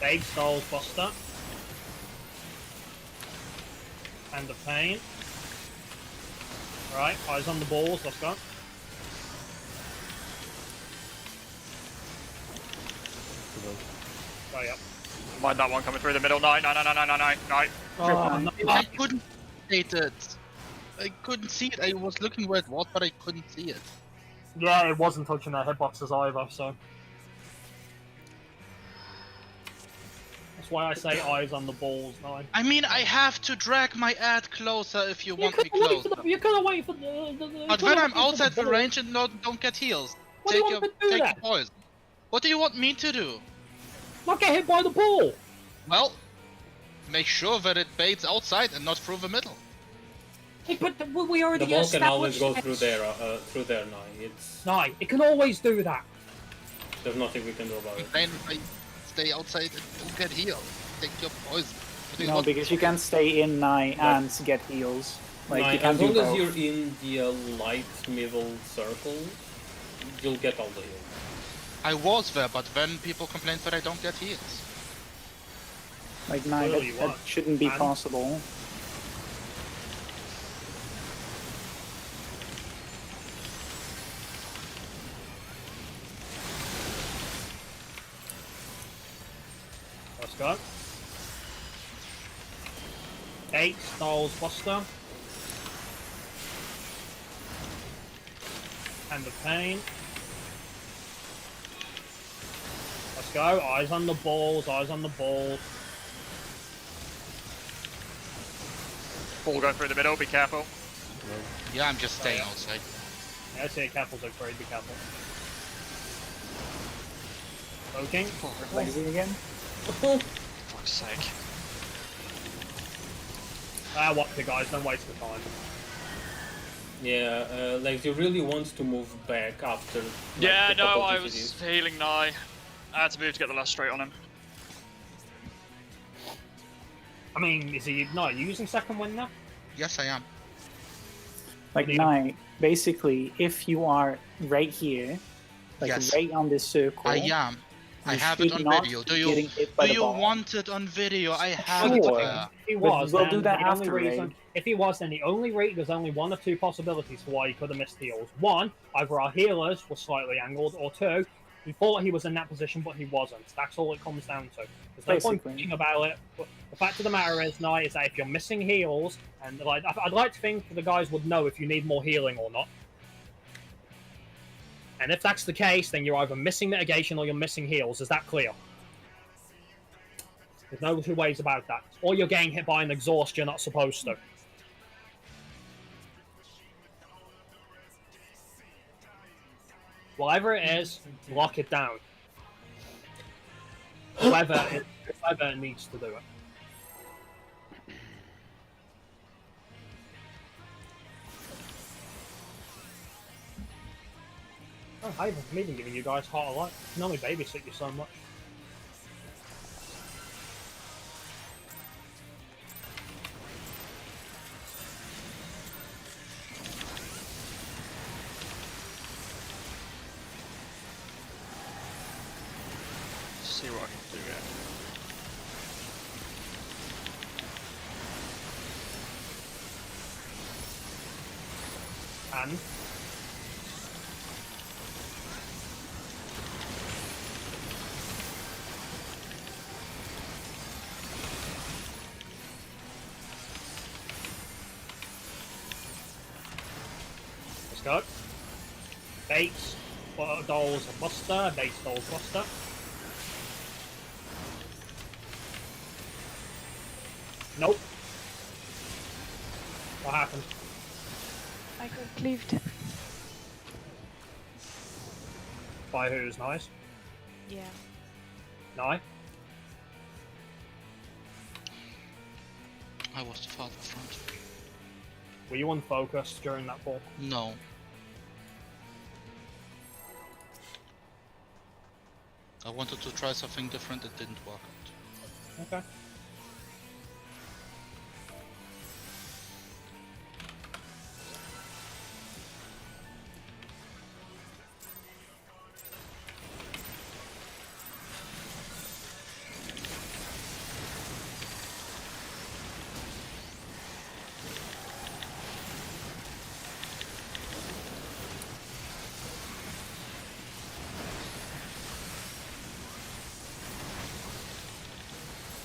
Babe Skulls Buster. Hand of Pain. Right, eyes on the balls, let's go. Go up. Mind that one coming through the middle. No. Oh, no. I couldn't see it. I couldn't see it. I was looking where it was, but I couldn't see it. Yeah, it wasn't touching their hitboxes either, so. That's why I say eyes on the balls, no. I mean, I have to drag my ad closer if you want me closer. You gotta wait for the But when I'm outside the range and don't get heals, take your poison. What do you want me to do? Not get hit by the ball! Well, make sure that it baits outside and not through the middle. Hey, but we already The ball can always established go it. through there now. It's No, it can always do that. there's nothing we can do about it. Then I stay outside and don't get healed. Take your poison. No, because you can stay in Nai and get heals. Like Nine, you can as do long as both. you're in the light middle circle, you'll get all the heals. I was there, but then people complained that I don't get heals. Like Nai, Well, that, you that want. shouldn't be And- possible. Let's go. 8 Styles Buster. Hand of Pain. Let's go. Eyes on the balls, eyes on the balls. Ball going through the middle. Be careful. Yeah, I'm just staying outside. Yeah, I say careful, so afraid, be careful. Poking. Lazy again. Fuck's sake. What the guys, don't waste the time. Yeah, like you really want to move back after. Like, Yeah, the no, couple I GGs. was healing Nye. I had to move to get the last straight on him. I mean, is he not using second wind now? Yes, I am. Like do you- Nai, basically, if you are right here, like Yes. right on this circle, I am. I have it on video. Do you want it on video? I have it there. If he was, we'll do that after reason, if he was, then the only there's only one or two possibilities for why he could have missed heals. One, either our healers were slightly angled, or two, he thought he was in that position, but he wasn't. That's all it comes down to. There's no point bitching about it. But the fact of the matter is, Nye, is that if you're missing heals, and like I'd like to think the guys would know if you need more healing or not. And if that's the case, then you're either missing mitigation or you're missing heals. Is that clear? There's no two ways about that. Or you're getting hit by an exhaust you're not supposed to. Whatever it is, lock it down. Whoever needs to do it. Oh, I haven't been giving you guys heart a lot. I can only babysit you so much. See what I can do here. And let's go. Bates, dolls, buster. Bates, dolls, buster. Nope. What happened? I got cleaved. By who's nice? Yeah. Nye? I was the farther front. Were you unfocused during that fall? No. I wanted to try something different, it didn't work out. Okay.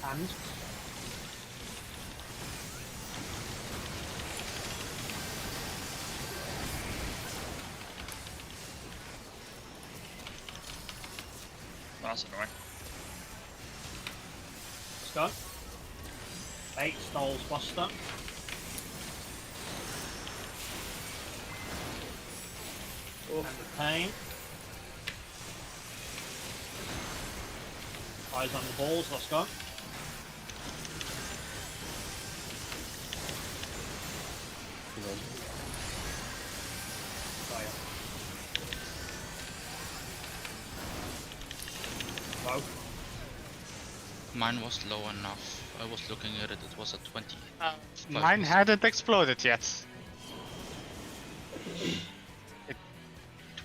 And That's annoying. let's go. Eight stalls buster. And the pain. Eyes on the balls, let's go. Low. Mine was low enough. I was looking at it, it was at 20. Mine hadn't exploded yet. It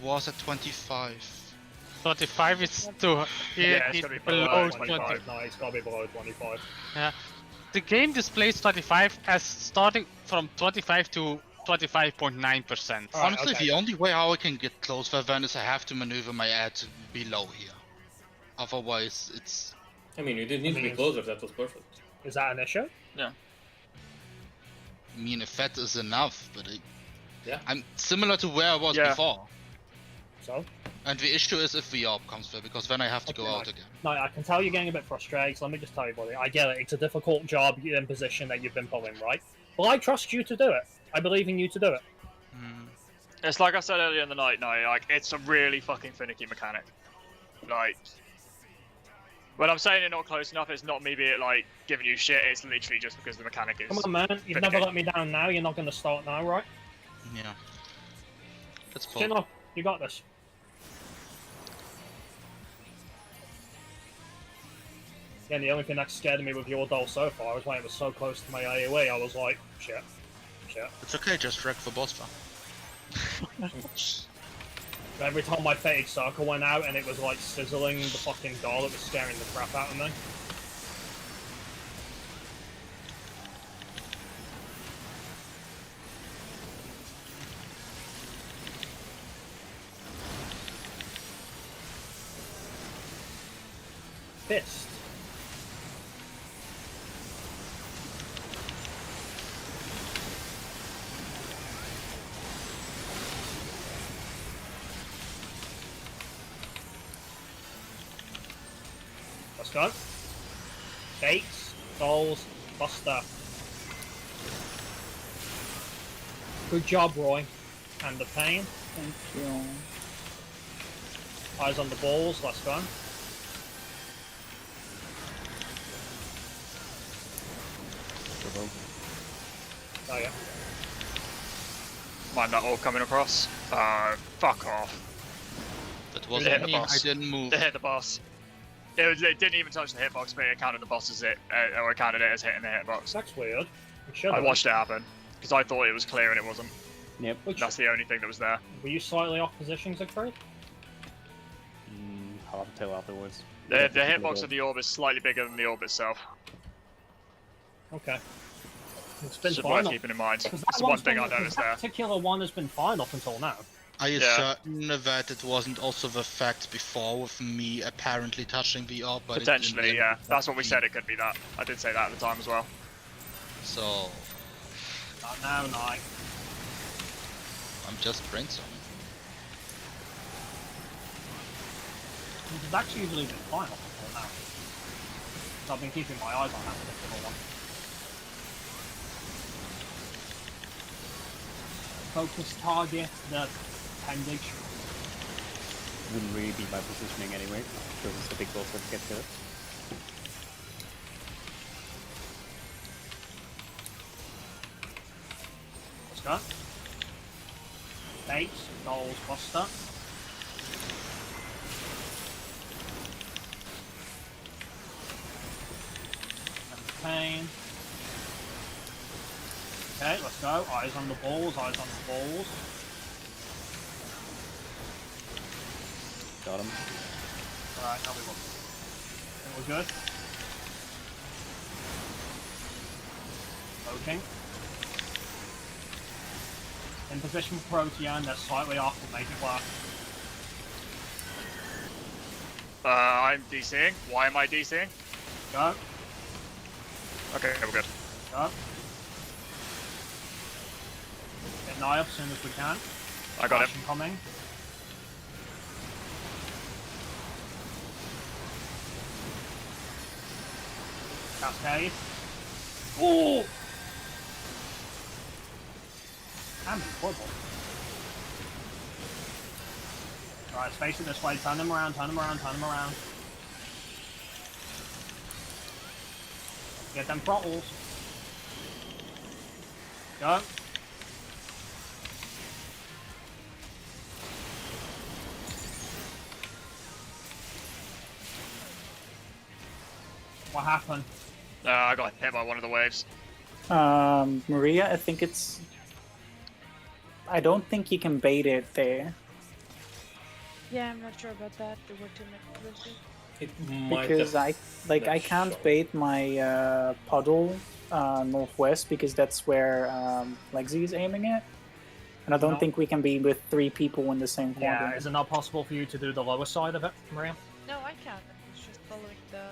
was at 25. 25 is too... Yeah, it's gotta be below 25. 20. No, it's gotta be below 25. Yeah. The game displays 25 as starting from 25 to 25.9%. Honestly, okay. the only way how I can get close to Van is I have to maneuver my ad below here. Otherwise, it's... I mean, you didn't need to be closer, that was perfect. Is that an issue? Yeah. I mean, if that is enough, but yeah. I'm similar to where I was before. So? And the issue is if the orb comes there, because then I have to go out again. No, I can tell you're getting a bit frustrated, so let me just tell you, buddy. I get it. It's a difficult job in position that you've been put in, right? Well, I trust you to do it. I believe in you to do it. It's like I said earlier in the night, no, like, it's a really fucking finicky mechanic. Like, when I'm saying it not close enough, it's not me being, like, giving you shit, it's literally just because the mechanic is... Come on, man. You've never let me down now. You're not going to start now, right? Yeah. That's cool. Chin up. You got this. Yeah, the only thing that scared me with your doll so far was when it was so close to my AoE, I was like, shit. Shit. It's okay, just wreck the boss fight. Every time my Fated Circle went out and it was like sizzling the fucking doll, it was scaring the crap out of me. Fist. Let's go. Baits, dolls, Buster. Good job, Roy. And the pain. Thank you. Eyes on the balls, let's go. Oh yeah. Mind that all coming across. Fuck off. That wasn't me, I didn't move. It hit the boss. It didn't even touch the hitbox, but it counted the boss as it, or it counted it as hitting the hitbox. That's weird. I watched it happen, because I thought it was clear and it wasn't. Yep. That's the only thing that was there. Were you slightly off position, Siegfried? I'll have to tell afterwards. The hitbox of the orb is slightly bigger than the orb itself. Okay. It's been Just fine. worth keeping in mind. Because That's the one thing I noticed there. That particular one has been fine up until now. Are you certain that it wasn't also the fact before with me apparently touching the orb? But Potentially, yeah. That's what we said, it could be that. I did say that at the time as well. So... Not now, no. I'm just brainstorming. It's actually usually been fine up until now. So I've been keeping my eyes on that particular one. Focus target, the appendage. Wouldn't really be my positioning anyway, because it's the big boss that gets hurt. Let's go. Baits, dolls, Buster. And the pain. Okay, let's go. Eyes on the balls, eyes on the balls. Got him. Alright, now we look. Think we're good? Poking. In position for Protean, they're slightly off, we'll make it work. I'm DCing. Why am I DCing? Go. Okay, we're good. Go. Get Nye up as soon as we can. I got him. Flashing coming. Cascade. Ooh! Damn, he's horrible. Alright, space it this way. Turn him around, turn him around, turn him around. Get them throttles. Go. What happened? I got hit by one of the waves. Maria, I think it's... I don't think you can bait it there. Yeah, I'm not sure about that. There were too many glitches. It might Because have I can't bait my puddle northwest because that's where Lexi is aiming at. And I don't think we can be with 3 people in the same quadrant. Yeah, is it not possible for you to do the lower side of it, Maria? No, I can't. It's just following the...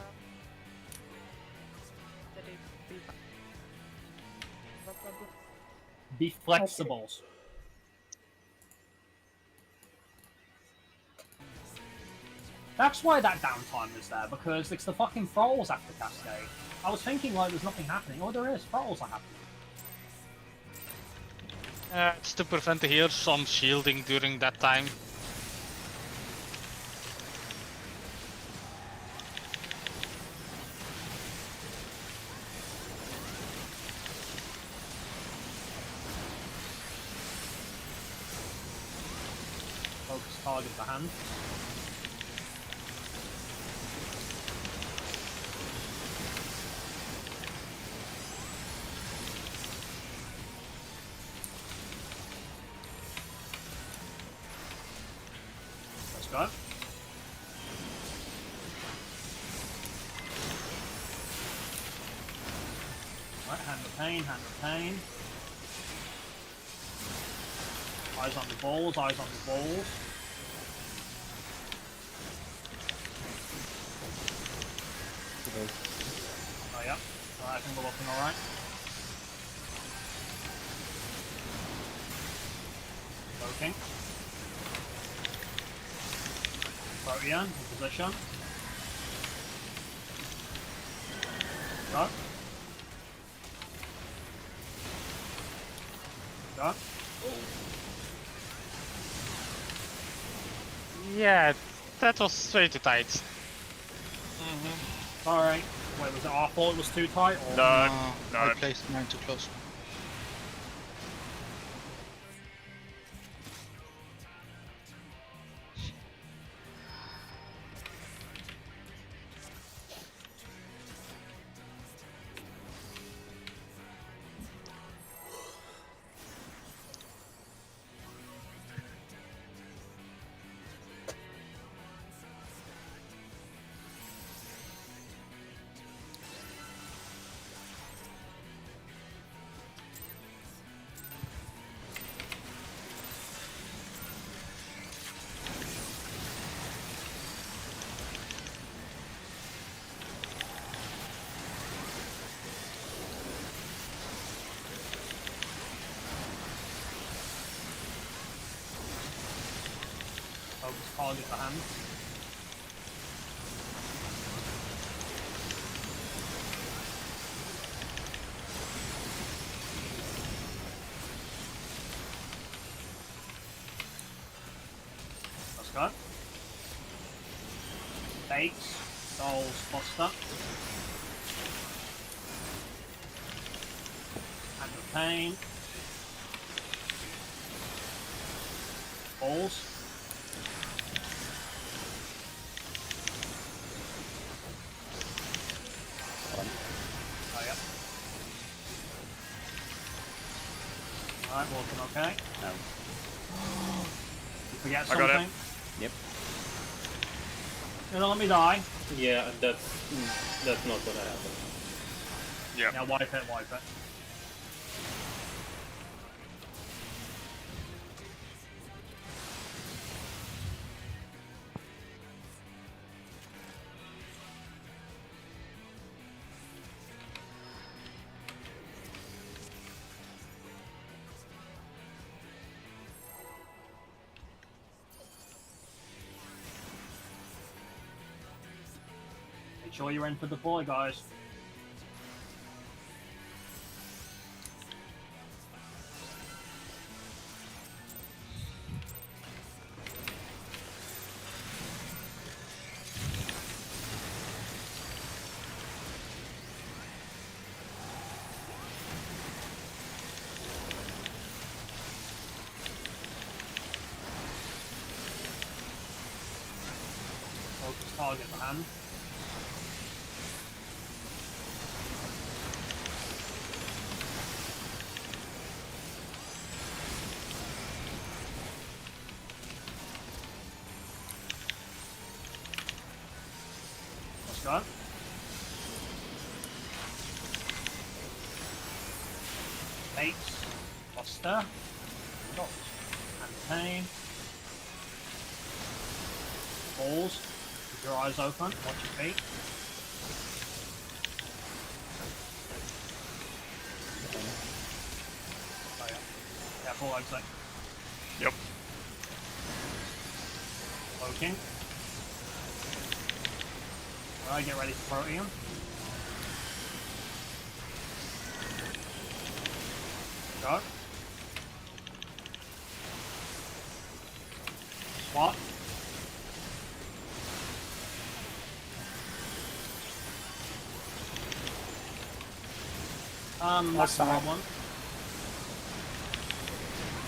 Be flexibles. That's why that downtime is there, because it's the fucking throttles after Cascade. I was thinking, like, there's nothing happening. Oh, there is. Throttles are happening. It's to prevent the healers from shielding during that time. Focus target the hand. Let's go. Right, hand of pain, hand of pain. Eyes on the balls, eyes on the balls. Oh, yeah. I think we're looking alright. Poking. Protean, in position. Go. Go. Yeah, that was way too tight. Alright. Wait, was it our fault it was too tight? Or... No, I placed mine too close. Focus target the hand. Let's go. Baits, Souls, Foster. Hand of Pain. Balls. Oh, yep. Alright, walking okay. No. You forget I got something? it. Yep. You're gonna let me die. Yeah, that's not gonna happen. Yeah. Now wipe it, wipe it. Make sure you're in for the boy, guys. Focus target the hand. Let's go. Baits, Foster, Dot, and Pain. Balls, keep your eyes open, watch your feet. Oh yeah. Careful exit. Yep. Poking. Alright, get ready for Protean. Go. Swat. That's the fine. one.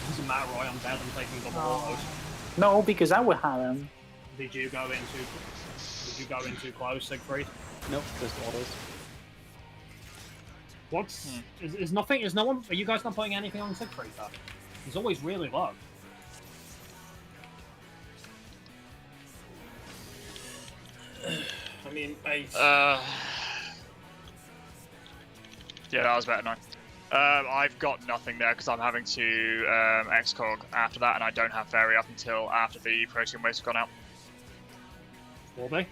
Doesn't matter, Roy, I'm dead, I'm taking double autos. No, because I would have him. Did you go in too close, Siegfried? Nope, just autos. What's is nothing? Is no one? Are you guys not putting anything on Siegfried? Though? He's always really low. I mean, Yeah, that was better now. I've got nothing there because I'm having to excog after that, and I don't have Fairy up until after the Protean Waste have gone out. Will they?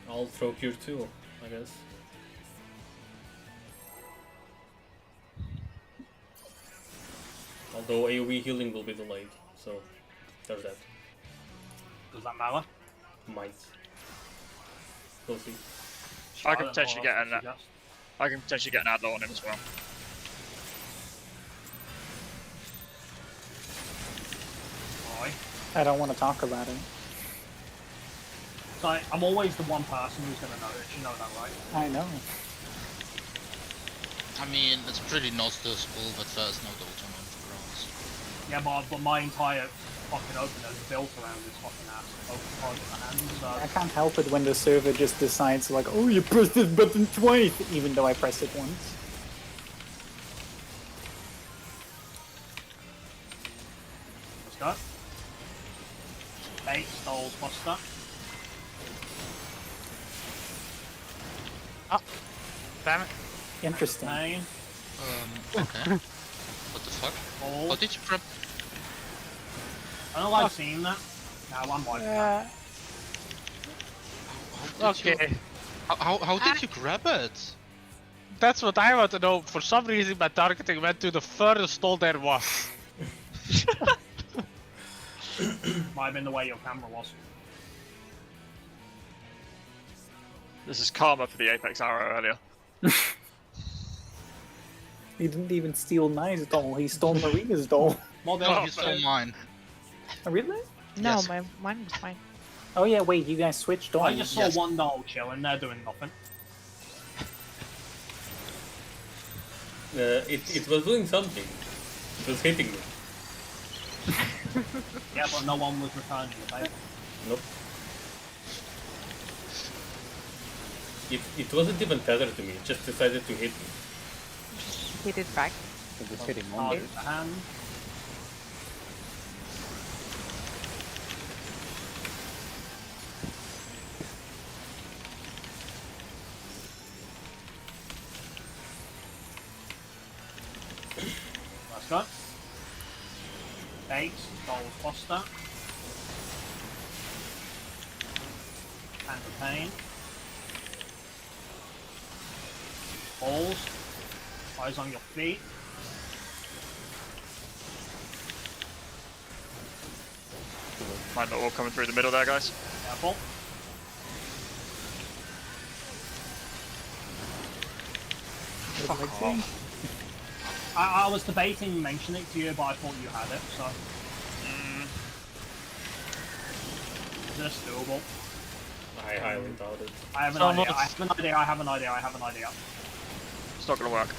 I'll throw Cure too, I guess. Although AoE healing will be delayed, so there's that. Does that matter? Might. We'll see. I can potentially get an Adler on him as well. Why? I don't want to talk about it. So I'm always the one person who's going to know it. You know that, right? I know. I mean, it's pretty noticeable, but there's no Dalton on the grass. Yeah, but my entire fucking opener is built around this fucking ass. Target the hand, so... I can't help it when the server just decides like, oh, you pressed this button twice, even though I pressed it once. Let's go. Bait, Stole, Buster. Oh, damn it. Interesting. Pain. Okay. What the fuck? Hold. How did you grab? I don't like seeing that. No, I'm like that. Okay. How did you grab it? That's what I want to know. For some reason, my targeting went to the furthest stall there was. Might have been the way your camera was. This is karma for the Apex arrow earlier. He didn't even steal Nye's doll, he stole Marina's doll. Well, no, you stole mine. Oh, really? No, Yes. mine was fine. Oh yeah, wait, you guys switched dolls. I just saw one doll chilling there doing nothing. It was doing something. It was hitting me. Yeah, but no one was returning the favor. Nope. It wasn't even tethered to me, it just decided to hit me. Hit it back. It was hitting on Target you. the hand. Let's go. Bait, Dolls, Foster. Hand of Pain. Balls. Eyes on your feet. Mind not all coming through the middle there, guys. Careful. Fuck off. I was debating mentioning it to you, but I thought you had it, so. Is this doable? I highly doubt it. I have an idea, I have an idea, I have an idea, I have an idea. It's not gonna work.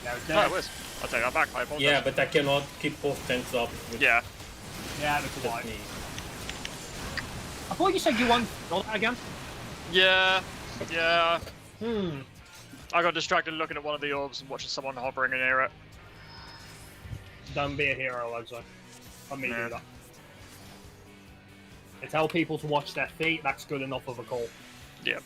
Yeah, it's No, dead. it was. I'll take that back. I apologize. Yeah, but I cannot keep both tanks up with Yeah. Yeah, because just why? me. I thought you said you wanted that again. Yeah. Yeah. Hmm. I got distracted looking at one of the orbs and watching someone hovering near it. Don't be a hero, Lozo. Let me Yeah. do that. I tell people to watch their feet, that's good enough of a call. Yep.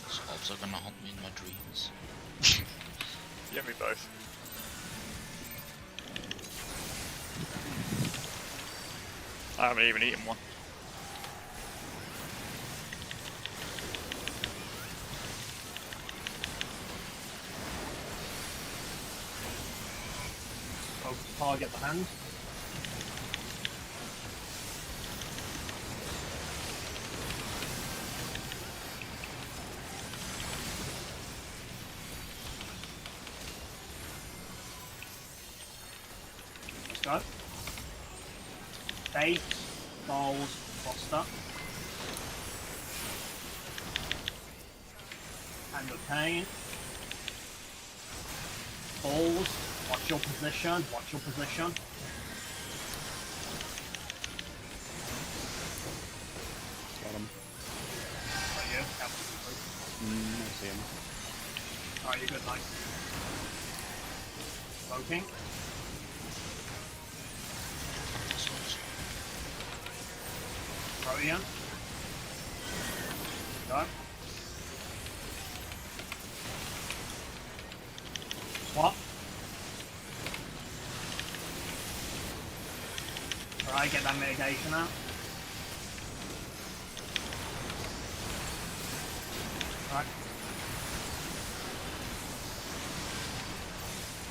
These orbs are gonna haunt me in my dreams. Yeah, me both. I haven't even eaten one. Focus target the hand. Let's go. Bait, Dolls, Foster. Hand of Pain. Balls. Watch your position, watch your position. I see him. Alright, you're good, nice. Smoking. Protean. Go. Swap. Alright, get that mitigation out. Alright.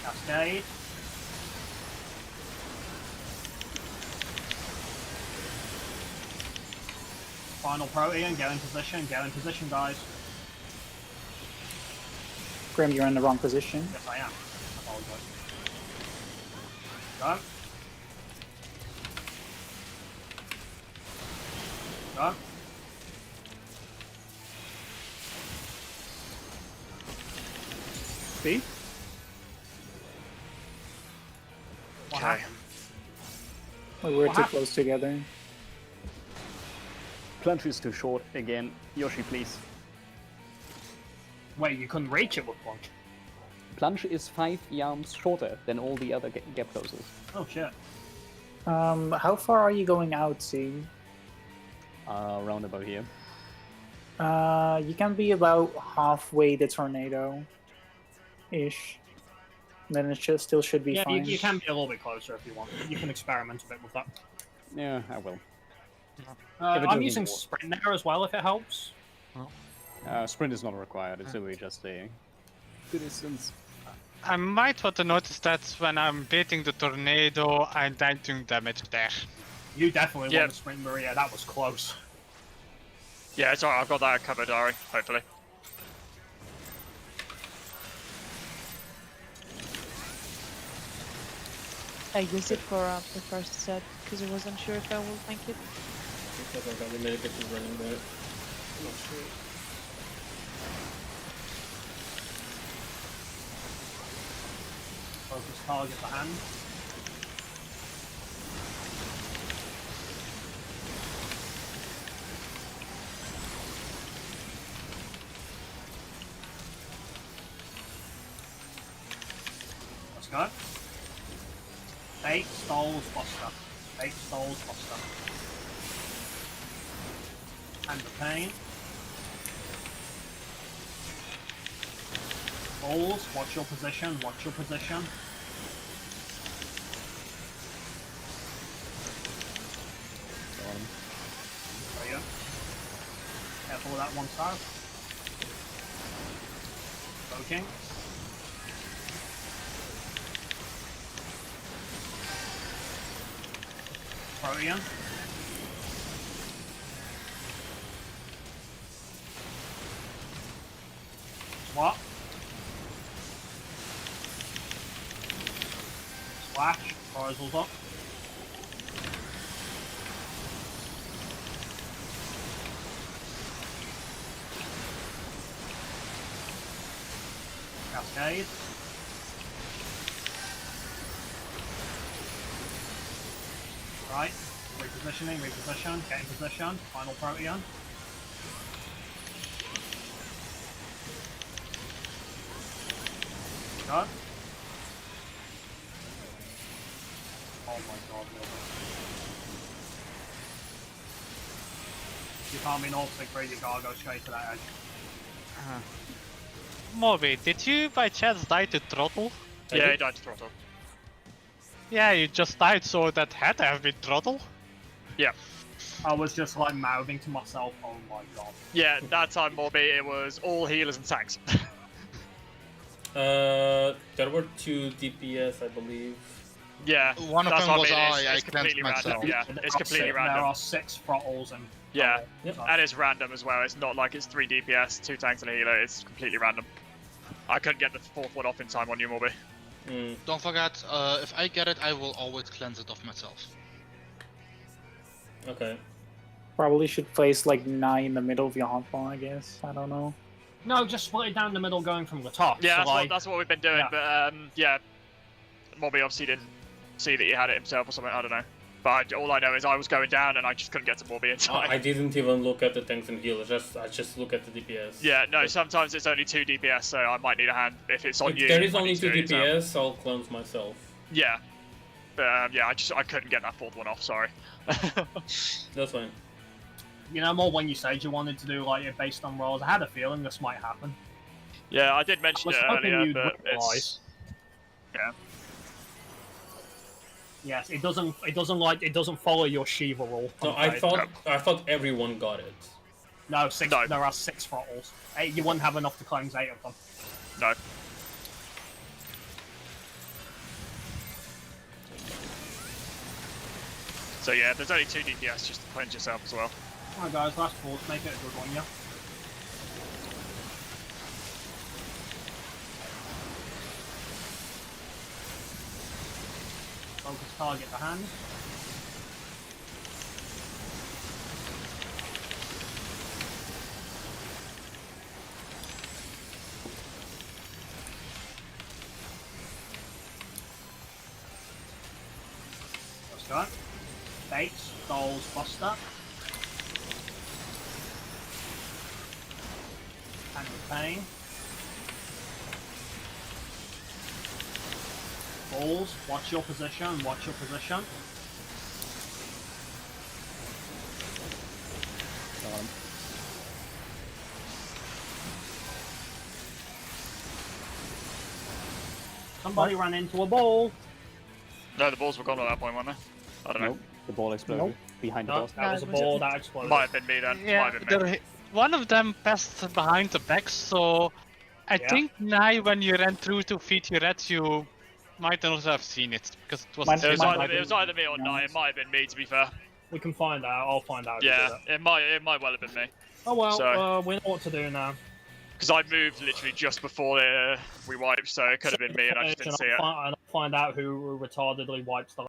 Cascade. Final Protean, get in position guys. Grim, you're in the wrong position. Yes I am. Apologize. Go. Go. See? What Okay. happened? We were What too happened? close together. Plunge is too short again. Yoshi, please. Wait, you couldn't reach it with plunge? Plunge is 5 yards shorter than all the other gap closes. Oh shit. How far are you going out, see? Around about here. You can be about halfway the tornado-ish. Then it still should be Yeah, fine. you can be a little bit closer if you want. You can experiment a bit with that. Yeah, I will. I'm doesn't using work. sprint there as well if it helps. Sprint is not required, it's really just a good distance. I might want to notice that when I'm beating the tornado, I'm doing damage there. You definitely Yep. want to sprint Maria, that was close. Yeah, it's alright, I've got that covered, Ari, hopefully. I used it for the first set because I wasn't sure if I will make it. Because I got the medication running there. Not sure. Focus target the hand. Let's go. Bait, stalls, Buster. Bait, stalls, Buster. And the pain. Balls, watch your position, watch your position. There you go. Careful with that one star. Poking. Protean. Swap. Splash. Horizon's up. Cascade. Right. Repositioning, reposition, get in position. Final Protean. Go. Oh my god, Wilbur. You can't be North Sick you gotta go straight to that edge. Moby, did you by chance die to Throttle? Yeah, he died to throttle. Yeah, you just died, so that had to have been Throttle. Yeah. I was just like mouthing to myself, oh my god. Yeah, that time, Morby, it was all healers and tanks. There were 2 DPS, I believe. Yeah, One of that's them what was I mean. I It's completely cleansed random. myself. Yeah, it's completely There random. are 6 throttles and Yeah, Yep. and it's random as well. It's not like it's 3 DPS, 2 tanks and a healer. It's completely random. I couldn't get the 4th one off in time on you, Morby. Don't forget, if I get it, I will always cleanse it off myself. Okay. Probably should place like 9 in the middle of your hotbar, I guess. I don't know. no, just split it down the middle going from the top. Yeah, so that's what we've been doing. Yeah. But yeah, Morby obviously didn't see that he had it himself or something. I don't know. But all I know is I was going down and I just couldn't get to Morby in time. I didn't even look at the tanks and healers. I just look at the DPS. Yeah, no. Sometimes it's only 2 DPS, so I might need a hand if it's on if you. There is only 2 DPS. I'll cleanse myself. Yeah, but yeah, I couldn't get that 4th one off. Sorry. That's fine. You know, more when you said you wanted to do like it based on rolls. I had a feeling this might happen. Yeah, I did mention it earlier, but it's yeah. Yes, it doesn't follow your Shiva rule. No, I thought everyone got it. No, there are 6 throttles. You wouldn't have enough to cleanse 8 of them. No. So yeah, there's only 2 DPS, just to cleanse yourself as well. Alright guys, last force, make it a good one, yeah? Focus target the hand. Let's go. Bates, Dolls, Buster. And retain. Balls, watch your position, watch your position. Somebody ran into a ball. No, the balls were gone at that point, weren't they? I don't know. Nope, the ball exploded behind the boss. That was a ball that exploded. Might have been me then. Yeah, Might have been me. one of them passed behind the back, so I think Nai, when you ran through to feed your red, you might not have seen it because it was. It was either me or Nai. It might have been me, to be fair. We can find out. I'll find out. Yeah, it might well have been me. Oh well, so, we know what to do now. Because I moved literally just before we wiped, so it could have been me and I just didn't see it. And I'll find out who retardedly wipes the